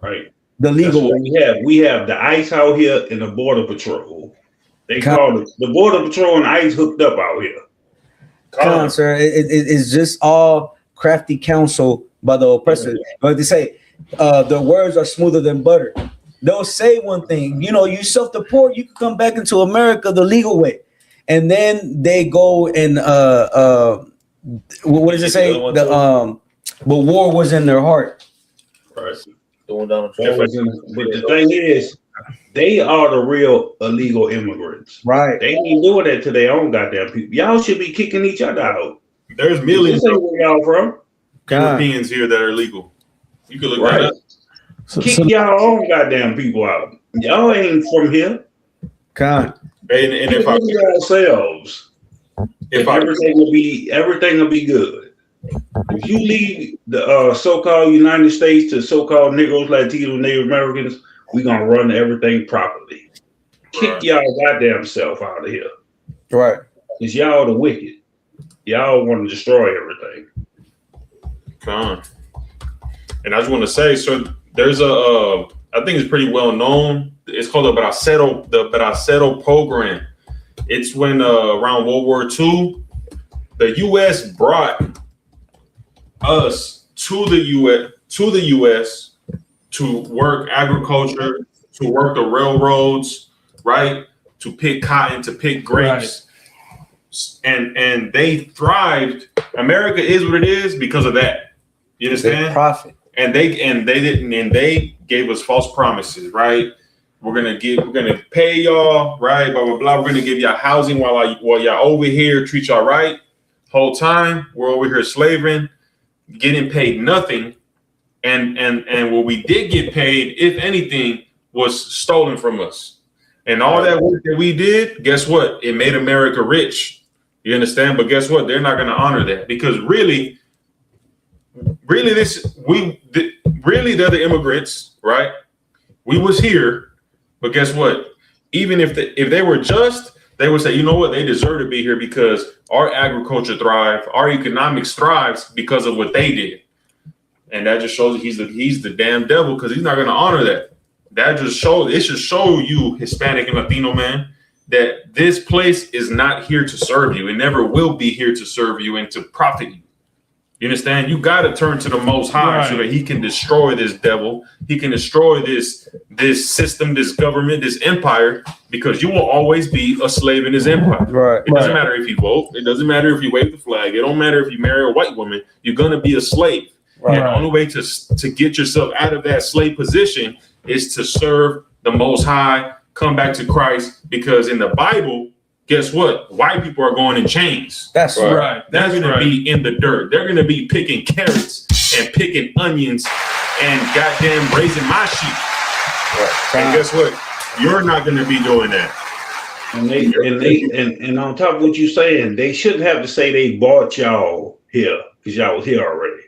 Right. The legal way. We have the ICE out here and the Border Patrol. They call it the Border Patrol and ICE hooked up out here. Come on, sir. It's just all crafty counsel by the oppressor. But they say the words are smoother than butter. They'll say one thing, you know, you self-deport, you can come back into America the legal way. And then they go and what does it say? But war was in their heart. Right. But the thing is, they are the real illegal immigrants. Right. They ain't doing that to their own goddamn people. Y'all should be kicking each other out. There's millions of where y'all from. Europeans here that are illegal. You can look that up. Kick y'all own goddamn people out. Y'all ain't from here. God. And if ourselves, everything will be good. If you leave the so-called United States to so-called Negroes, Latinos, Native Americans, we're gonna run everything properly. Kick y'all goddamn self out of here. Right. Because y'all the wicked. Y'all want to destroy everything. Come on. And I just want to say, so there's I think it's pretty well known. It's called the Bracero program. It's when around World War II, the U.S. brought us to the U.S. to work agriculture, to work the railroads, right? To pick cotton, to pick grapes, and they thrived. America is what it is because of that. You understand? They profit. And they gave us false promises, right? We're gonna pay y'all, right? Blah blah blah. We're gonna give y'all housing while y'all over here, treat y'all right. Whole time we're over here slaving, getting paid nothing, and what we did get paid, if anything, was stolen from us. And all that work that we did, guess what? It made America rich. You understand? But guess what? They're not gonna honor that because really they're the immigrants, right? We was here, but guess what? Even if they were just, they would say, you know what? They deserve to be here because our agriculture thrives, our economics thrives because of what they did. And that just shows he's the damn devil because he's not going to honor that. That just shows, it should show you, Hispanic and Latino man, that this place is not here to serve you. It never will be here to serve you and to profit you. You understand? You got to turn to the Most High so that he can destroy this devil. He can destroy this system, this government, this empire, because you will always be a slave in his empire. Right. It doesn't matter if you vote. It doesn't matter if you wave the flag. It don't matter if you marry a white woman. You're going to be a slave. Right. And the only way to get yourself out of that slave position is to serve the Most High, come back to Christ, because in the Bible, guess what? White people are going in chains. That's right. They're That's going to right. be in the dirt. They're going to be picking carrots and picking onions and goddamn raising my sheep. And guess what? You're not going to be doing that. And on top of what you're saying, they shouldn't have to say they bought y'all here because y'all was here already.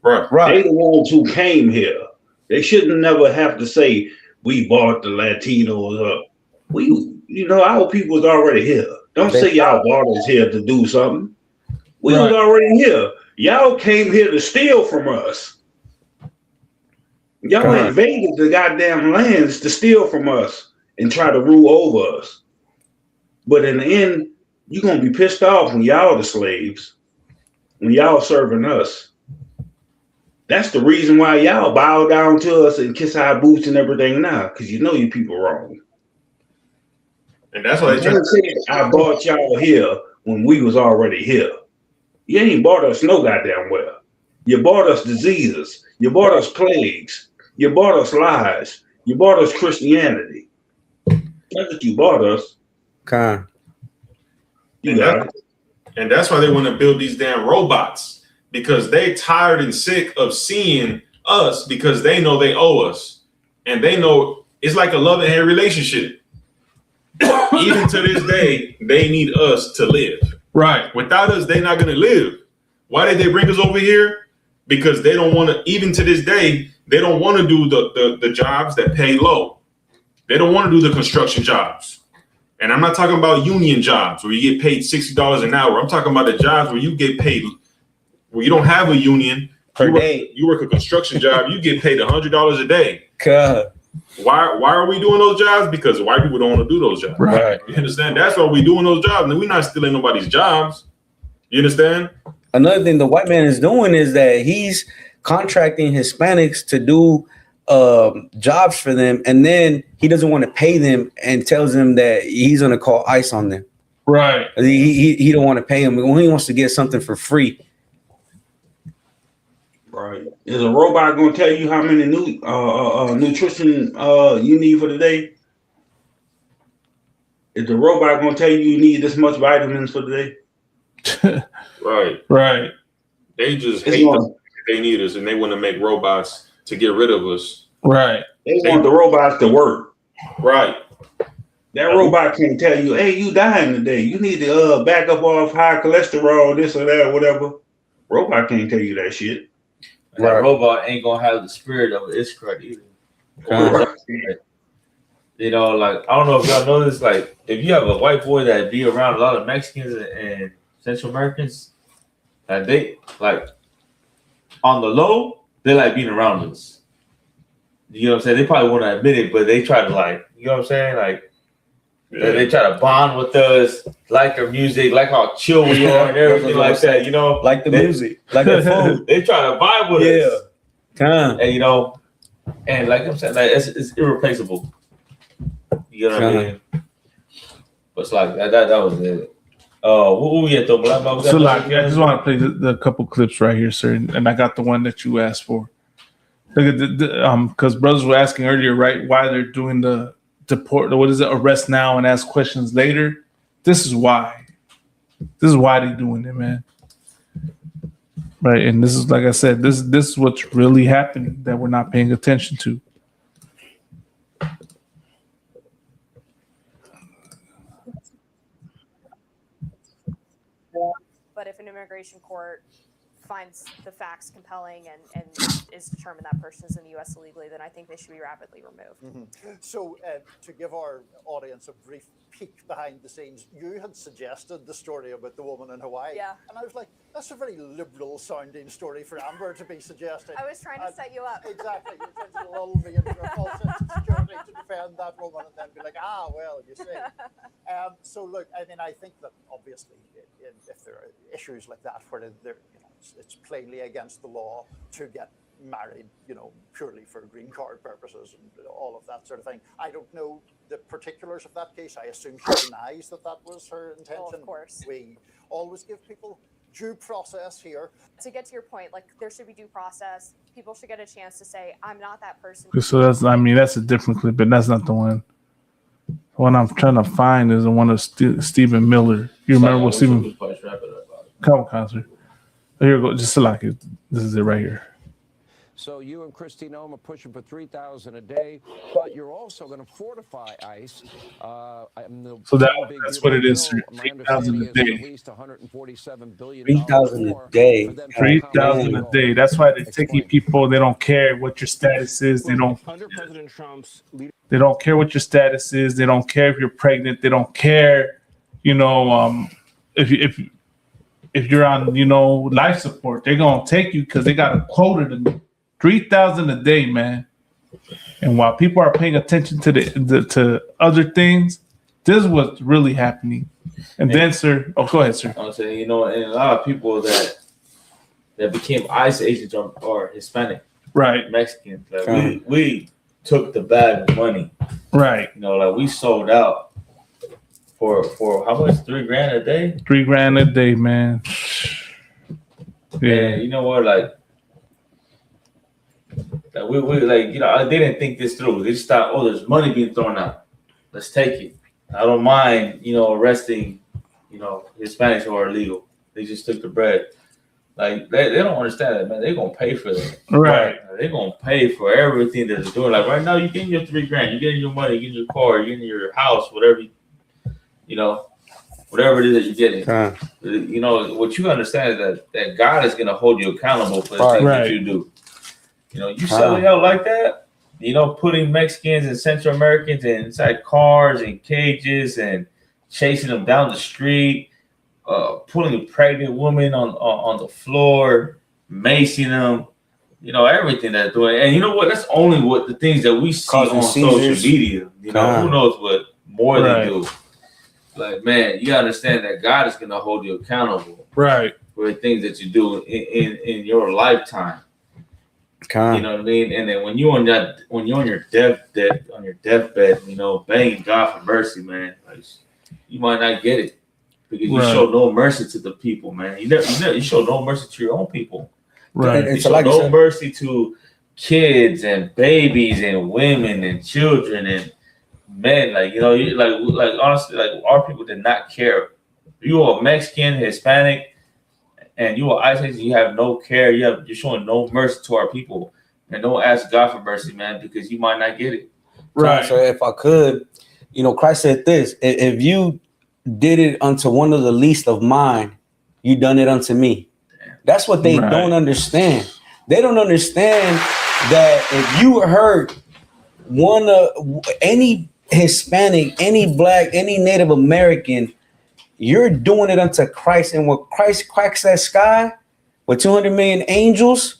Right. They the ones who came here. They shouldn't never have to say we bought the Latinos up. Our people was already here. Don't say y'all bought us here to do something. We was already here. Y'all came here to steal from us. Y'all invaded the goddamn lands to steal from us and try to rule over us. But in the end, you're gonna be pissed off when y'all the slaves, when y'all serving us. That's the reason why y'all bow down to us and kiss our boots and everything now, because you know you people wrong. And that's why they try to say I bought y'all here when we was already here. You ain't bought us no goddamn well. You bought us diseases. You bought us plagues. You bought us lies. You bought us Christianity. That's what you bought us. And that's why they want to build these damn robots, because they tired and sick of seeing us, because they know they owe us. And they know it's like a love and hate relationship. Even to this day, they need us to live. Right. Without us, they're not going to live. Why did they bring us over here? Because they don't want to, even to this day, they don't want to do the jobs that pay low. They don't want to do the construction jobs. And I'm not talking about union jobs where you get paid $60 an hour. I'm talking about the jobs where you get paid, where you don't have a union. You work a construction job, you get paid $100 a day. Why are we doing those jobs? Because white people don't want to do those jobs. Right. You understand? That's why we're doing those jobs. And we're not stealing nobody's jobs. You understand? Another thing the white man is doing is that he's contracting Hispanics to do jobs for them, and then he doesn't want to pay them and tells them that he's going to call ICE on them. Right. He don't want to pay him when he wants to get something for free. Right. Is a robot going to tell you how many nutrition you need for the day? Is the robot going to tell you need this much vitamins for the day? Right. They just hate us. They need us, and they want to make robots to get rid of us. Right. They want the robots to work. Right. That robot can tell you, hey, you dying today. You need to back up off high cholesterol, this or that, or whatever. Robot can't tell you that shit. That robot ain't gonna have the spirit of an Iskrat either. You know, like, I don't know if y'all know this, like, if you have a white boy that be around a lot of Mexicans and Central Americans, and they, like, on the low, they like being around us. You know what I'm saying? They probably won't admit it, but they try to, like, you know what I'm saying? Like, they try to bond with us, like their music, like how chill we are and everything like that, you know? Like the music, like the food. They try to vibe with us. And, you know, and like I'm saying, like, it's irreplaceable. You know what I mean? But it's like, that was it. What we get though? So, like, I just want to play the couple clips right here, sir. And I got the one that you asked for. Look at because brothers were asking earlier, right, why they're doing the arrest now and ask questions later. This is why. This is why they're doing it, man. Right, and this is, like I said, this is what's really happening that we're not paying attention to. But if an immigration court finds the facts compelling and is determined that person is in the U.S. illegally, then I think they should be rapidly removed. Mm-hmm. So to give our audience a brief peek behind the scenes, you had suggested the story about the woman in Hawaii. Yeah. And I was like, that's a very liberal sounding story for Amber to be suggesting. I was trying to set you up. Exactly. You're trying to lull me into a false sense of security to defend that woman and then be like, well, you see. So look, I mean, I think that obviously if there are issues like that where it's plainly against the law to get married, purely for green card purposes and all of that sort of thing. I don't know the particulars of that case. I assume she denies that was her intention. Of course. We always give people due process here. To get to your point, like, there should be due process. People should get a chance to say, I'm not that person. So that's a different clip, but that's not the one. What I'm trying to find is the one of Stephen Miller. You remember what Stephen? Come on, concert. Here we go. Just select it. This is it right here. So you and Kristi Noem are pushing for 3,000 a day, but you're also going to fortify ICE. So that's what it is, sir. 3,000 a day. At least $147 billion. 3,000 a day. 3,000 a day. That's why they're taking people. They don't care what your status is. They don't. Under President Trump's leadership. They don't care what your status is. They don't care if you're pregnant. They don't care, if you're on, life support. They're gonna take you because they got a quota to 3,000 a day, man. And while people are paying attention to to other things, this is what's really happening. And then, sir, go ahead, sir. I'm saying, and a lot of people that became ICE agents are Hispanic, right? Mexican. Like we took the bag of money, right? Like we sold out for how much? $3,000 a day. $3,000 a day, man. Yeah, and you know what? Like we they didn't think this through. They just thought, oh, there's money being thrown out. Let's take it. I don't mind, arresting, Hispanics who are illegal. They just took the bread. Like they don't understand that, man. They're gonna pay for that, right? They're gonna pay for everything that they're doing. Like right now, you're getting your $3,000, you're getting your money, you're getting your car, you're getting your house, whatever, whatever it is that you're getting. What you understand is that God is gonna hold you accountable for the things that you do. You selling out like that. Putting Mexicans and Central Americans inside cars and cages and chasing them down the street. Putting a pregnant woman on the floor, macing them, everything they're doing. And you know what? That's only what the things that we see on social media. Who knows what more they do. Like, man, you gotta understand that God is gonna hold you accountable, right, for the things that you do in your lifetime. You know what I mean? And then when you're on your deathbed, begging God for mercy, man, like, you might not get it. Because you show no mercy to the people, man. You show no mercy to your own people. Right. You show no mercy to kids and babies and women and children and men. Like, honestly, like our people did not care. You are Mexican, Hispanic, and you are ICE, you have no care. You're showing no mercy to our people. And don't ask God for mercy, man, because you might not get it. Right. So if I could, Christ said this: if you did it unto one of the least of mine, you done it unto me. That's what they don't understand. They don't understand that if you hurt any Hispanic, any Black, any Native American, you're doing it unto Christ. And when Christ cracks that sky with 200 million angels,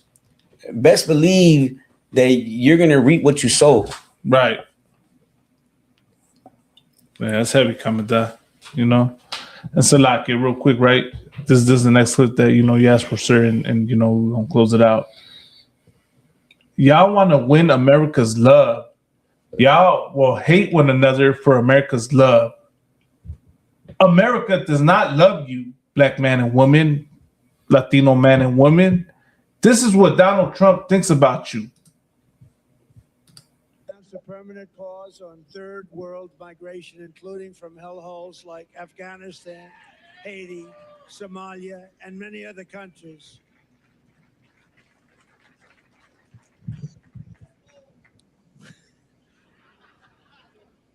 best believe that you're going to reap what you sow. Right. Man, that's heavy coming down. And so like it real quick, right? This is the next clip that you asked for, sir, and we're gonna close it out. Y'all want to win America's love. Y'all will hate one another for America's love. America does not love you, Black man and woman, Latino man and woman. This is what Donald Trump thinks about you. A permanent pause on third world migration, including from hellholes like Afghanistan, Haiti, Somalia, and many other countries.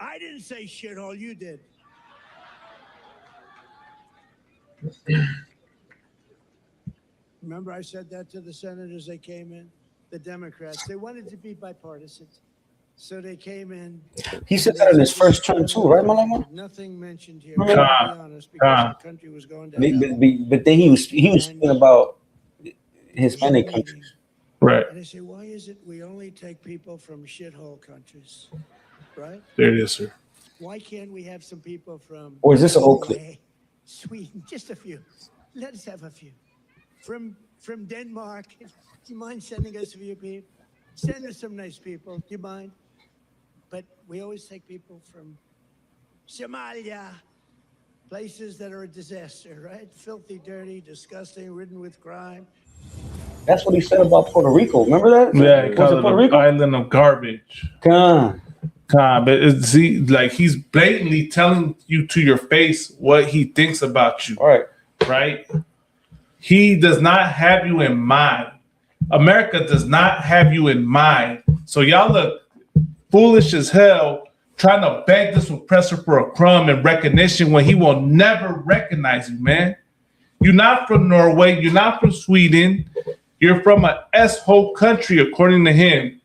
I didn't say shithole, you did. Remember I said that to the senators that came in, the Democrats. They wanted to be bipartisan. So they came in. He said that in his first term too, right, Malama? Nothing mentioned here. To be honest, because the country was going down. But then he was speaking about Hispanic countries. Right. And they say, why is it we only take people from shithole countries? Right? There it is, sir. Why can't we have some people from Or is this an old clip? Sweden? Just a few. Let us have a few. From Denmark. Do you mind sending us a few people? Send us some nice people. Do you mind? But we always take people from Somalia, places that are a disaster, right? Filthy, dirty, disgusting, ridden with crime. That's what he said about Puerto Rico. Remember that? Yeah, he Was called it it Puerto an Rico? island of garbage. Come But see, like he's blatantly telling you to your face what he thinks about you. Right? He does not have you in mind. America does not have you in mind. So y'all look foolish as hell trying to beg this oppressor for a crumb and recognition when he will never recognize you, man. You're not from Norway. You're not from Sweden. You're from a S-hole country, according to him.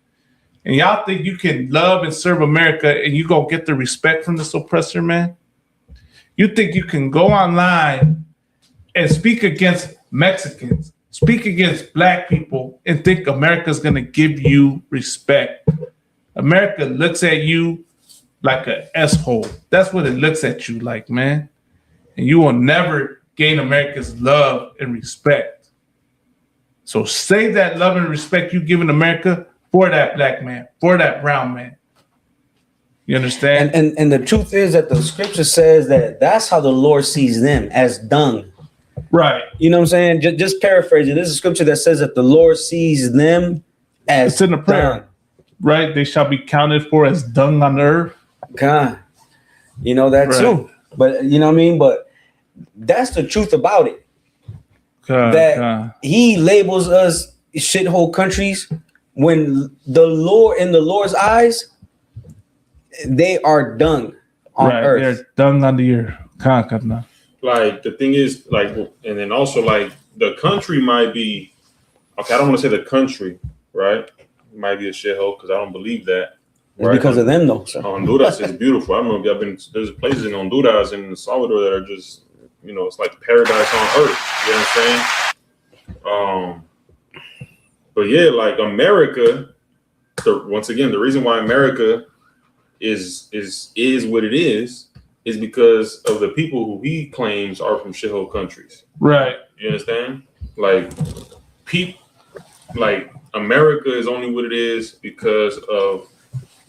And y'all think you can love and serve America and you gonna get the respect from this oppressor, man? You think you can go online and speak against Mexicans, speak against black people, and think America's gonna give you respect? America looks at you like an S-hole. That's what it looks at you like, man. And you will never gain America's love and respect. So save that love and respect you give in America for that black man, for that brown man. You understand? And the truth is that the scripture says that that's how the Lord sees them, as dung. Right. You know what I'm saying? Just paraphrasing. This is a scripture that says that the Lord sees them as it's in the prayer. dung. Right? They shall be counted for as dung on the earth. God. You know that too. But you know what I mean? But that's the truth about it. He labels us shithole countries when the Lord, in the Lord's eyes, they are dung on earth. They're dung on the earth. Like the thing is, like, and then also like the country might be okay. I don't want to say the country, right? It might be a shithole because I don't believe that. Right? Because of them, though. So. Honduras is beautiful. I don't know if y'all been. There's places in Honduras and in Salvador that are just, you know, it's like paradise on earth. You know what I'm saying? But yeah, like America. Once again, the reason why America is what it is because of the people who he claims are from shithole countries. Right. You understand? Like like America is only what it is because of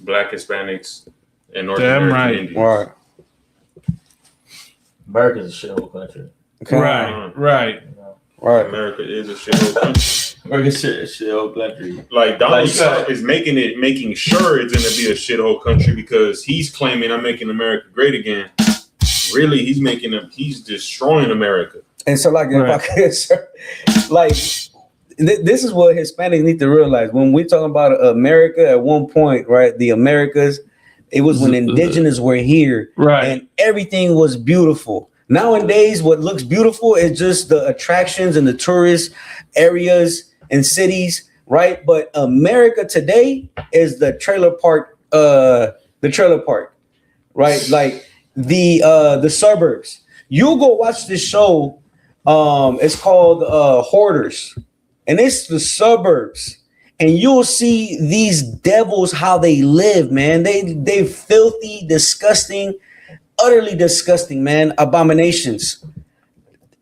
Black Hispanics and North American Indians. Right. America's a shithole country. Okay. Right. America is a shithole country. America's a shithole country. Like Donald Trump is making sure it's going to be a shithole country because he's claiming I'm making America great again. Really, he's destroying America. And so, like, if I could, like, this is what Hispanics need to realize. When we're talking about America, at one point, right, the Americas, it was when indigenous were here, right, and everything was beautiful. Nowadays, what looks beautiful is just the attractions and the tourist areas and cities, right? But America today is the trailer park, right? Like the suburbs. You go watch this show. It's called Hoarders. And it's the suburbs, and you'll see these devils how they live, man. They filthy, disgusting, utterly disgusting, man. Abominations,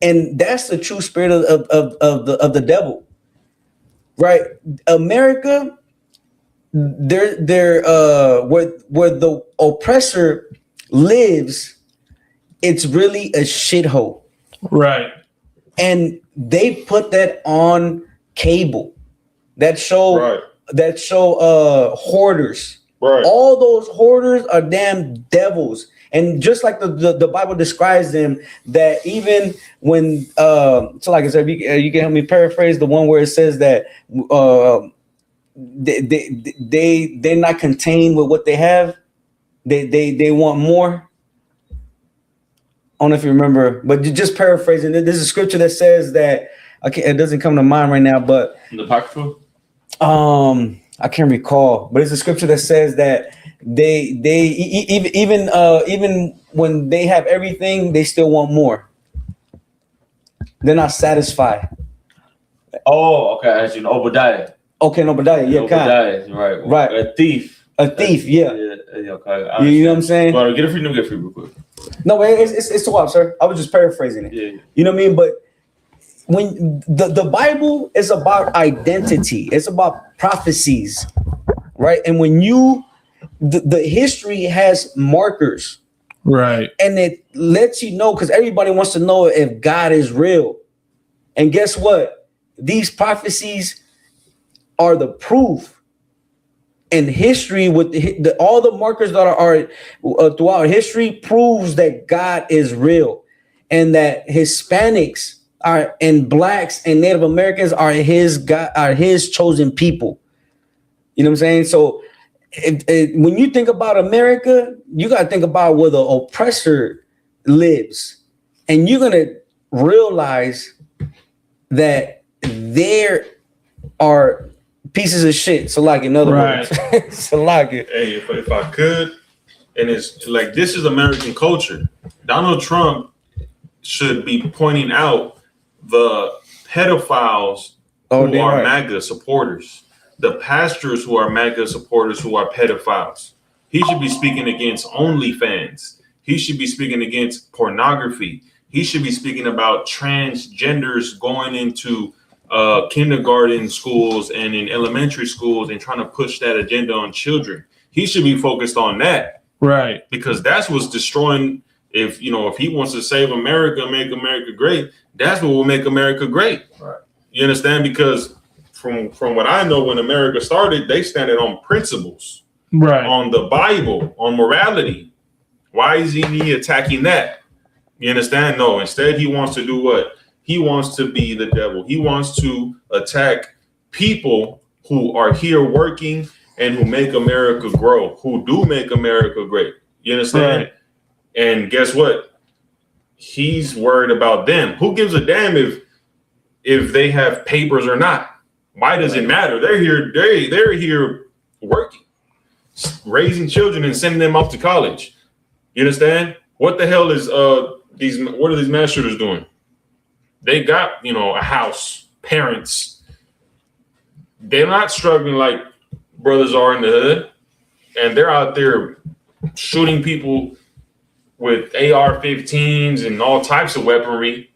and that's the true spirit of the devil, right? America, they're where the oppressor lives. It's really a shithole, right? And they put that on cable. That show Hoarders. Right. All those hoarders are damn devils. And just like the Bible describes them, that even when so like I said, you can help me paraphrase the one where it says that they're not contained with what they have. They want more. I don't know if you remember, but just paraphrasing, there's a scripture that says that it doesn't come to mind right now, but the Apocrypha? I can't recall, but it's a scripture that says that they even when they have everything, they still want more. They're not satisfied. Oh, okay. As you know, Obadiah. Okay, Obadiah, yeah, Obadiah, right. A thief. Yeah. Okay. You know what I'm saying? Well, get it free real quick. No, it's a while, sir. I was just paraphrasing it. Yeah. You know what I mean? But when the Bible is about identity, it's about prophecies, right? And when the history has markers, right? And it lets you know, because everybody wants to know if God is real. And guess what? These prophecies are the proof And history with all the markers that are throughout history proves that God is real, and that Hispanics are and blacks and Native Americans are his God, are his chosen people. You know what I'm saying? So when you think about America, you got to think about where the oppressor lives, and you're gonna realize that there are pieces of shit. So like in other words, so like it. Hey, if I could, and it's like this is American culture. Donald Trump should be pointing out the pedophiles who are MAGA supporters, the pastors who are MAGA supporters who are pedophiles. He should be speaking against OnlyFans. He should be speaking against pornography. He should be speaking about transgenders going into kindergarten schools and in elementary schools and trying to push that agenda on children. He should be focused on that. Right. Because that's what's destroying. If he wants to save America, make America great, that's what will make America great. Right. You understand? Because from what I know, when America started, they standed on principles. Right. On the Bible, on morality. Why is he attacking that? You understand? No, instead he wants to do what? He wants to be the devil. He wants to attack people who are here working and who make America grow, who do make America great. You understand? Right. And guess what? He's worried about them. Who gives a damn if they have papers or not? Why does it matter? They're here. They're here working, raising children and sending them off to college. You understand? What the hell is what are these mass shooters doing? They got, a house, parents. They're not struggling like brothers are in the hood. And they're out there shooting people with AR-15s and all types of weaponry.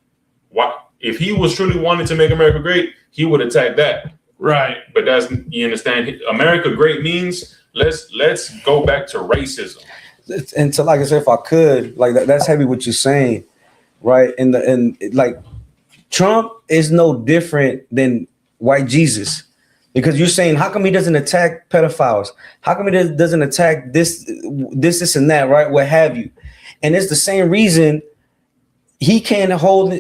Why? If he was truly wanting to make America great, he would attack that. Right. But you understand, America great means let's go back to racism. And so, like I said, if I could, like that's heavy what you're saying, right? And like Trump is no different than white Jesus, because you're saying, how come he doesn't attack pedophiles? How come he doesn't attack this and that, right? What have you? And it's the same reason he can't go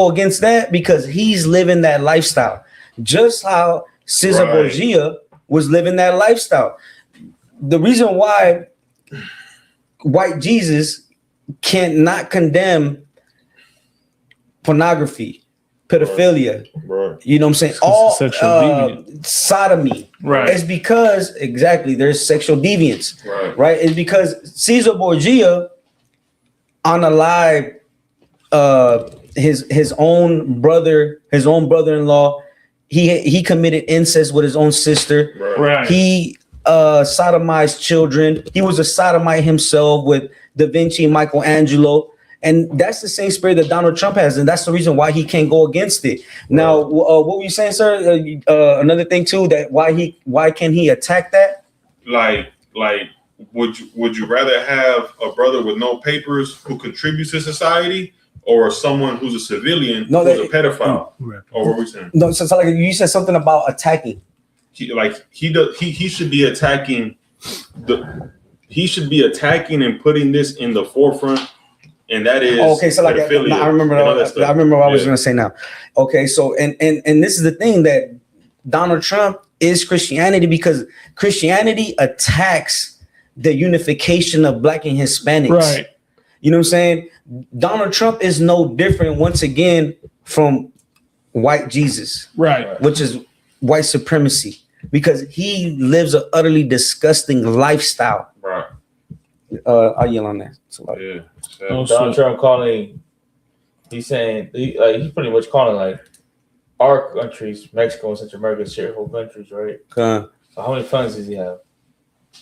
against that, because he's living that lifestyle, just how Cesar Borgia was living that lifestyle. The reason why white Jesus cannot condemn pornography, pedophilia, you know what I'm saying? All sodomy, right? It's because there's sexual deviance, right? It's because Cesar Borgia unalived his own brother-in-law. He committed incest with his own sister. Right. He sodomized children. He was a sodomite himself with Da Vinci, Michelangelo. And that's the same spirit that Donald Trump has, and that's the reason why he can't go against it. Now, what were you saying, sir? Another thing too, that why can he attack that? Like, would you rather have a brother with no papers who contributes to society, or someone who's a civilian who's a pedophile? Or what were we saying? No, so like you said something about attacking. He should be attacking he should be attacking and putting this in the forefront. And that is okay. So like I remember what I was going to say now. Okay, so and this is the thing, that Donald Trump is Christianity, because Christianity attacks the unification of Black and Hispanics. Right. You know what I'm saying? Donald Trump is no different, once again, from white Jesus. Right. Which is white supremacy, because he lives an utterly disgusting lifestyle. Right. I'll yell on that. So like, yeah. Donald Trump calling, he's saying he's pretty much calling like our countries, Mexico and Central America, share whole countries, right? So how many felonies does he have?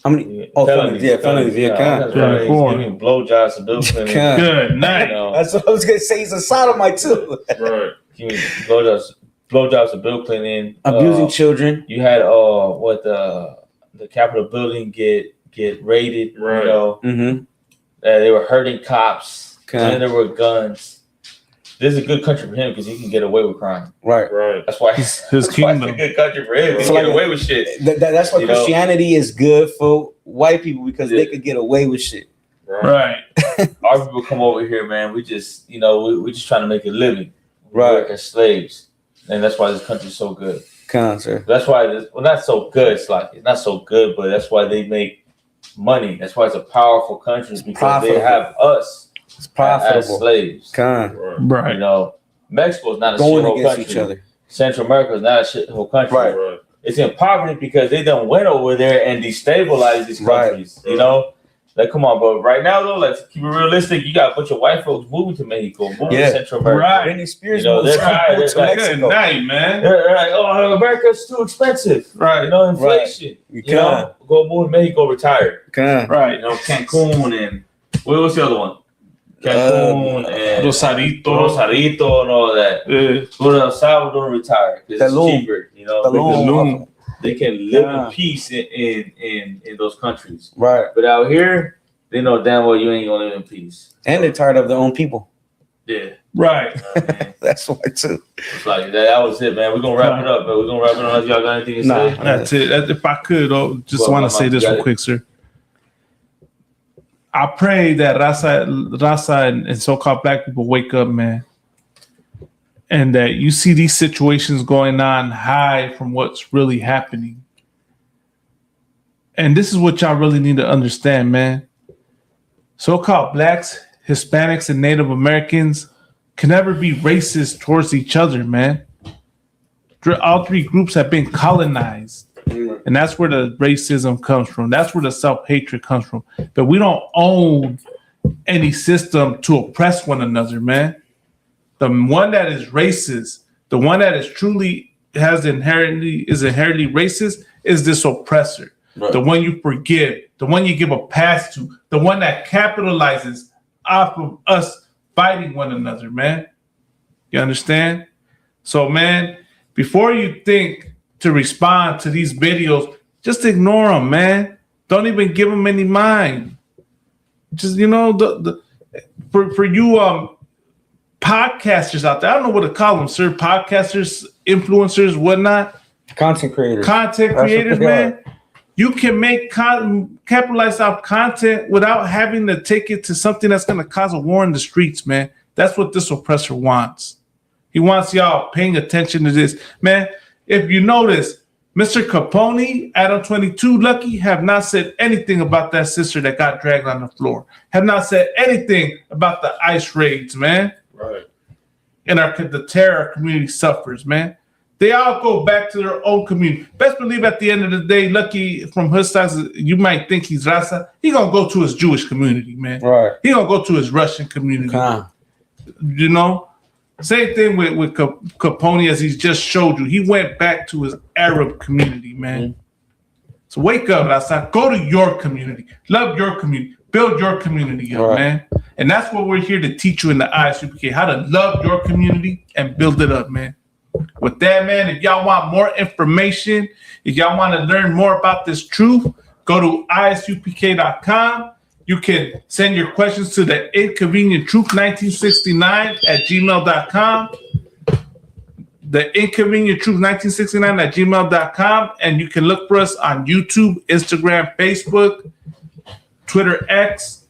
How many? Oh, felonies. Yeah, felonies. Yeah, giving blowjobs to Bill Clinton. Good night. That's what I was gonna say. He's a sodomite too. Right. Giving blowjobs to Bill Clinton. Abusing children. You had the Capitol building get raided. Right. You know. Mm-hmm. They were hurting cops. And there were guns. this is a good country for him because he can get away with crime. Right. Right. That's why His that's why it's a kingdom. good country for him. He So can get like- away with shit. That's why You know? Christianity is good for white people because Yeah. they could get away with shit. Right. Our people come over here, man. We just, we just trying to make a living. We Right. work as slaves, and that's why this country's so good. Cancer. That's why not so good. It's not so good, but that's why they make money. That's why it's a powerful country because profitable. they have us It's as profitable. slaves. Right. You know, Mexico's not a Going shithole against country. each other. Central America is not a shithole country. Right. It's in poverty because they done went over there and destabilized these Right. countries. You know, like come on, but right now though, let's keep it realistic. You got a bunch of white folks moving to Mexico, moving to Central America. Right. Britney Spears You know, moved they're tired. They're to like, Good Mexico. night, man. they're like, oh, America's too expensive. Right. You know, inflation. You You know, go move to Mexico, retire. Right. You know, Cancun and what's the other one? Cancun and Rosarito and all that. Go to El Salvador and retire because it's Tulum. cheaper. You know, Tulum. they can live in peace in those countries. Right. But out here, they know damn well you ain't gonna live in peace. And they're tired of their own people. Yeah. Right. That's why too. It's like that was it, man. We're gonna wrap it up, man. We're gonna wrap it up unless y'all got anything to say. That's it. If I could, just Well, want my to say mom this got real it. quick, sir. I pray that Raza and so-called black people wake up, man, and that you see these situations going on high from what's really happening. And this is what y'all really need to understand, man. So-called blacks, Hispanics, and Native Americans can never be racist towards each other, man. All three groups have been colonized. And that's where the racism comes from. That's where the self-hatred comes from. But we don't own any system to oppress one another, man. The one that is racist, the one that is truly is inherently racist is this oppressor. Right. The one you forgive, the one you give a pass to, the one that capitalizes off of us fighting one another, man. You understand? So, man, before you think to respond to these videos, just ignore them, man. Don't even give them any mind. Just, for you podcasters out there, I don't know what to call them, sir. Podcasters, influencers, whatnot. Content creators. Content That's creators, what they man. are. You can make capitalize off content without having to take it to something that's going to cause a war in the streets, man. That's what this oppressor wants. He wants y'all paying attention to this, man. If you notice, Mr. Capone, Adam 22, Lucky have not said anything about that sister that got dragged on the floor. Have not said anything about the ICE raids, man. Right. And the terror community suffers, man. They all go back to their own community. Best believe at the end of the day, Lucky from Hoodstocks, you might think he's Raza. He gonna go to his Jewish community, man. Right. He gonna go to his Russian community. You know? Same thing with Capone, as he's just showed you. He went back to his Arab community, man. So wake up, Raza. Go to your community. Love your community. Build your community up, man. And that's what we're here to teach you in the ISUPK, how to love your community and build it up, man. With that, man, if y'all want more information, if y'all want to learn more about this truth, go to isupk.com. You can send your questions to the inconvenienttruth1969@gmail.com. The inconvenienttruth1969@gmail.com. And you can look for us on YouTube, Instagram, Facebook, Twitter X,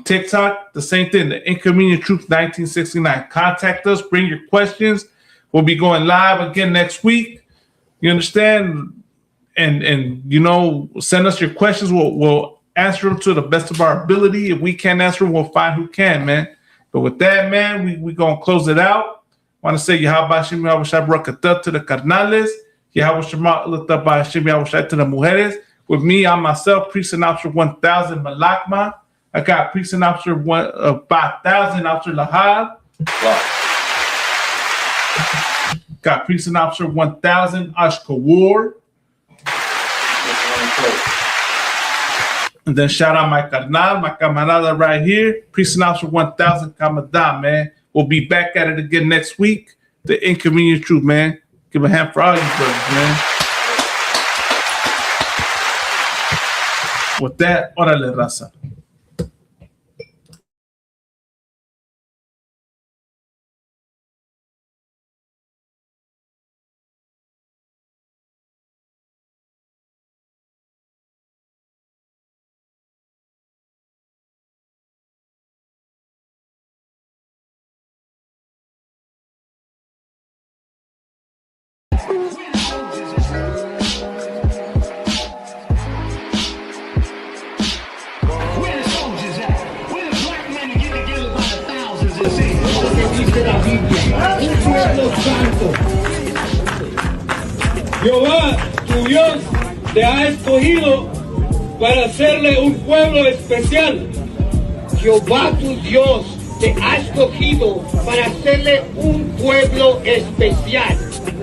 TikTok, the same thing, the Inconvenient Truth 1969. Contact us, bring your questions. We'll be going live again next week. You understand? And send us your questions. We'll answer them to the best of our ability. If we can't answer them, we'll find who can, man. But with that, man, we gonna close it out. Want to say Yahweh Shem Yahweh Barakat to the carnales, Yahweh Shema Shem Yahweh to the mujeres. With me, I'm myself, Priest and Officer 1000 Malakma. I got Priest and Officer 5000 Officer Lahab. Got Priest and Officer 1000 Ashka Ward. And then shout out my carnal, my camarada right here, Priest and Officer 1000 Kamadan, man. We'll be back at it again next week. The Inconvenient Truth, man. Give a hand for all you brothers, man. With that, órale, raza. un pueblo santo. Jehová, tu Dios, te ha escogido para hacerle un pueblo especial. Jehová, tu Dios, te ha escogido para hacerle un pueblo especial.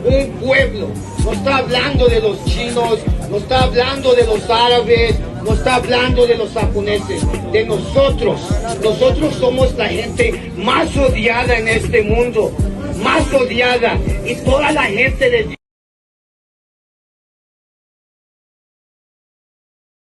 Un pueblo. No está hablando de los chinos, no está hablando de los árabes, no está hablando de los japoneses, de nosotros. Nosotros somos la gente más odiada en este mundo, más odiada. Y toda la gente de